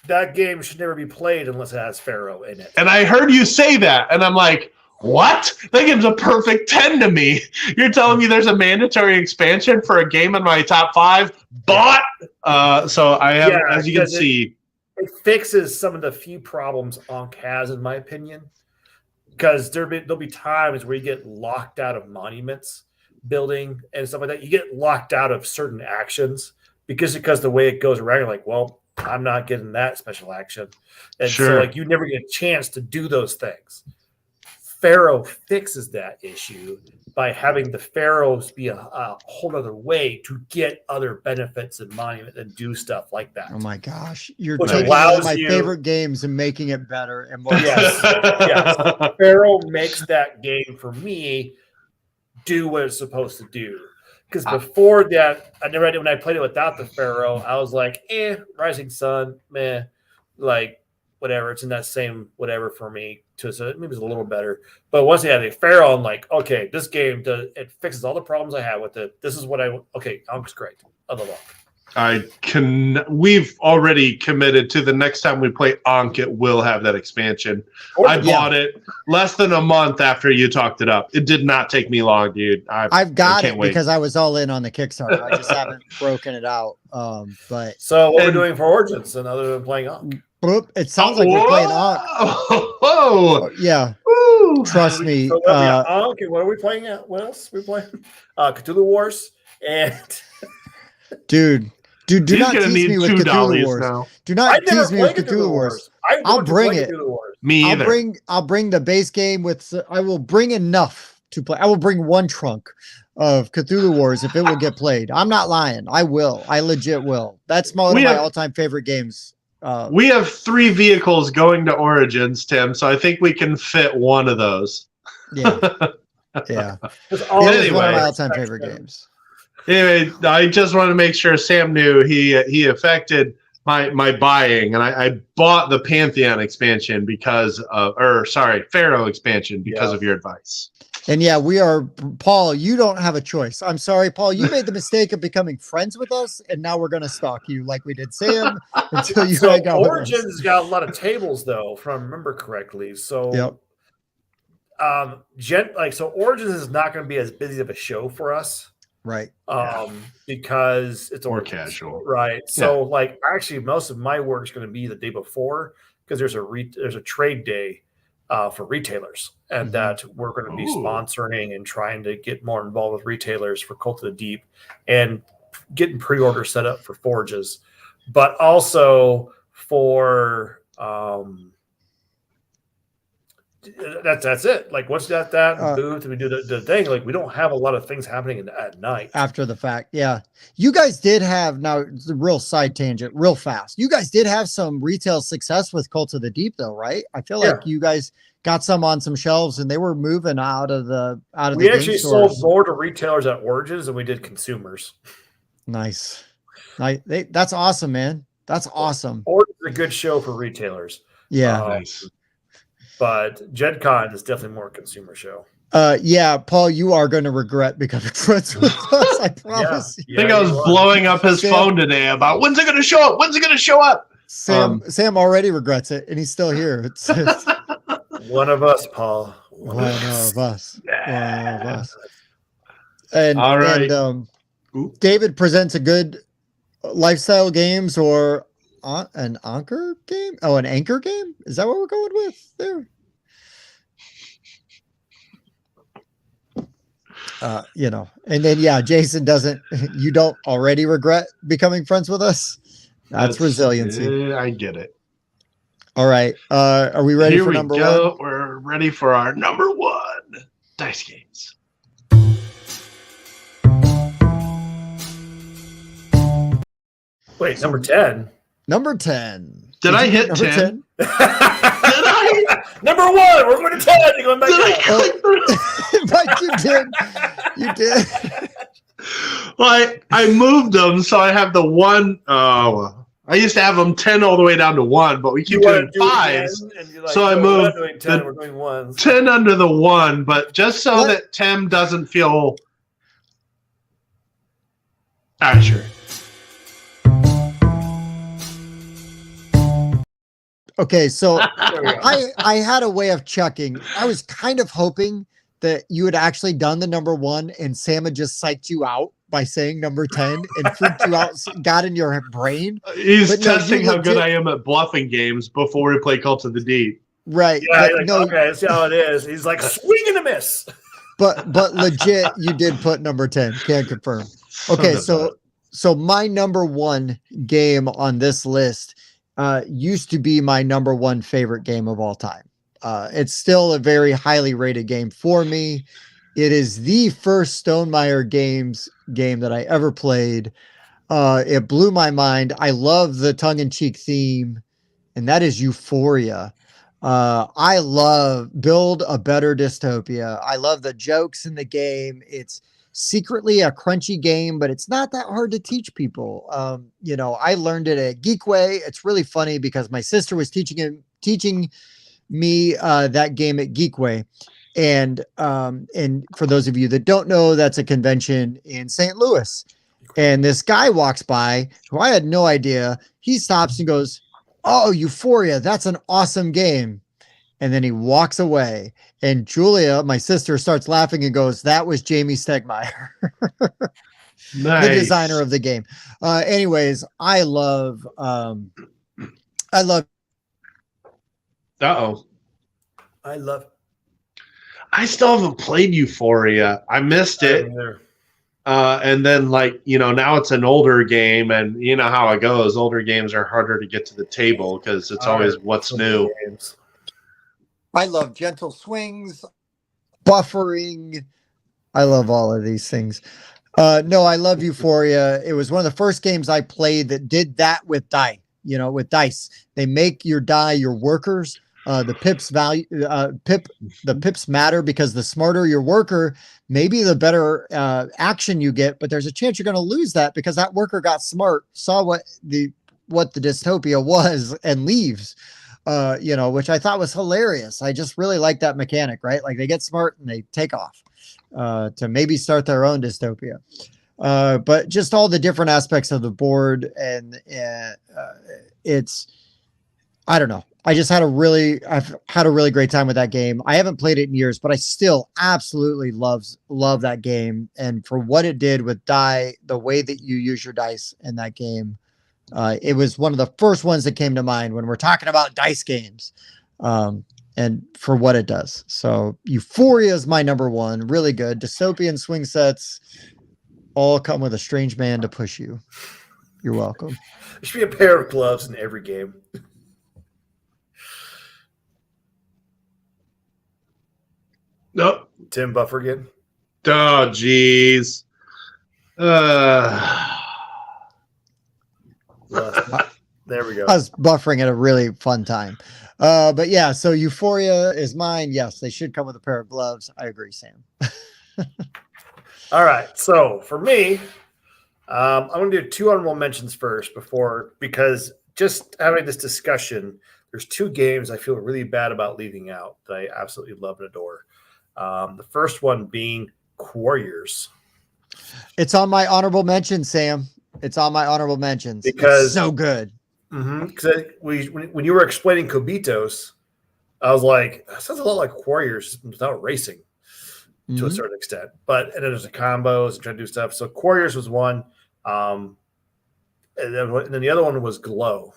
That game should never be played unless it has Pharaoh in it. And I heard you say that, and I'm like, what? That game's a perfect 10 to me. You're telling me there's a mandatory expansion for a game in my top 5? But so I have, as you can see, it fixes some of the few problems Ankh has, in my opinion. Because there'll be times where you get locked out of monuments building and stuff like that. You get locked out of certain actions because the way it goes around, you're like, well, I'm not getting that special action. And so like you never get a chance to do those things. Pharaoh fixes that issue by having the pharaohs be a whole other way to get other benefits and monument and do stuff like that. Oh my gosh, you're Which taking one of allows my you- favorite games and making it better and more. Yes, yes. Pharaoh makes that game for me do what it's supposed to do. Because before that, when I played it without the Pharaoh, I was like, Rising Sun, meh, like whatever. It's in that same whatever for me. So maybe it's a little better. But once I had the Pharaoh, I'm like, okay, this game it fixes all the problems I have with it. This is what Ankh's great. I love Ankh. We've already committed to the next time we play Ankh, it will have that expansion. I bought it less than a month after you talked it up. It did not take me long, dude. I've got it because I was all in on the Kickstarter. I just haven't broken it out. But so what we're doing for Origins and other than playing Ankh? It sounds like we're playing Ankh. Oh, yeah. Woo. Trust me. So Ankh, and what are we playing at? What else are we playing? Cthulhu Wars and Dude, do not tease me with Cthulhu Wars. Now. Do not tease me with Cthulhu Wars. I'll bring it. Me either. I'll bring the base game with. I will bring enough to play. I will bring one trunk of Cthulhu Wars if it will get played. I'm not lying. I will. I legit will. That's one of my all-time favorite games. We have 3 vehicles going to Origins, Tim, so I think we can fit one of those. Yeah. Yeah. It is one of my all-time favorite games. Anyway, I just want to make sure Sam knew he affected my buying, and I bought the Pantheon expansion Pharaoh expansion because of your advice. And yeah, we are, Paul, you don't have a choice. I'm sorry, Paul, you made the mistake of becoming friends with us, and now we're going to stalk you like we did Sam until you hang out with us. Origins has got a lot of tables, though, if I remember correctly. So, so Origins is not going to be as busy of a show for us. Right. Because it's more Origins, casual. Right. So, actually, most of my work is going to be the day before because there's a trade day for retailers, and that we're going to be sponsoring and trying to get more involved with retailers for Cult of the Deep and getting pre-order set up for Forges, but also for that's it. Like once that booth and we do the thing, like we don't have a lot of things happening at night after the fact. Yeah, you guys did have, now it's a real side tangent, real fast. You guys did have some retail success with Cult of the Deep, though, right? I feel like you guys got some on some shelves and they were moving out of the We actually sold more to retailers at Origins than we did consumers. Nice. That's awesome, man. That's awesome. Origins is a good show for retailers. Yeah. Nice. But Gen Con is definitely more a consumer show. Yeah, Paul, you are going to regret becoming friends with us. I promise. I think I was blowing up his phone today about when's it going to show up? When's it going to show up? Sam already regrets it, and he's still here. It's one of us, Paul. One of us. Yeah. One of us. And, all right. And, David presents a good lifestyle games or an anchor game? Oh, an anchor game? Is that what we're going with there? And then, Jason you don't already regret becoming friends with us? That's resiliency. I get it. All right. Are we ready for number one? We're ready for our number 1 dice games. Wait, number 10. Number 10. Did I hit 10? Did I? Number 1. We're going to 10. You're going back Mike, you did. You did. Well, I moved them, so I have the one. Oh, I used to have them 10 all the way down to 1, but we keep doing 5s. So I moved we're not doing 10, we're doing 1s. 10 under the 1, but just so that Tim doesn't feel. All right, sure. Okay, so I had a way of checking. I was kind of hoping that you had actually done the number 1 and Sam had just psyched you out by saying number 10 and freaked you out, got in your brain. He's testing how good I am at bluffing games before we play Cult of the Deep. Right. Yeah, okay, see how it is. He's like, swing and a miss. But legit, you did put number 10. Can't confirm. Okay, so my number 1 game on this list used to be my number 1 favorite game of all time. It's still a very highly rated game for me. It is the first Stonemaier game that I ever played. It blew my mind. I love the tongue-in-cheek theme, and that is Euphoria. I love Build a Better Dystopia. I love the jokes in the game. It's secretly a crunchy game, but it's not that hard to teach people. I learned it at Geekway. It's really funny because my sister was teaching me that game at Geekway. And for those of you that don't know, that's a convention in St. Louis. And this guy walks by who I had no idea. He stops and goes, "Oh, Euphoria, that's an awesome game." And then he walks away. And Julia, my sister, starts laughing and goes, "That was Jamie Stegmaier." Nice. The designer of the game. Anyways, I love I still haven't played Euphoria. I missed it. And then now it's an older game, and you know how it goes. Older games are harder to get to the table because it's always what's new. Games. I love Gentle Swings, buffering. I love all of these things. No, I love Euphoria. It was one of the first games I played that did that with with dice. They make your die your workers. The pips matter because the smarter your worker, maybe the better action you get, but there's a chance you're going to lose that because that worker got smart, saw what the dystopia was and leaves, which I thought was hilarious. I just really like that mechanic, right? Like they get smart and they take off to maybe start their own dystopia. But just all the different aspects of the board and I don't know. I've had a really great time with that game. I haven't played it in years, but I still absolutely love that game. And for what it did with the way that you use your dice in that game, it was one of the first ones that came to mind when we're talking about dice games, and for what it does. So Euphoria is my number 1. Really good. Dystopian swing sets all come with a strange man to push you. You're welcome. There should be a pair of gloves in every game. Nope. Tim Buffer again. Oh, jeez. There we go. I was buffering at a really fun time. But yeah, so Euphoria is mine. Yes, they should come with a pair of gloves. I agree, Sam. All right. So for me, I'm going to do 2 honorable mentions first because just having this discussion, there's 2 games I feel really bad about leaving out that I absolutely love and adore. The first one being Warriors. It's on my honorable mention, Sam. It's on my honorable mentions because it's so good. Because when you were explaining Cobitos, I was like, that sounds a lot like Warriors without racing to a certain extent. And then there's the combos and trying to do stuff. So Warriors was one, and then the other one was Glow.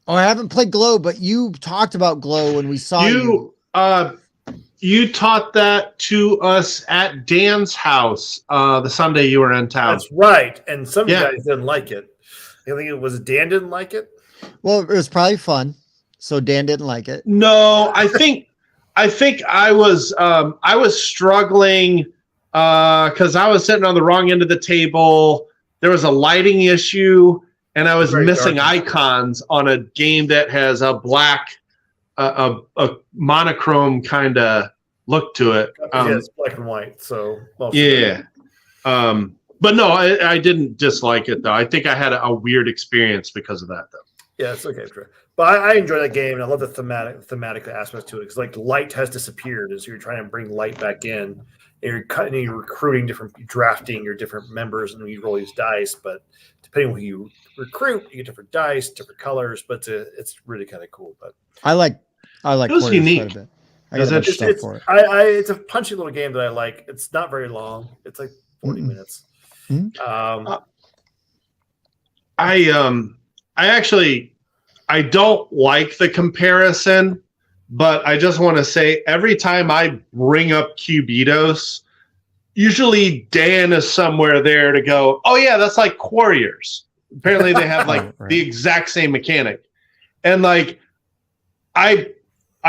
Oh, I haven't played Glow, but you talked about Glow when we saw you. You taught that to us at Dan's house the Sunday you were in town. That's right. And some of you guys didn't like it. I think it was Dan didn't like it. Well, it was probably fun. So Dan didn't like it. No, I think I was struggling because I was sitting on the wrong end of the table. There was a lighting issue, and I was missing icons on a game that has a black a monochrome kind of look to it. It's black and white. So yeah. But no, I didn't dislike it though. I think I had a weird experience because of that though. Yeah, it's okay, true. But I enjoy that game, and I love the thematic aspect to it because like light has disappeared, and so you're trying to bring light back in. And you're cutting, and you're recruiting drafting your different members, and you roll these dice. But depending on who you recruit, you get different dice, different colors. But it's really kind of cool. But I like It was Warriors unique. quite a bit. I got a bunch of stuff for it. It's a punchy little game that I like. It's not very long. It's like 40 minutes. I don't like the comparison, but I just want to say every time I bring up Cubitos, usually Dan is somewhere there to go, oh yeah, that's like Warriors. Apparently they have like Right. the exact same mechanic. And like I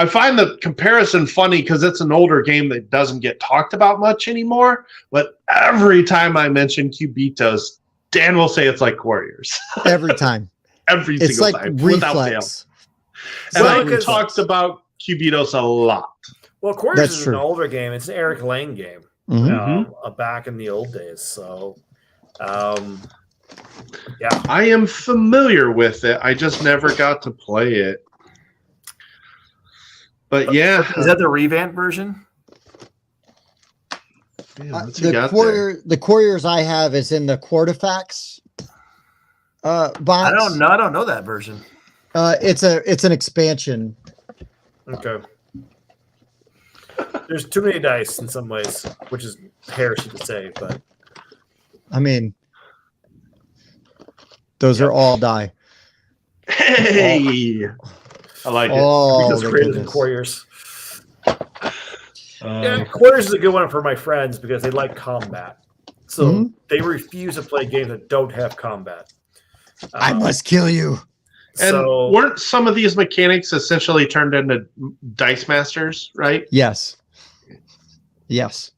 find the comparison funny because it's an older game that doesn't get talked about much anymore. But every time I mention Cubitos, Dan will say it's like Warriors. Every time. Every It's single like time. Without fail. reflex. And Well, I because- talked about Cubitos a lot. Well, Warriors That's is true. an older game. It's an Eric Lang game. Mhm. Back in the old days. So, yeah. I am familiar with it. I just never got to play it. But yeah, Is that the revamp version? what's he got there? The Warriors I have is in the Quarterfax box. I don't know that version. It's an expansion. Okay. There's too many dice in some ways, which is heresy to say, but I mean, those are all die. Hey, I like it. Oh, because my greater than goodness. Warriors. Yeah, Warriors is a good one for my friends because they like combat. So Mhm. they refuse to play games that don't have combat. I must kill you. And So weren't some of these mechanics essentially turned into Dice Masters, right? Yes.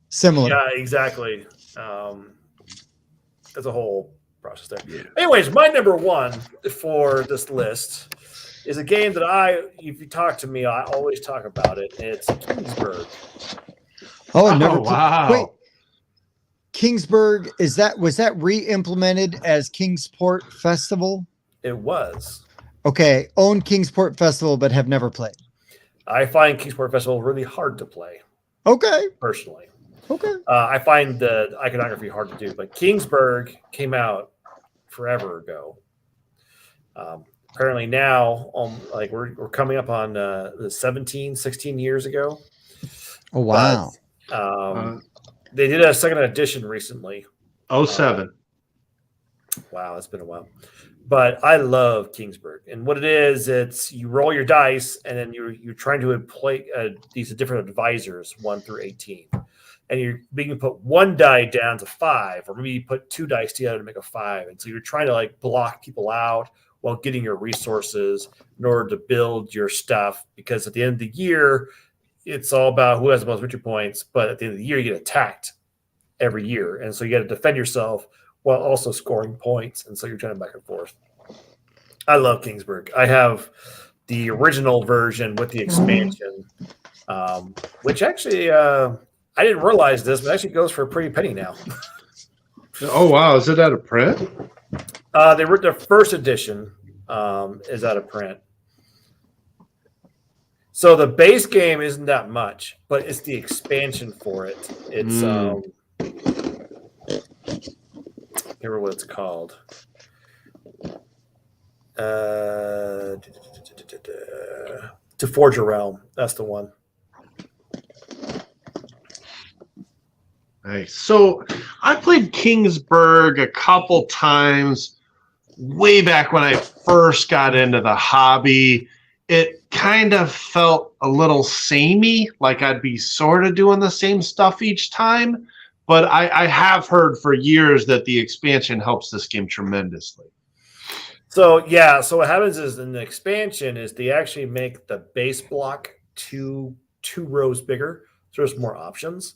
Similar. yeah, exactly. That's a whole process there. Yeah. Anyways, my number one for this list is a game that if you talk to me, I always talk about it. And it's Kingsburg. Oh, I never. wow. Wait, Kingsburg was that re-implemented as Kingsport Festival? It was. Okay, own Kingsport Festival, but have never played. I find Kingsport Festival really hard to play, Okay, personally. okay. I find the iconography hard to do, but Kingsburg came out forever ago. Apparently now, like we're coming up on the 16 years ago. Oh wow. They did a second edition recently. 07. Wow, it's been a while. But I love Kingsburg, and what it is, it's you roll your dice, and then you're trying to play these different advisors 1 through 18, and you're being put one die down to 5, or maybe you put 2 dice together to make a 5, and so you're trying to like block people out while getting your resources in order to build your stuff. Because at the end of the year, it's all about who has the most victory points. But at the end of the year, you get attacked every year, and so you got to defend yourself while also scoring points. And so you're trying back and forth. I love Kingsburg. I have the original version with the expansion, which actually, I didn't realize this, but actually goes for a pretty penny now. Oh, wow. Is it out of print? They were the first edition is out of print. So the base game isn't that much, but it's the expansion for it. It's I can't remember what it's called. To Forge a Realm. That's the one. Nice. So I played Kingsburg a couple times way back when I first got into the hobby. It kind of felt a little samey, like I'd be sort of doing the same stuff each time. But I have heard for years that the expansion helps this game tremendously. So yeah, so what happens is in the expansion is they actually make the base block two rows bigger, so there's more options.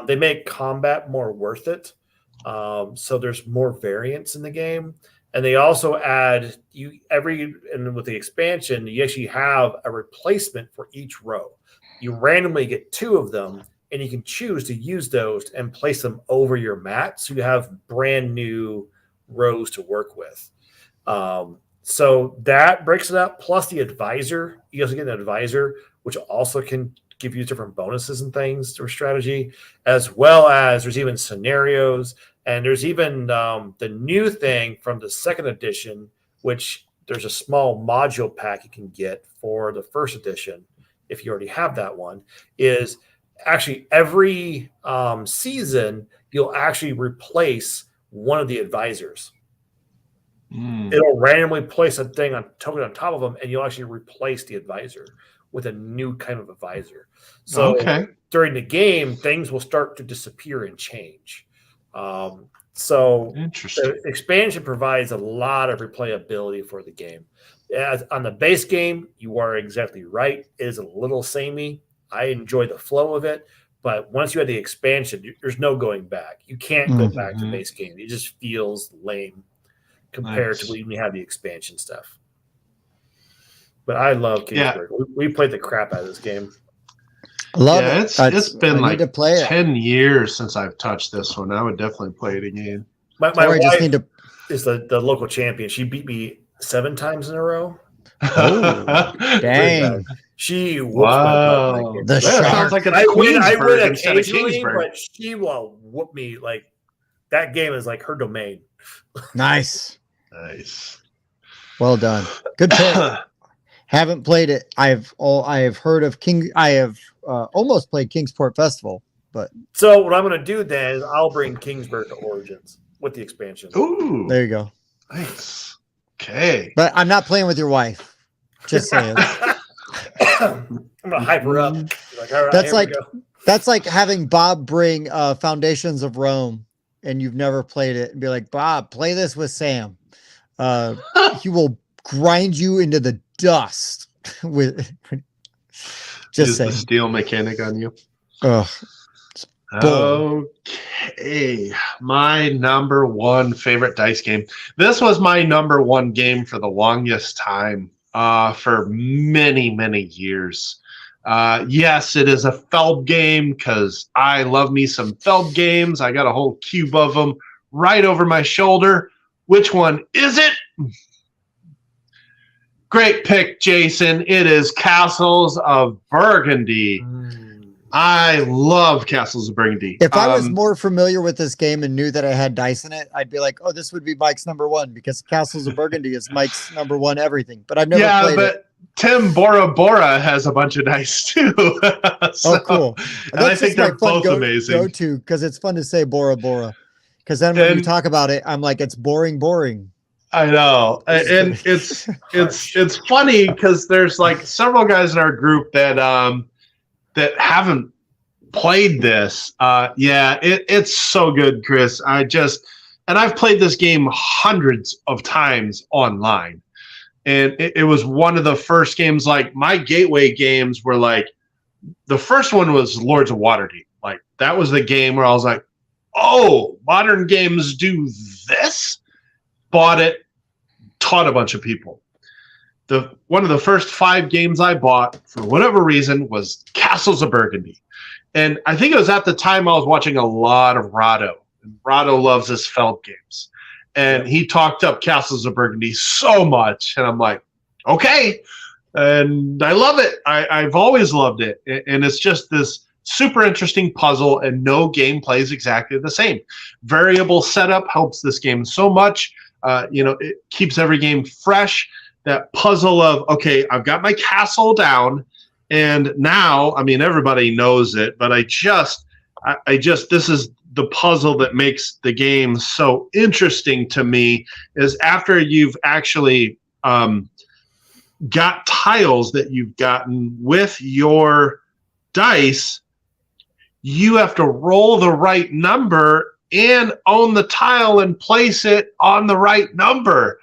They make combat more worth it, so there's more variance in the game, and they also add and with the expansion you actually have a replacement for each row. You randomly get 2 of them, and you can choose to use those and place them over your mat, so you have brand new rows to work with. So that breaks it up. Plus the advisor, you also get an advisor, which also can give you different bonuses and things or strategy, as well as there's even scenarios, and there's even the new thing from the second edition, which there's a small module pack you can get for the first edition if you already have that one, is actually every season you'll actually replace one of the advisors. It'll randomly place a token on top of them, and you'll actually replace the advisor with a new kind of advisor. So during the game, things will start to disappear and change. So the expansion provides a lot of replayability for the game. On the base game, you are exactly right. It is a little samey. I enjoy the flow of it, but once you have the expansion, there's no going back. You can't go back to base game. It just feels lame compared to when you have the expansion stuff. But I love Kingsburg. We played the crap out of this game. I love it. It's been like 10 years since I've touched this one. I would definitely play it again. My wife is the local champion. She beat me 7 times in a row. Oh, dang. She whoops my butt. The sounds like I win occasionally, but she will whoop me. Like, that game is like her domain. Nice. Well done. Good pick. Haven't played it. I have heard of King. I have almost played Kingsport Festival, but so what I'm going to do then is I'll bring Kingsburg to Origins with the expansion. Ooh, there you go. Nice. Okay, but I'm not playing with your wife. Just saying. I'm gonna hype her up. Like, all right, that's like having Bob bring Foundations of Rome, and you've never played it, and be like, Bob, play this with Sam. He will grind you into the dust with just saying. The steel mechanic on you. Okay, my number one favorite dice game. This was my number one game for the longest time, for many years. Yes, it is a Feld game because I love me some Feld games. I got a whole cube of them right over my shoulder. Which one is it? Great pick, Jason. It is Castles of Burgundy. I love Castles of Burgundy. If I was more familiar with this game and knew that I had dice in it, I'd be like, oh, this would be Mike's number one, because Castles of Burgundy is Mike's number one everything. But I've never played it. Tim Bora Bora has a bunch of dice too. So, cool. And I think they're both amazing. Go to, because it's fun to say Bora Bora. Because then when you talk about it, I'm like, it's boring. I know, and it's funny because there's like several guys in our group that haven't played this. It's so good, Chris. I've played this game hundreds of times online, and it was one of the first games. Like, my gateway games were like, the first one was Lords of Waterdeep. Like, that was the game where I was like, oh, modern games do this. Bought it. Taught a bunch of people. One of the first 5 games I bought, for whatever reason, was Castles of Burgundy. And I think it was at the time I was watching a lot of Rado. And Rado loves his Feld games. And he talked up Castles of Burgundy so much. And I'm like, okay. And I love it. I've always loved it. And it's just this super interesting puzzle, and no game plays exactly the same. Variable setup helps this game so much. It keeps every game fresh. That puzzle of, okay, I've got my castle down, and now, I mean, everybody knows it, but I just, this is the puzzle that makes the game so interesting to me, is after you've actually got tiles that you've gotten with your dice, you have to roll the right number and own the tile and place it on the right number.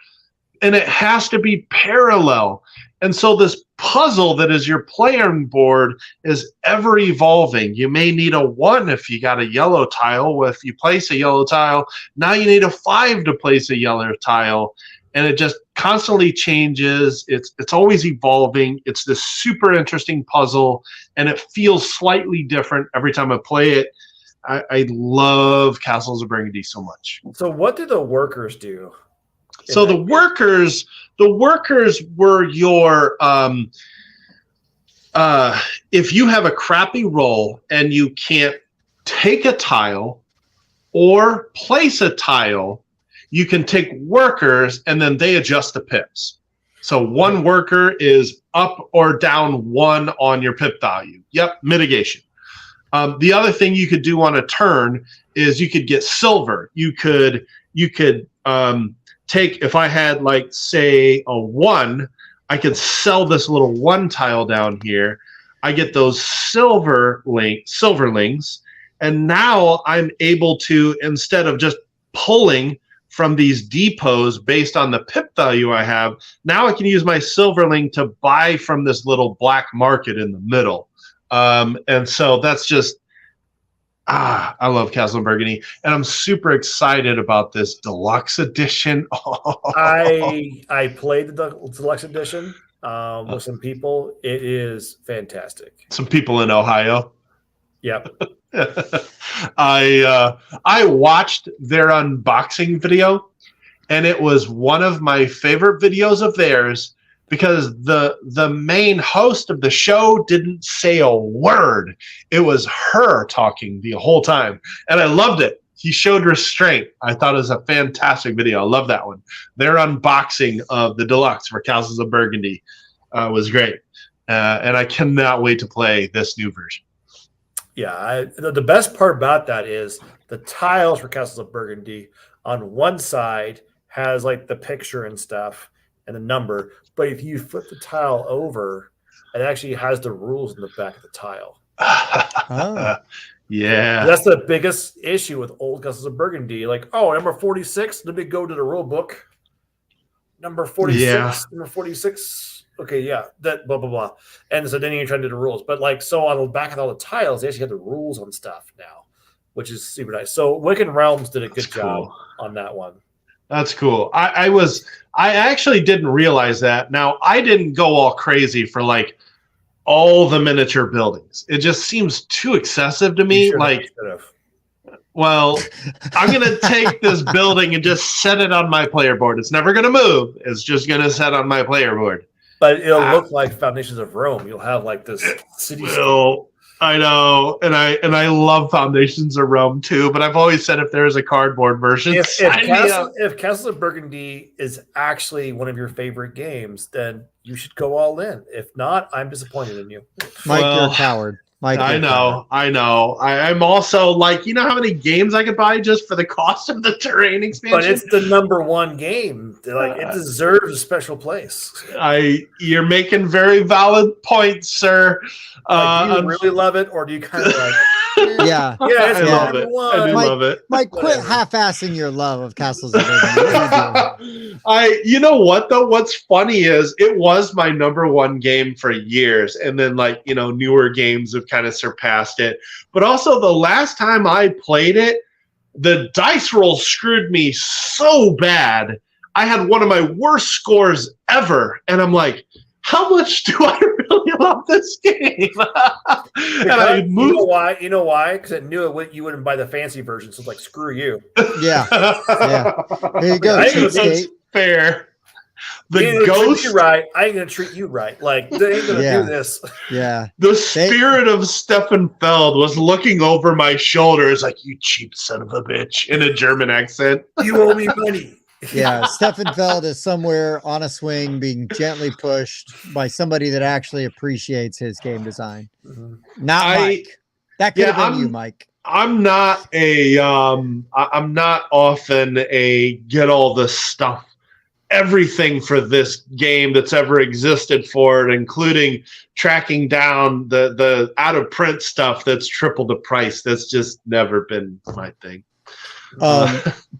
And it has to be parallel. And so this puzzle that is your playing board is ever evolving. You may need a 1 if you got a yellow tile. If you place a yellow tile, now you need a 5 to place a yellow tile. and it just constantly changes. It's always evolving. It's this super interesting puzzle, and it feels slightly different every time I play it. I love Castles of Burgundy so much. So what do the workers do? So the workers were your if you have a crappy roll and you can't take a tile or place a tile, you can take workers and then they adjust the pips. So one worker is up or down 1 on your pip value. Yep, mitigation. The other thing you could do on a turn is you could get silver. You could take, if I had like say a 1, I could sell this little 1 tile down here. I get those silverlings, and now I'm able to, instead of just pulling from these depots based on the pip value I have, now I can use my silverling to buy from this little black market in the middle. And so that's just, I love Castle of Burgundy, and I'm super excited about this deluxe edition. I played the deluxe edition with some people. It is fantastic. Some people in Ohio. Yep. I watched their unboxing video, and it was one of my favorite videos of theirs because the main host of the show didn't say a word. It was her talking the whole time, and I loved it. He showed restraint. I thought it was a fantastic video. I love that one. Their unboxing of the deluxe for Castles of Burgundy was great, and I cannot wait to play this new version. Yeah, the best part about that is the tiles for Castles of Burgundy on one side has like the picture and stuff and the number, but if you flip the tile over, it actually has the rules in the back of the tile. Oh. Yeah, That's the biggest issue with old Castles of Burgundy. Like, oh, number 46, let me go to the rule book. Number 46, Yeah. number 46. Okay, yeah, that blah blah blah. And so then you're trying to do the rules. But like, so on the back of all the tiles, they actually have the rules on stuff now, which is super nice. So Wicked Realms did a good job on that one. That's cool. I actually didn't realize that. Now, I didn't go all crazy for like all the miniature buildings. It just seems too excessive to me. Well, I'm going to take this building and just set it on my player board. It's never going to move. It's just going to set on my player board. But it'll look like Foundations of Rome. You'll have like this city. I know, and I love Foundations of Rome too. But I've always said if there is a cardboard version, if Castles of Burgundy is actually one of your favorite games, then you should go all in. If not, I'm disappointed in you. Mike, you're a coward. Mike, I know. I'm also like, you know how many games I could buy just for the cost of the terrain expansion? But it's the number one game. Like, it deserves a special place. You're making very valid points, sir. Do you really love it, or do you kind of like? Yeah, it's I love it. I do Mike, love it. Mike, quit half-assing your love of Castles of Burgundy. You know what though? What's funny is it was my number one game for years, and then like newer games have kind of surpassed it. But also the last time I played it, the dice roll screwed me so bad. I had one of my worst scores ever, and I'm like, how much do I really love this game? And I moved. You know why? Because it knew you wouldn't buy the fancy version, so it's like, screw you. Yeah. There you go. That's fair. The ghost, right? I ain't gonna treat you right. Like, they ain't gonna do this. Yeah. The spirit of Stefan Feld was looking over my shoulder, like, you cheap son of a bitch, in a German accent. You owe me money. Yeah, Stefan Feld is somewhere on a swing being gently pushed by somebody that actually appreciates his game design. Mm-hmm. Not Mike. That could have been you, Mike. I'm not often a get all the stuff, everything for this game that's ever existed for it, including tracking down the out of print stuff that's triple the price. That's just never been my thing.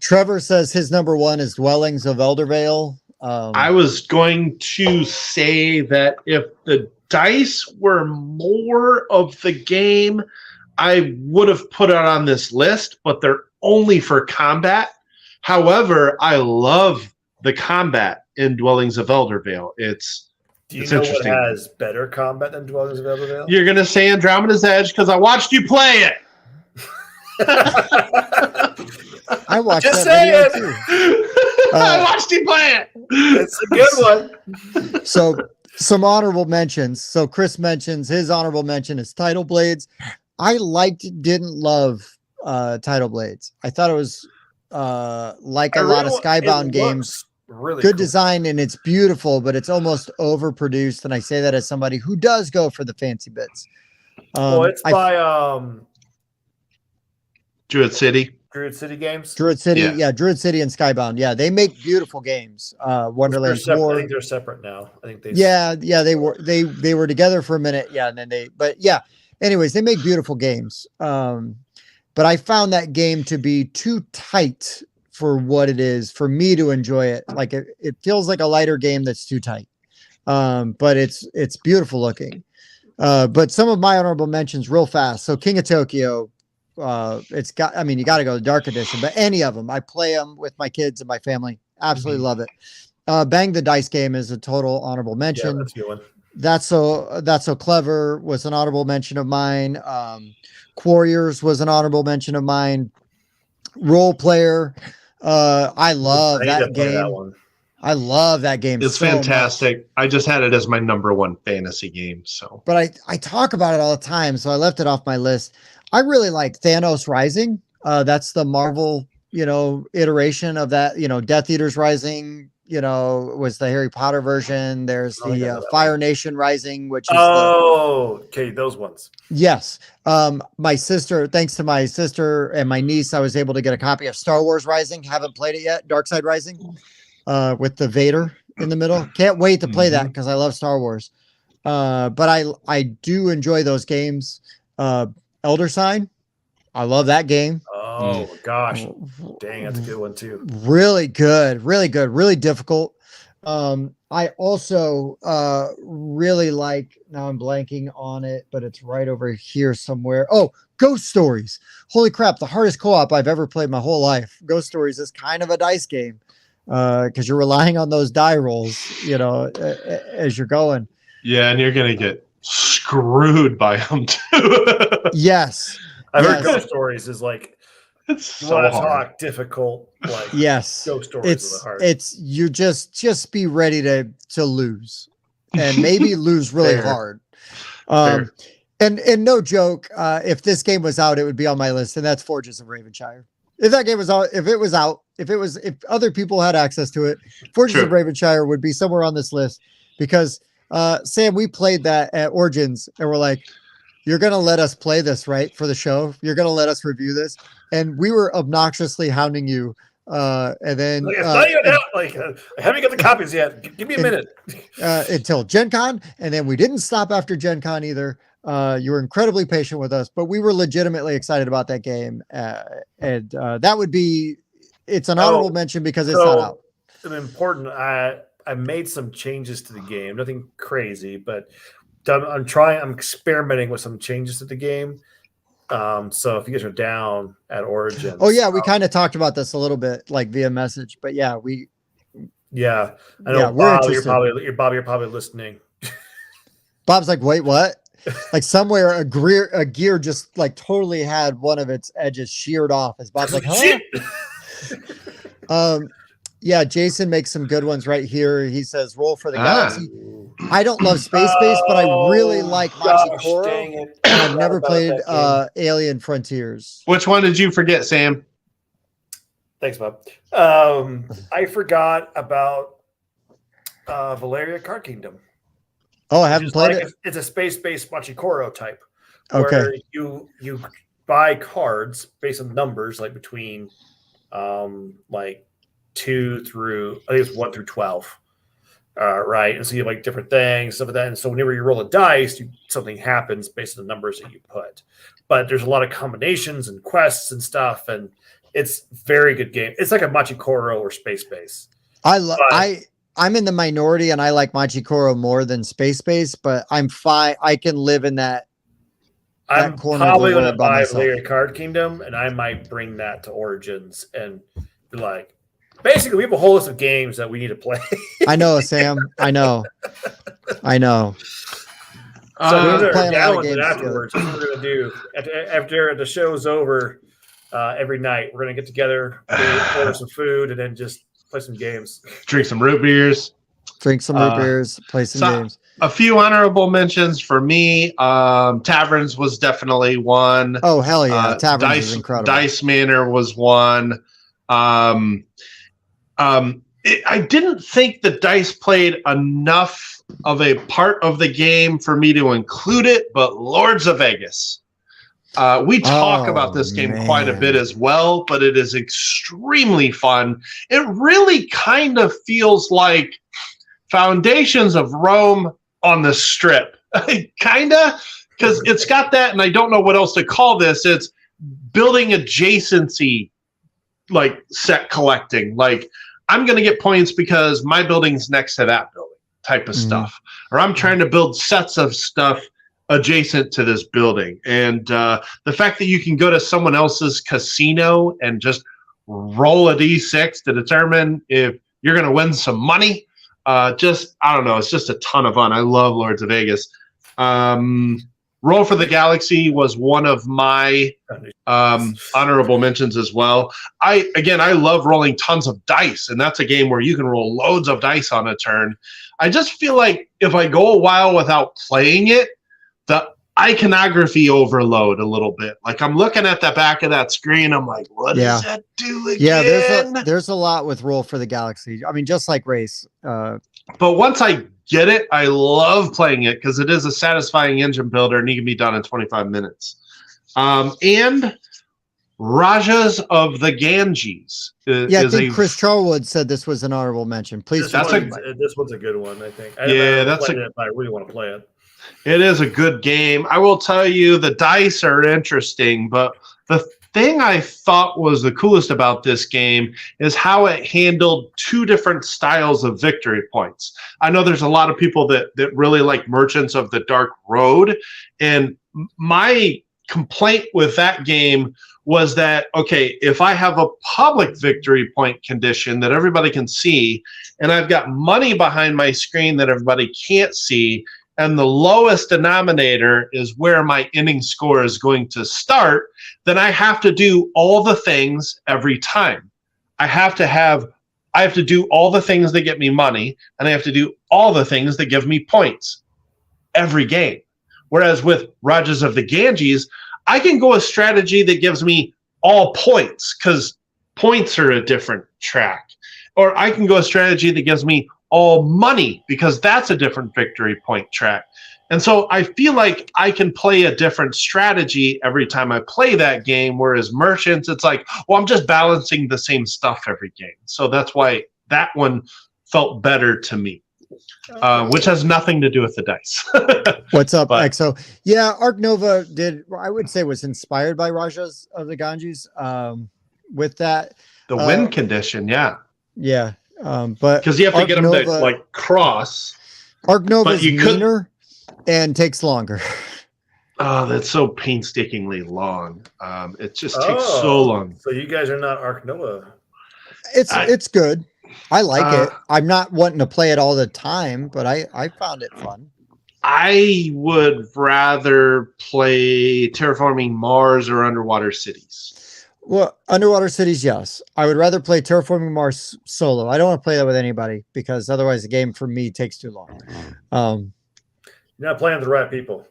Trevor says his number one is Dwellings of Eldervale. I was going to say that if the dice were more of the game, I would have put it on this list, but they're only for combat. However, I love the combat in Dwellings of Eldervale. It's Do you It's know what interesting. has better combat than Dwellings of Eldervale? You're gonna say Andromeda's Edge because I watched you play it. I watched Just that video saying. too. I watched you play it. It's a good one. So some honorable mentions. So Chris mentions his honorable mention is Tidal Blades. I didn't love Tidal Blades. I thought it was like a lot of Skybound games. Really Good cool. design and it's beautiful, but it's almost overproduced. And I say that as somebody who does go for the fancy bits. Well, it's by Druid City. Druid City Games. Druid City, Druid City and Skybound. Yeah, they make beautiful games. Wonderland's I War. think they're separate now. I think they. Yeah, they were together for a minute. Yeah, and then anyways, they make beautiful games. But I found that game to be too tight for what it is for me to enjoy it. Like it feels like a lighter game that's too tight. But it's beautiful looking. But some of my honorable mentions real fast. So King of Tokyo, you got to go to Dark Edition, but any of them, I play them with my kids and my family. Absolutely love it. Bang the Dice game is a total honorable mention. Yeah, that's a good one. That's so clever was an honorable mention of mine. Quarriors was an honorable mention of mine. Role Player. I love that game. I love that game. It's so fantastic. much. I just had it as my #1 fantasy game. So, but I talk about it all the time, so I left it off my list. I really like Thanos Rising. That's the Marvel, iteration of that. Death Eaters Rising. Was the Harry Potter version. There's the Fire Nation Rising, which is okay, those ones. Yes. My sister, thanks to my sister and my niece, I was able to get a copy of Star Wars Rising. Haven't played it yet. Dark Side Rising, with the Vader in the middle. Can't wait to play that because I love Star Wars. But I do enjoy those games. Elder Sign, I love that game. Oh gosh, dang, that's a good one too. Really good, really difficult. I also really like, now I'm blanking on it, but it's right over here somewhere. Oh, Ghost Stories. Holy crap, the hardest co-op I've ever played my whole life. Ghost Stories is kind of a dice game because you're relying on those die rolls, as you're going. Yeah, and you're gonna get screwed by them too. Yes. I've heard Ghost Stories is like, it's so hard. Talk difficult. Like yes, Ghost Stories are hard. It's you just be ready to lose, and maybe lose really hard. And no joke, if this game was out, it would be on my list, and that's Forges of Ravenshire. If that game was out, if other people had access to it, Forges of Ravenshire would be somewhere on this list because Sam, we played that at Origins, and we're like, you're going to let us play this, right? For the show. You're going to let us review this. And we were obnoxiously hounding you. And then I haven't got the copies yet. Give me a minute. Until Gen Con. And then we didn't stop after Gen Con either. You were incredibly patient with us, but we were legitimately excited about that game. And that would be, it's an honorable mention because it's not out. An important, I made some changes to the game, nothing crazy, but I'm experimenting with some changes to the game. So if you guys are down at Origins. Oh yeah, we kind of talked about this a little bit, like via message, but yeah, I know Bob, you're probably listening. Bob's like, wait, what? Like somewhere a gear just like totally had one of its edges sheared off. As Bob's like, huh? Yeah, Jason makes some good ones right here. He says, roll for the galaxy. I don't love Space Base, but I really like Machikoro. And I've never played Alien Frontiers. Which one did you forget, Sam? Thanks, Bob. I forgot about Valeria Card Kingdom. Oh, I haven't played it. It's a space-based Machikoro type. Okay. Where you buy cards based on numbers, like between like 2 through, I think it's 1 through 12. Right. And so you have like different things, stuff like that. And so whenever you roll a dice, something happens based on the numbers that you put. But there's a lot of combinations and quests and stuff. And it's a very good game. It's like a Machikoro or Space Base. I'm in the minority and I like Machikoro more than Space Base, but I'm fine. I can live in that. I'm probably going to buy Valeria Card Kingdom, and I might bring that to Origins and be like, Basically, we have a whole list of games that we need to play. I know, Sam. I know. So we're we're going playing to a lot of download it games afterwards. That's what we're going to do. After the show's over, every night, we're going to get together, order some food, and then just play some games. Drink some root beers. Drink some root beers, play some games. A few honorable mentions for me. Taverns was definitely one. Oh, hell yeah. Taverns is incredible. Dice Manor was one. I didn't think the dice played enough of a part of the game for me to include it, but Lords of Vegas. We talk about this game quite a bit as well, but it is extremely fun. It really kind of feels like Foundations of Rome on the Strip. Kinda, because it's got that, and I don't know what else to call this. It's building adjacency, like set collecting. Like, I'm going to get points because my building's next to that building type of stuff. Or I'm trying to build sets of stuff adjacent to this building. And the fact that you can go to someone else's casino and just roll a d6 to determine if you're going to win some money. I don't know. It's just a ton of fun. I love Lords of Vegas. Roll for the Galaxy was one of my honorable mentions as well. I love rolling tons of dice, and that's a game where you can roll loads of dice on a turn. I just feel like if I go a while without playing it, the iconography overload a little bit. Like, I'm looking at the back of that screen, I'm like, what does that do again? Yeah, there's a lot with Roll for the Galaxy. I mean, just like Race. But once I get it, I love playing it because it is a satisfying engine builder and it can be done in 25 minutes. And Rajas of the Ganges. I think Chris Charwood said this was an honorable mention. Please. This one's a good one, I think. I really want to play it. It is a good game. I will tell you, the dice are interesting, but the thing I thought was the coolest about this game is how it handled two different styles of victory points. I know there's a lot of people that really like Merchants of the Dark Road, and my complaint with that game was that, okay, if I have a public victory point condition that everybody can see, and I've got money behind my screen that everybody can't see, and the lowest denominator is where my inning score is going to start, then I have to do all the things every time. I have to do all the things that get me money, and I have to do all the things that give me points every game. Whereas with Rajas of the Ganges, I can go a strategy that gives me all points because points are a different track. Or I can go a strategy that gives me all money because that's a different victory point track. And so I feel like I can play a different strategy every time I play that game, whereas Merchants, it's like, well, I'm just balancing the same stuff every game. So that's why that one felt better to me, which has nothing to do with the dice. What's up, EXO? Yeah, Arc Nova I would say, was inspired by Rajas of the Ganges with that. The win condition, yeah. Yeah. But because you have to get them to like cross. Arc Nova is meaner and takes longer. Oh, that's so painstakingly long. It just takes so long. So you guys are not Arc Nova. It's good. I like it. I'm not wanting to play it all the time, but I found it fun. I would rather play Terraforming Mars or Underwater Cities. Well, Underwater Cities, yes. I would rather play Terraforming Mars solo. I don't want to play that with anybody because otherwise the game for me takes too long. You're not playing with the right people.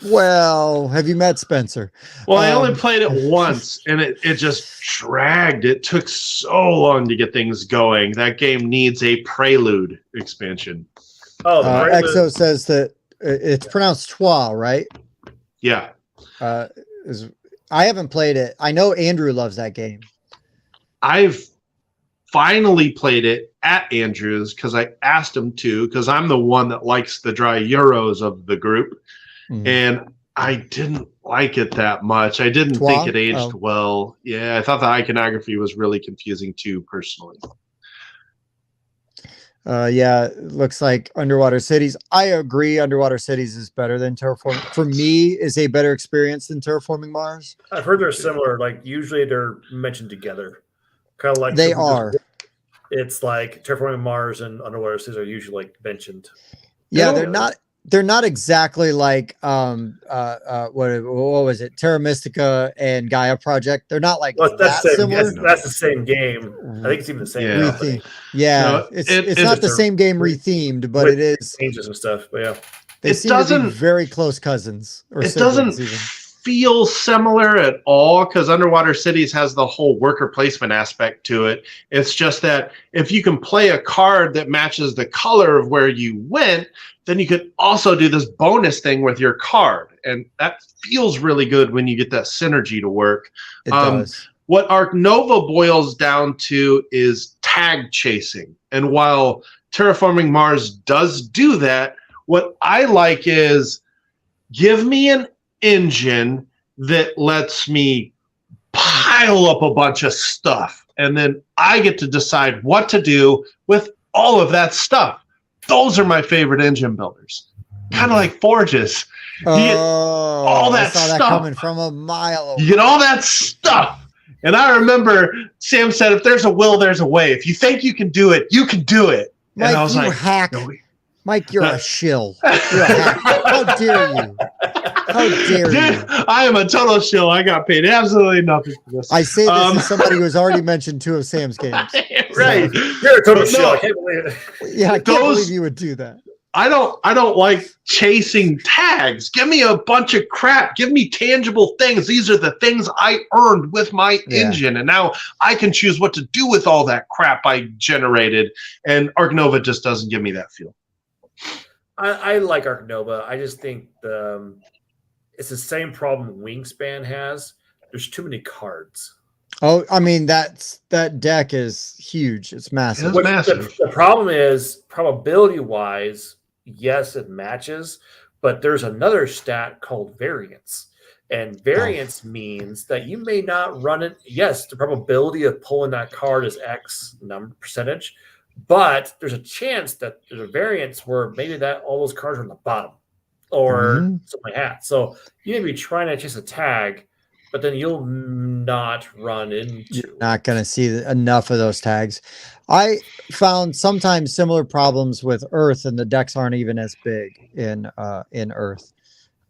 Well, have you met Spencer? Well, I only played it once and it just dragged. It took so long to get things going. That game needs a Prelude expansion. Oh, EXO says that it's pronounced Trois, right? Yeah. I haven't played it. I know Andrew loves that game. I've finally played it at Andrew's because I asked him to, because I'm the one that likes the dry Euros of the group. And I didn't like it that much. I didn't think it aged well. Yeah, I thought the iconography was really confusing too, personally. Yeah, it looks like Underwater Cities. I agree. Underwater Cities is better than Terraforming. For me, is a better experience than Terraforming Mars. I've heard they're similar. Like usually they're mentioned together, kind of like they are. it's like Terraforming Mars and Underwater Cities are usually like mentioned. Yeah, They they're don't- not exactly like what was it? Terra Mystica and Gaia Project. They're not like Well, that's that the same. similar. That's the same game. I think it's even the same Yeah. company. Yeah, No, it's it's not the just a same game rethemed, but with it is. changes and stuff. But yeah, They It seem to be doesn't- very close cousins or It siblings doesn't even. feel similar at all because Underwater Cities has the whole worker placement aspect to it. It's just that if you can play a card that matches the color of where you went, then you could also do this bonus thing with your card. And that feels really good when you get that synergy to work. It does. What Arc Nova boils down to is tag chasing. And while Terraforming Mars does do that, what I like is give me an engine that lets me pile up a bunch of stuff. And then I get to decide what to do with all of that stuff. Those are my favorite engine builders. Kind of like Forges. You get all I that saw that stuff. coming from a mile away. You get all that stuff. And I remember Sam said, if there's a will, there's a way. If you think you can do it, you can do it. Mike, and I was you like, hack. no, Mike, you're a shill. You're a hack. How dare you? How dare dude, you? I am a total shill. I got paid absolutely nothing for this. I say this Um, as somebody who has already mentioned 2 of Sam's games. Right. you're a total But shit. no. I can't believe it. Yeah, I can't Those- believe you would do that. I don't like chasing tags. Give me a bunch of crap. Give me tangible things. These are the things I earned with my engine. And now I can choose what to do with all that crap I generated. And Arc Nova just doesn't give me that feel. I like Arc Nova. I just think it's the same problem Wingspan has. There's too many cards. Oh, I mean that deck is huge. It's massive. It's What massive. The problem is, probability wise, yes, it matches, but there's another stat called variance. And variance means that you may not run it. Yes, the probability of pulling that card is X number percentage, but there's a chance that there's a variance where maybe that all those cards are on the bottom or something like that. So you may be trying to chase a tag, but then you'll not run into. You're not going to see enough of those tags. I found sometimes similar problems with Earth, and the decks aren't even as big in Earth.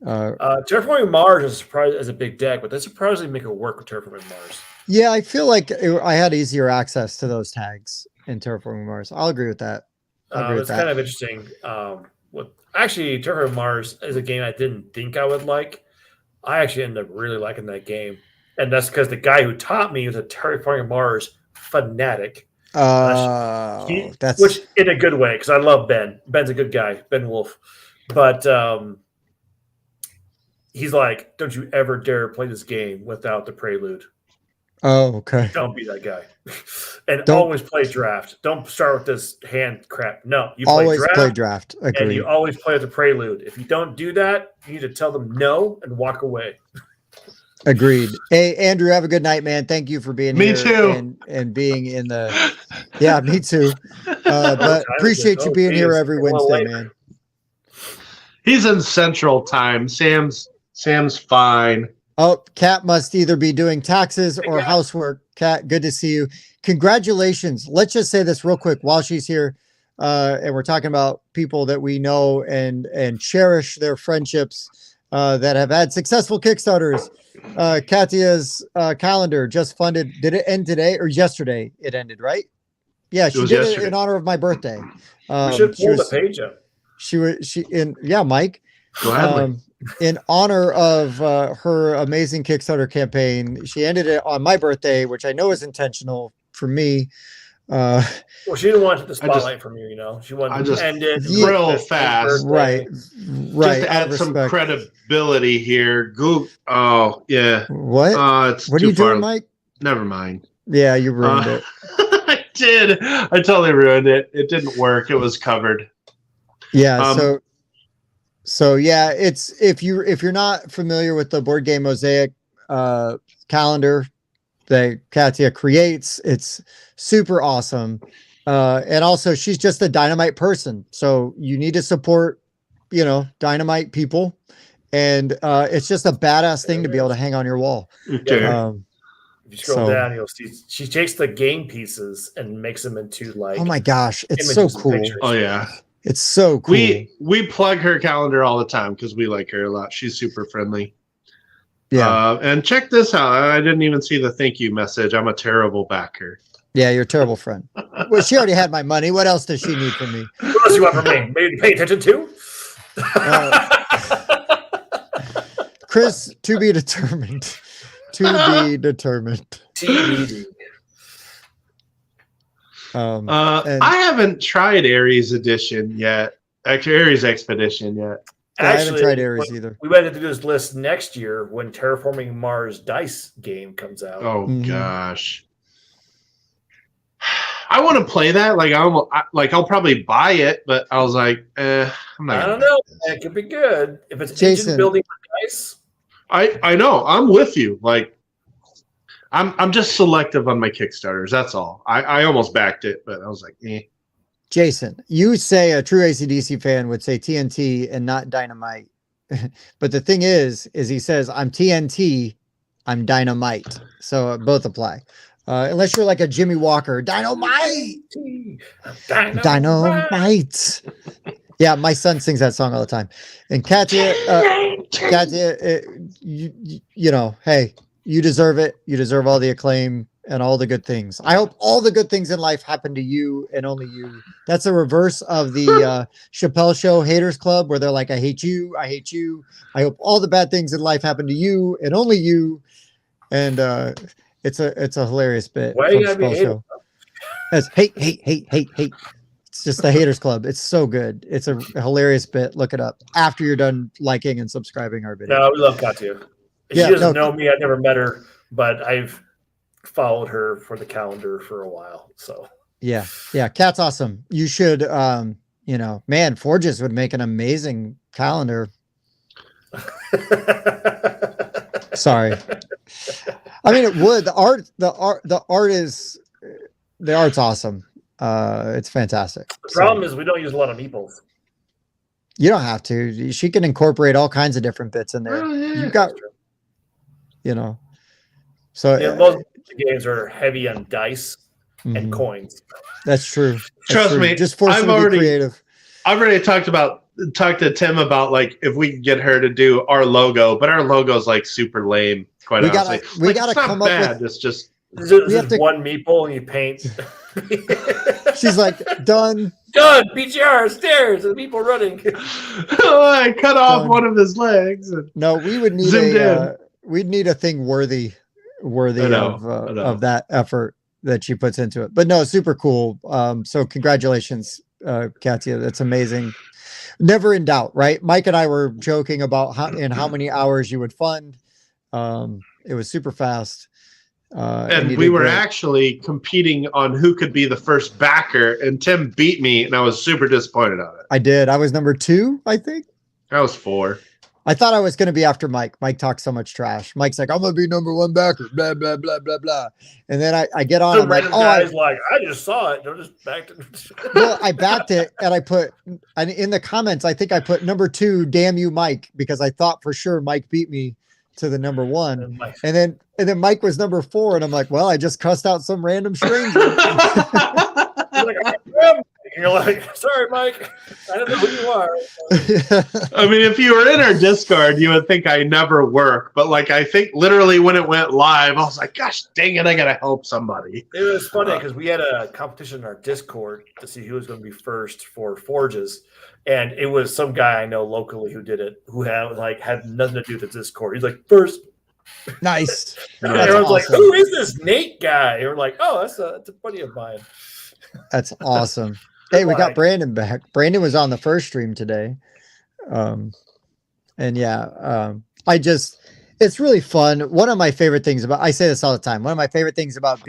Terraforming Mars is a big deck, but they surprisingly make it work with Terraforming Mars. Yeah, I feel like I had easier access to those tags in Terraforming Mars. I'll agree with that. It's kind of interesting. Actually, Terraforming Mars is a game I didn't think I would like. I actually ended up really liking that game, and that's because the guy who taught me was a Terraforming Mars fanatic. Which in a good way, because I love Ben. Ben's a good guy, Ben Wolf, but he's like, don't you ever dare play this game without the prelude. Oh, okay. Don't be that guy. And Don't- always play draft. Don't start with this hand crap. No, you Always play play draft, draft. and Agree. you always play with the prelude. If you don't do that, you need to tell them no and walk away. Agreed. Hey, Andrew, have a good night, man. Thank you for being Me here too. and being in the. Yeah, me too. But appreciate you being here every Wednesday, man. He's in Central Time. Sam's fine. Oh, Kat must either be doing taxes or housework. Kat, good to see you. Congratulations. Let's just say this real quick while she's here. And we're talking about people that we know and cherish their friendships that have had successful Kickstarters. Katya's calendar just funded. Did it end today or yesterday? It ended, right? Yeah, she was did yesterday. it in honor of my birthday. We should pull the page up. Mike. Go ahead. Lee. In honor of her amazing Kickstarter campaign, she ended it on my birthday, which I know is intentional for me. Well, she didn't want the spotlight from you, you know. She wanted to end it real with fast. Right. Just to out of add some respect. credibility here. Google. Oh yeah. What? It's What are too you far. doing, Mike? Never mind. Yeah, you ruined it. I did. I totally ruined it. It didn't work. It was covered. Yeah. So yeah, it's if you're not familiar with the Board Game Mosaic calendar that Katya creates, it's super awesome. And also she's just a dynamite person. So you need to support, dynamite people. And it's just a badass thing to be able to hang on your wall. Okay. If you scroll down, you'll see she takes the game pieces and makes them into like. Oh my gosh, it's so cool. Oh yeah, it's so cool. We plug her calendar all the time because we like her a lot. She's super friendly. Yeah. And check this out. I didn't even see the thank you message. I'm a terrible backer. Yeah, you're a terrible friend. Well, she already had my money. What else does she need from me? What else you want from me? Maybe to pay attention to? Chris, to be determined. To be determined. TBD. I haven't tried Aries Edition yet. Actually, Aries Expedition yet. I haven't tried Aries either. We might have to do this list next year when Terraforming Mars Dice game comes out. Oh gosh, I want to play that. Like I'll probably buy it, but I was like, I'm not. I don't know. It could be good if it's Jason, engine building for dice. I know. I'm with you. Like I'm just selective on my Kickstarters. That's all. I almost backed it, but I was like, eh. Jason, you say a true AC/DC fan would say TNT and not Dynamite. But the thing is he says, I'm TNT, I'm Dynamite. So both apply. Unless you're like a Jimmy Walker, Dynamite. Dynamite. Yeah, my son sings that song all the time. And Katya, you know, hey, you deserve it. You deserve all the acclaim and all the good things. I hope all the good things in life happen to you and only you. That's a reverse of the Chappelle Show Haters Club, where they're like, I hate you. I hate you. I hope all the bad things in life happen to you and only you. And it's a hilarious bit. Why from you gotta be Chappelle Show. It's hate. It's just the Haters Club. It's so good. It's a hilarious bit. Look it up after you're done liking and subscribing our video. No, we love Katya. She doesn't know me. I've never met her, but I've followed her for the calendar for a while. So yeah, Kat's awesome. You should, you know, man, Forges would make an amazing calendar. Sorry, I mean it would. The art's awesome. It's fantastic. The problem is we don't use a lot of meeples. You don't have to. She can incorporate all kinds of different bits in there. You've got, you know. So yeah, most games are heavy on dice and coins. That's true. Trust me. Just force them to be creative. I've already talked to Tim about like if we can get her to do our logo, but our logo's like super lame. Quite honestly, we gotta come up with. It's just one meeple and you paint. She's like, done. BGR stairs and people running. I cut off one of his legs. No, we would need we'd need a thing worthy of that effort that she puts into it. But no, super cool. So congratulations, Katya. That's amazing. Never in doubt, right? Mike and I were joking about how many hours you would fund. It was super fast. And we were actually competing on who could be the first backer, and Tim beat me, and I was super disappointed on it. I did. I was number 2, I think. I was 4. I thought I was going to be after Mike. Mike talks so much trash. Mike's like, I'm going to be number 1 backer, blah, blah, blah, blah, blah. And then I get on. I'm like, guy's like, I just saw it. Don't just backed it. Well, I backed it, and I put in the comments, I think I put number 2, damn you, Mike, because I thought for sure Mike beat me to the number 1. And then Mike was number 4, and I'm like, well, I just cussed out some random stranger. You're like, sorry, Mike. I don't know who you are. I mean, if you were in our Discord, you would think I never work. But like, I think literally when it went live, I was like, gosh, dang it, I gotta help somebody. It was funny because we had a competition in our Discord to see who was going to be first for Forges. And it was some guy I know locally who did it, who had nothing to do with the Discord. He's like, first. Nice. And everyone's like, who is this Nate guy? And we're like, oh, that's a buddy of mine. That's awesome. Hey, we got Brandon back. Brandon was on the first stream today. It's really fun. One of my favorite things I say this all the time. One of my favorite things about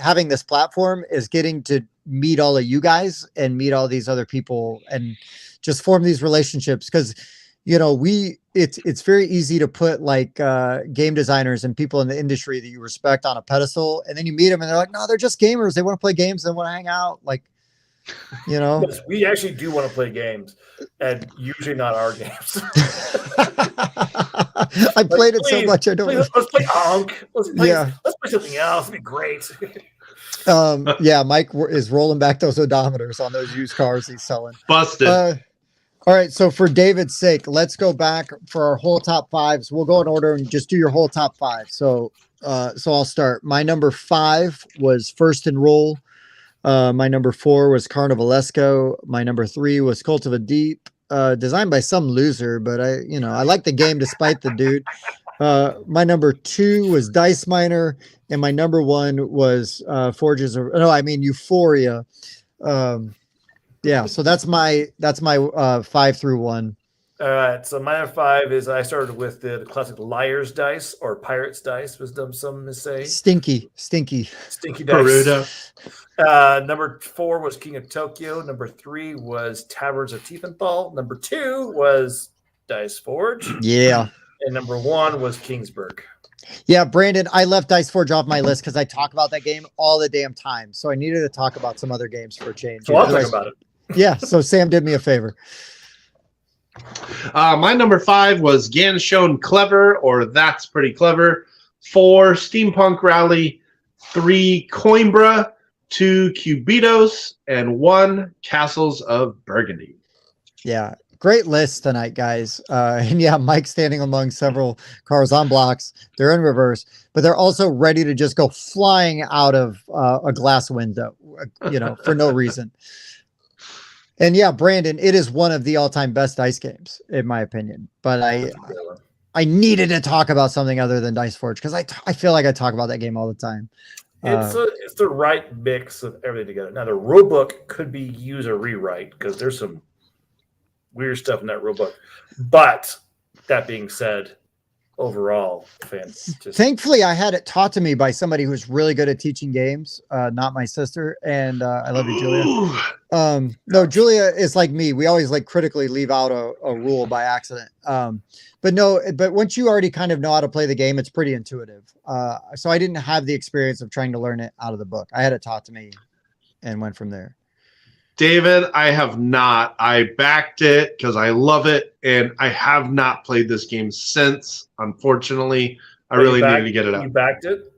having this platform is getting to meet all of you guys and meet all these other people and just form these relationships. Cause you know, it's very easy to put like game designers and people in the industry that you respect on a pedestal. And then you meet them and they're like, no, they're just gamers. They want to play games. They want to hang out. Like, you know, yes, we actually do want to play games, and usually not our games. I played it so much. I don't. Let's play Ankh. Let's play something else. It'd be great. Yeah, Mike is rolling back those odometers on those used cars he's selling. Busted. All right, so for David's sake, let's go back for our whole top fives. We'll go in order and just do your whole top five. So I'll start. My number 5 was First and Roll. My number 4 was Carnivalesco. My number 3 was Cultiva Deep, designed by some loser, but I like the game despite the dude. My number 2 was Dice Miner, and my number 1 was Euphoria. Yeah, so that's my 5 through 1. All right, so my 5 is I started with the classic Liar's Dice or Pirate's Dice, was some say. Stinky dice. Perudo. Number 4 was King of Tokyo. Number 3 was Taverns of Tiefenthal. Number 2 was Dice Forge. Yeah. And number 1 was Kingsburg. Yeah, Brandon, I left Dice Forge off my list because I talk about that game all the damn time. So I needed to talk about some other games for a change. So I'll talk about it. Yeah, so Sam did me a favor. My number 5 was Ganshon Clever, or That's Pretty Clever. 4, Steampunk Rally. 3, Coimbra. 2, Cubitos. And 1, Castles of Burgundy. Yeah, great list tonight, guys. And yeah, Mike standing among several cars on blocks. They're in reverse, but they're also ready to just go flying out of a glass window, for no reason. And yeah, Brandon, it is one of the all-time best dice games, in my opinion. But I needed to talk about something other than Dice Forge because I feel like I talk about that game all the time. It's the right mix of everything together. Now, the rulebook could be use a rewrite because there's some weird stuff in that rulebook. But that being said, overall, thankfully, I had it taught to me by somebody who's really good at teaching games, not my sister. And I love you, Julia. No, Julia is like me. We always critically leave out a rule by accident. But once you already kind of know how to play the game, it's pretty intuitive. So I didn't have the experience of trying to learn it out of the book. I had it taught to me and went from there. David, I have not. I backed it because I love it, and I have not played this game since. Unfortunately, I really needed to get it out. You backed it?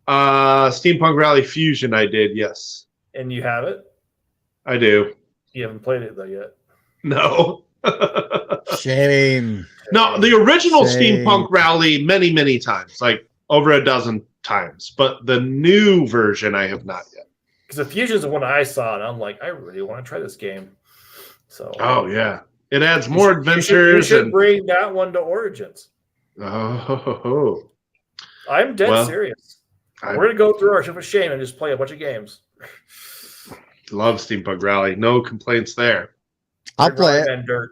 Steampunk Rally Fusion, I did, yes. And you have it? I do. You haven't played it though yet. No. Shame. No, the original Steampunk Rally many, many times, over a dozen times, but the new version I have not yet. Because the Fusion is the one I saw, and I'm like, I really want to try this game. So. Oh yeah, it adds more adventures. You should bring that one to Origins. Oh. I'm dead serious. We're gonna go through our Ship of Shame and just play a bunch of games. Love Steampunk Rally. No complaints there. I'll play it. And dirt.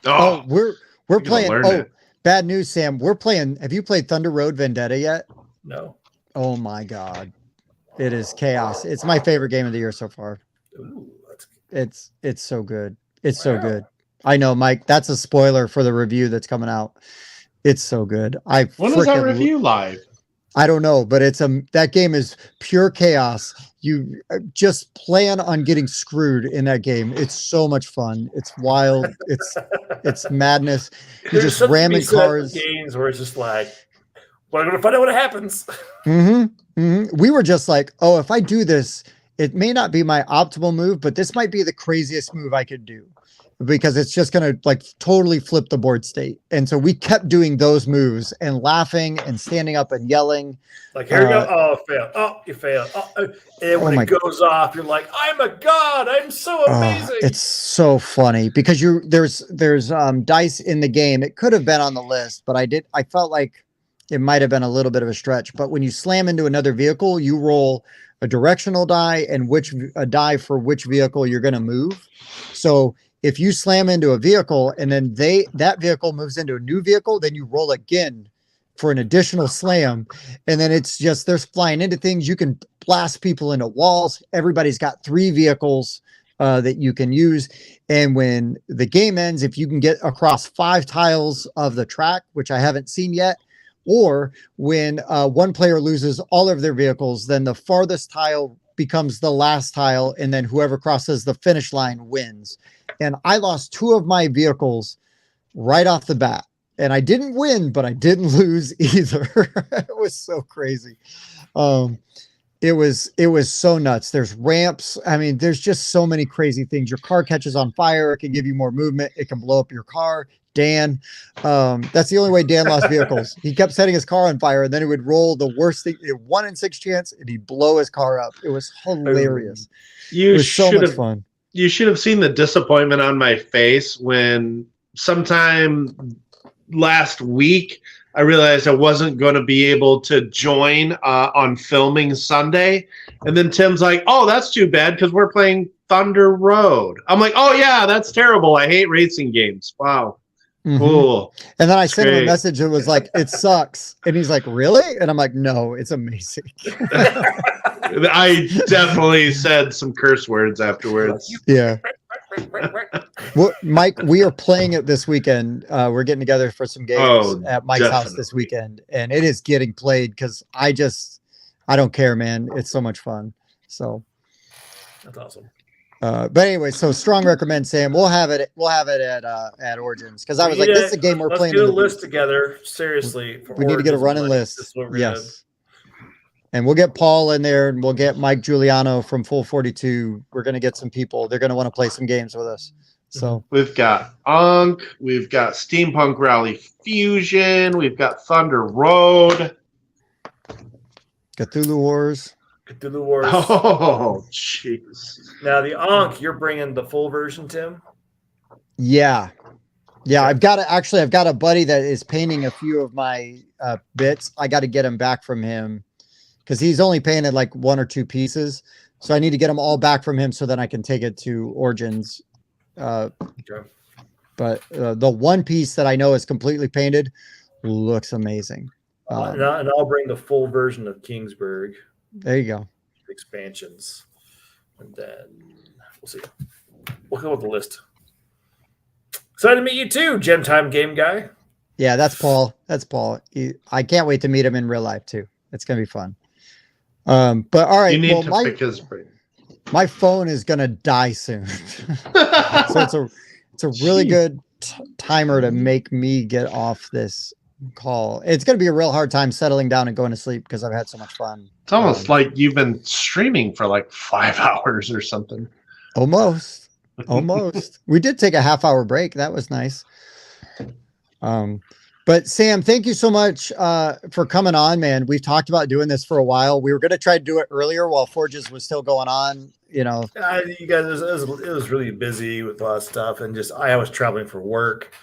Oh, we're playing. Oh, bad news, Sam. We're playing. Have you played Thunder Road Vendetta yet? No. Oh my God. It is chaos. It's my favorite game of the year so far. Ooh, it's so good. It's so good. I know, Mike. That's a spoiler for the review that's coming out. It's so good. When is our review live? I don't know, but that game is pure chaos. You just plan on getting screwed in that game. It's so much fun. It's wild. It's madness. You're just ramming cars. Games where it's just like, well, I'm gonna find out what happens. We were just like, oh, if I do this, it may not be my optimal move, but this might be the craziest move I could do because it's just going to totally flip the board state. And so we kept doing those moves and laughing and standing up and yelling. Like, here you go. Oh, fail. Oh, you fail. Oh, and when it goes off, you're like, I'm a god. I'm so amazing. It's so funny because there's dice in the game. It could have been on the list, but I felt like it might have been a little bit of a stretch, but when you slam into another vehicle, you roll a directional die and a die for which vehicle you're going to move. So if you slam into a vehicle and then that vehicle moves into a new vehicle, then you roll again for an additional slam. And then it's just, there's flying into things. You can blast people into walls. Everybody's got 3 vehicles that you can use. And when the game ends, if you can get across 5 tiles of the track, which I haven't seen yet, or when one player loses all of their vehicles, then the farthest tile becomes the last tile, and then whoever crosses the finish line wins. And I lost 2 of my vehicles right off the bat. and I didn't win, but I didn't lose either. It was so crazy. It was so nuts. There's ramps. I mean, there's just so many crazy things. Your car catches on fire. It can give you more movement. It can blow up your car. Dan, that's the only way Dan lost vehicles. He kept setting his car on fire, and then he would roll the worst thing, 1 in 6 chance, and he'd blow his car up. It was hilarious. It was so much fun. You should have seen the disappointment on my face when sometime last week I realized I wasn't going to be able to join on filming Sunday. And then Tim's like, oh, that's too bad because we're playing Thunder Road. I'm like, oh, yeah, that's terrible. I hate racing games. Wow. Mm-hmm. Cool. And then I sent him a message that was like, it sucks. And he's like, really? And I'm like, no, it's amazing. I definitely said some curse words afterwards. Yeah. Well, Mike, we are playing it this weekend. We're getting together for some games at Mike's house this weekend, and it is getting played because I don't care, man. It's so much fun. So that's awesome. But anyway, so strong recommend, Sam. We'll have it at Origins because I was like, this is a game we're playing. Let's get a list together. Seriously, we need to get a running list. Yes. And we'll get Paul in there, and we'll get Mike Giuliano from Full 42. We're going to get some people. They're going to want to play some games with us. So we've got Unk, we've got Steampunk Rally Fusion, we've got Thunder Road, Cthulhu Wars. Oh, jeez. Now the Unk, you're bringing the full version, Tim? Yeah. I've got a buddy that is painting a few of my bits. I got to get him back from him, because he's only painted like 1 or 2 pieces. So I need to get them all back from him so that I can take it to Origins. Okay. But the one piece that I know is completely painted looks amazing. And I'll bring the full version of Kingsburg. There you go. Expansions. And then we'll see. We'll go with the list. Excited to meet you too, Gem Time Game Guy. Yeah, that's Paul. I can't wait to meet him in real life too. It's going to be fun. But all right, you need to pick his brain. My phone is gonna die soon, so it's a really good timer to make me get off this call. It's gonna be a real hard time settling down and going to sleep because I've had so much fun. It's almost like you've been streaming for like 5 hours or something. Almost. We did take a half-hour break. That was nice. But Sam, thank you so much for coming on, man. We've talked about doing this for a while. We were going to try to do it earlier while Forges was still going on. You guys, it was really busy with a lot of stuff, and just I was traveling for work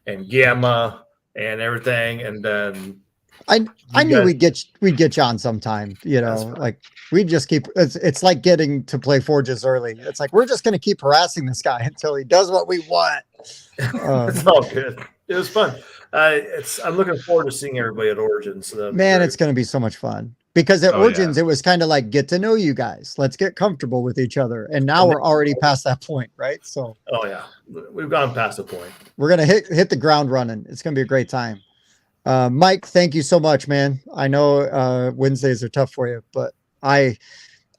and Gamma and everything, and then I knew we'd get you on sometime. Like we just keep. It's like getting to play Forges early. It's like we're just going to keep harassing this guy until he does what we want. It's all good. It was fun. I'm looking forward to seeing everybody at Origins. So man, it's going to be so much fun because at Origins it was kind of like get to know you guys. Let's get comfortable with each other, and now we're already past that point, right? So we've gone past the point. We're gonna hit the ground running. It's going to be a great time. Mike, thank you so much, man. I know Wednesdays are tough for you, but I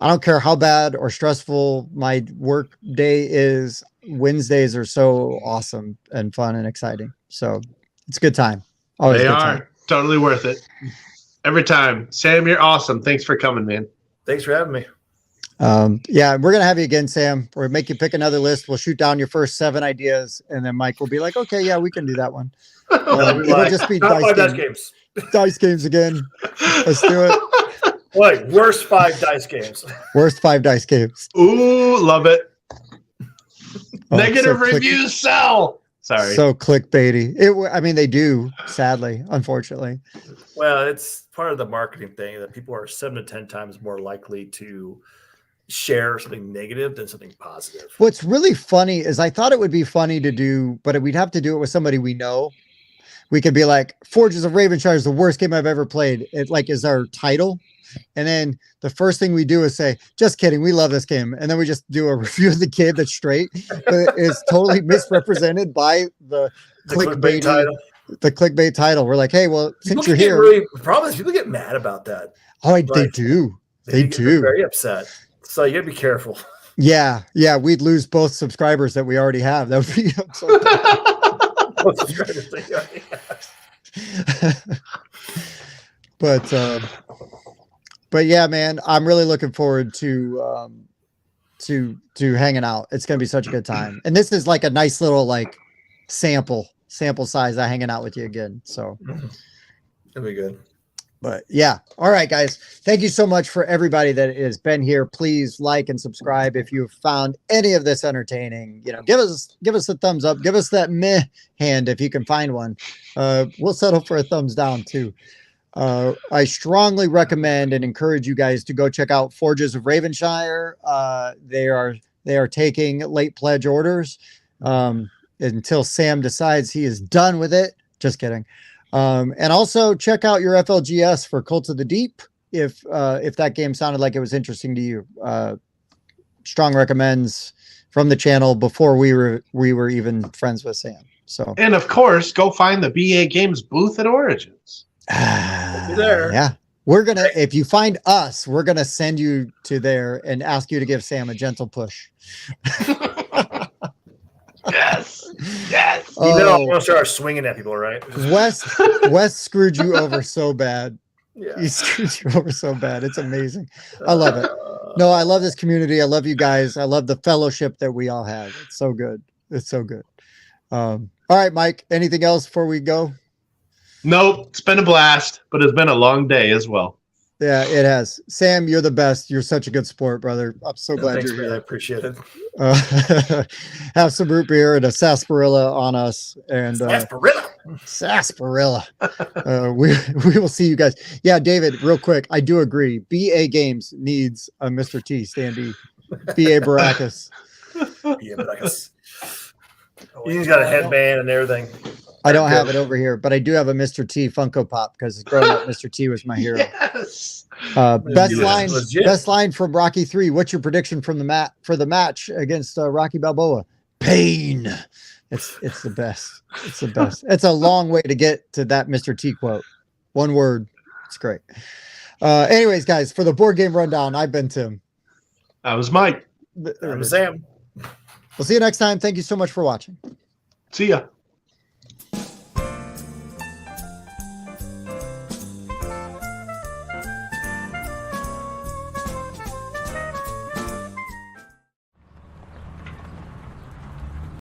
don't care how bad or stressful my work day is. Wednesdays are so awesome and fun and exciting. So it's a good time. Always they are totally worth it. Every time. Sam, you're awesome. Thanks for coming, man. Thanks for having me. Yeah, we're going to have you again, Sam. We'll make you pick another list. We'll shoot down your first 7 ideas. And then Mike will be like, okay, yeah, we can do that one. It'll just be dice games. Dice games again. Let's do it. Like worst 5 dice games. Worst 5 dice games. Ooh, love it. Negative reviews sell. Sorry. So clickbaity. I mean, they do, sadly, unfortunately. Well, it's part of the marketing thing that people are 7 to 10 times more likely to share something negative than something positive. What's really funny is I thought it would be funny to do, but we'd have to do it with somebody we know. We could be like, Forges of Ravenshire is the worst game I've ever played. It like is our title. And then the first thing we do is say, just kidding, we love this game. And then we just do a review of the game that's straight. But it's totally misrepresented by the clickbait title. The clickbait title. We're like, hey, well, since you're here. The problem is people get mad about that. Oh, they do. They do. Very upset. So you gotta be careful. Yeah. We'd lose both subscribers that we already have. That would be was just trying to say, but yeah, man, I'm really looking forward to hanging out. It's gonna be such a good time, and this is like a nice little like sample size of hanging out with you again. So it'll be good. But yeah, all right, guys. Thank you so much for everybody that has been here. Please like and subscribe if you found any of this entertaining. Give us a thumbs up. Give us that meh hand if you can find one. We'll settle for a thumbs down too. I strongly recommend and encourage you guys to go check out Forges of Ravenshire. They are taking late pledge orders until Sam decides he is done with it. Just kidding. And also check out your FLGS for Cult of the Deep if that game sounded like it was interesting to you. Strong recommends from the channel before we were even friends with Sam. So, and of course, go find the BA Games booth at Origins. There. Yeah, if you find us, we're gonna send you to there and ask you to give Sam a gentle push. Yes. I'm gonna start swinging at people, right? Wes screwed you over so bad. Yeah. He screwed you over so bad. It's amazing. I love it. No, I love this community. I love you guys. I love the fellowship that we all have. It's so good. It's so good. All right, Mike. Anything else before we go? Nope. It's been a blast, but it's been a long day as well. Yeah, it has. Sam, you're the best. You're such a good sport, brother. I'm so glad Thanks, you're man. here. I appreciate it. Have some root beer and a sarsaparilla on us. And sarsaparilla. We will see you guys. Yeah, David, real quick. I do agree. BA Games needs a Mr. T standee. BA Baracus. Yeah, Baracus. He's got a headband and everything. I don't have it over here, but I do have a Mr. T Funko Pop because growing up, Mr. T was my hero. Yes. Best line from Rocky 3. What's your prediction from the match against Rocky Balboa? Pain. It's the best. It's the best. It's a long way to get to that Mr. T quote. One word. It's great. Anyways, guys, for the board game rundown, I've been Tim. That was Mike. I'm Sam. We'll see you next time. Thank you so much for watching. See ya.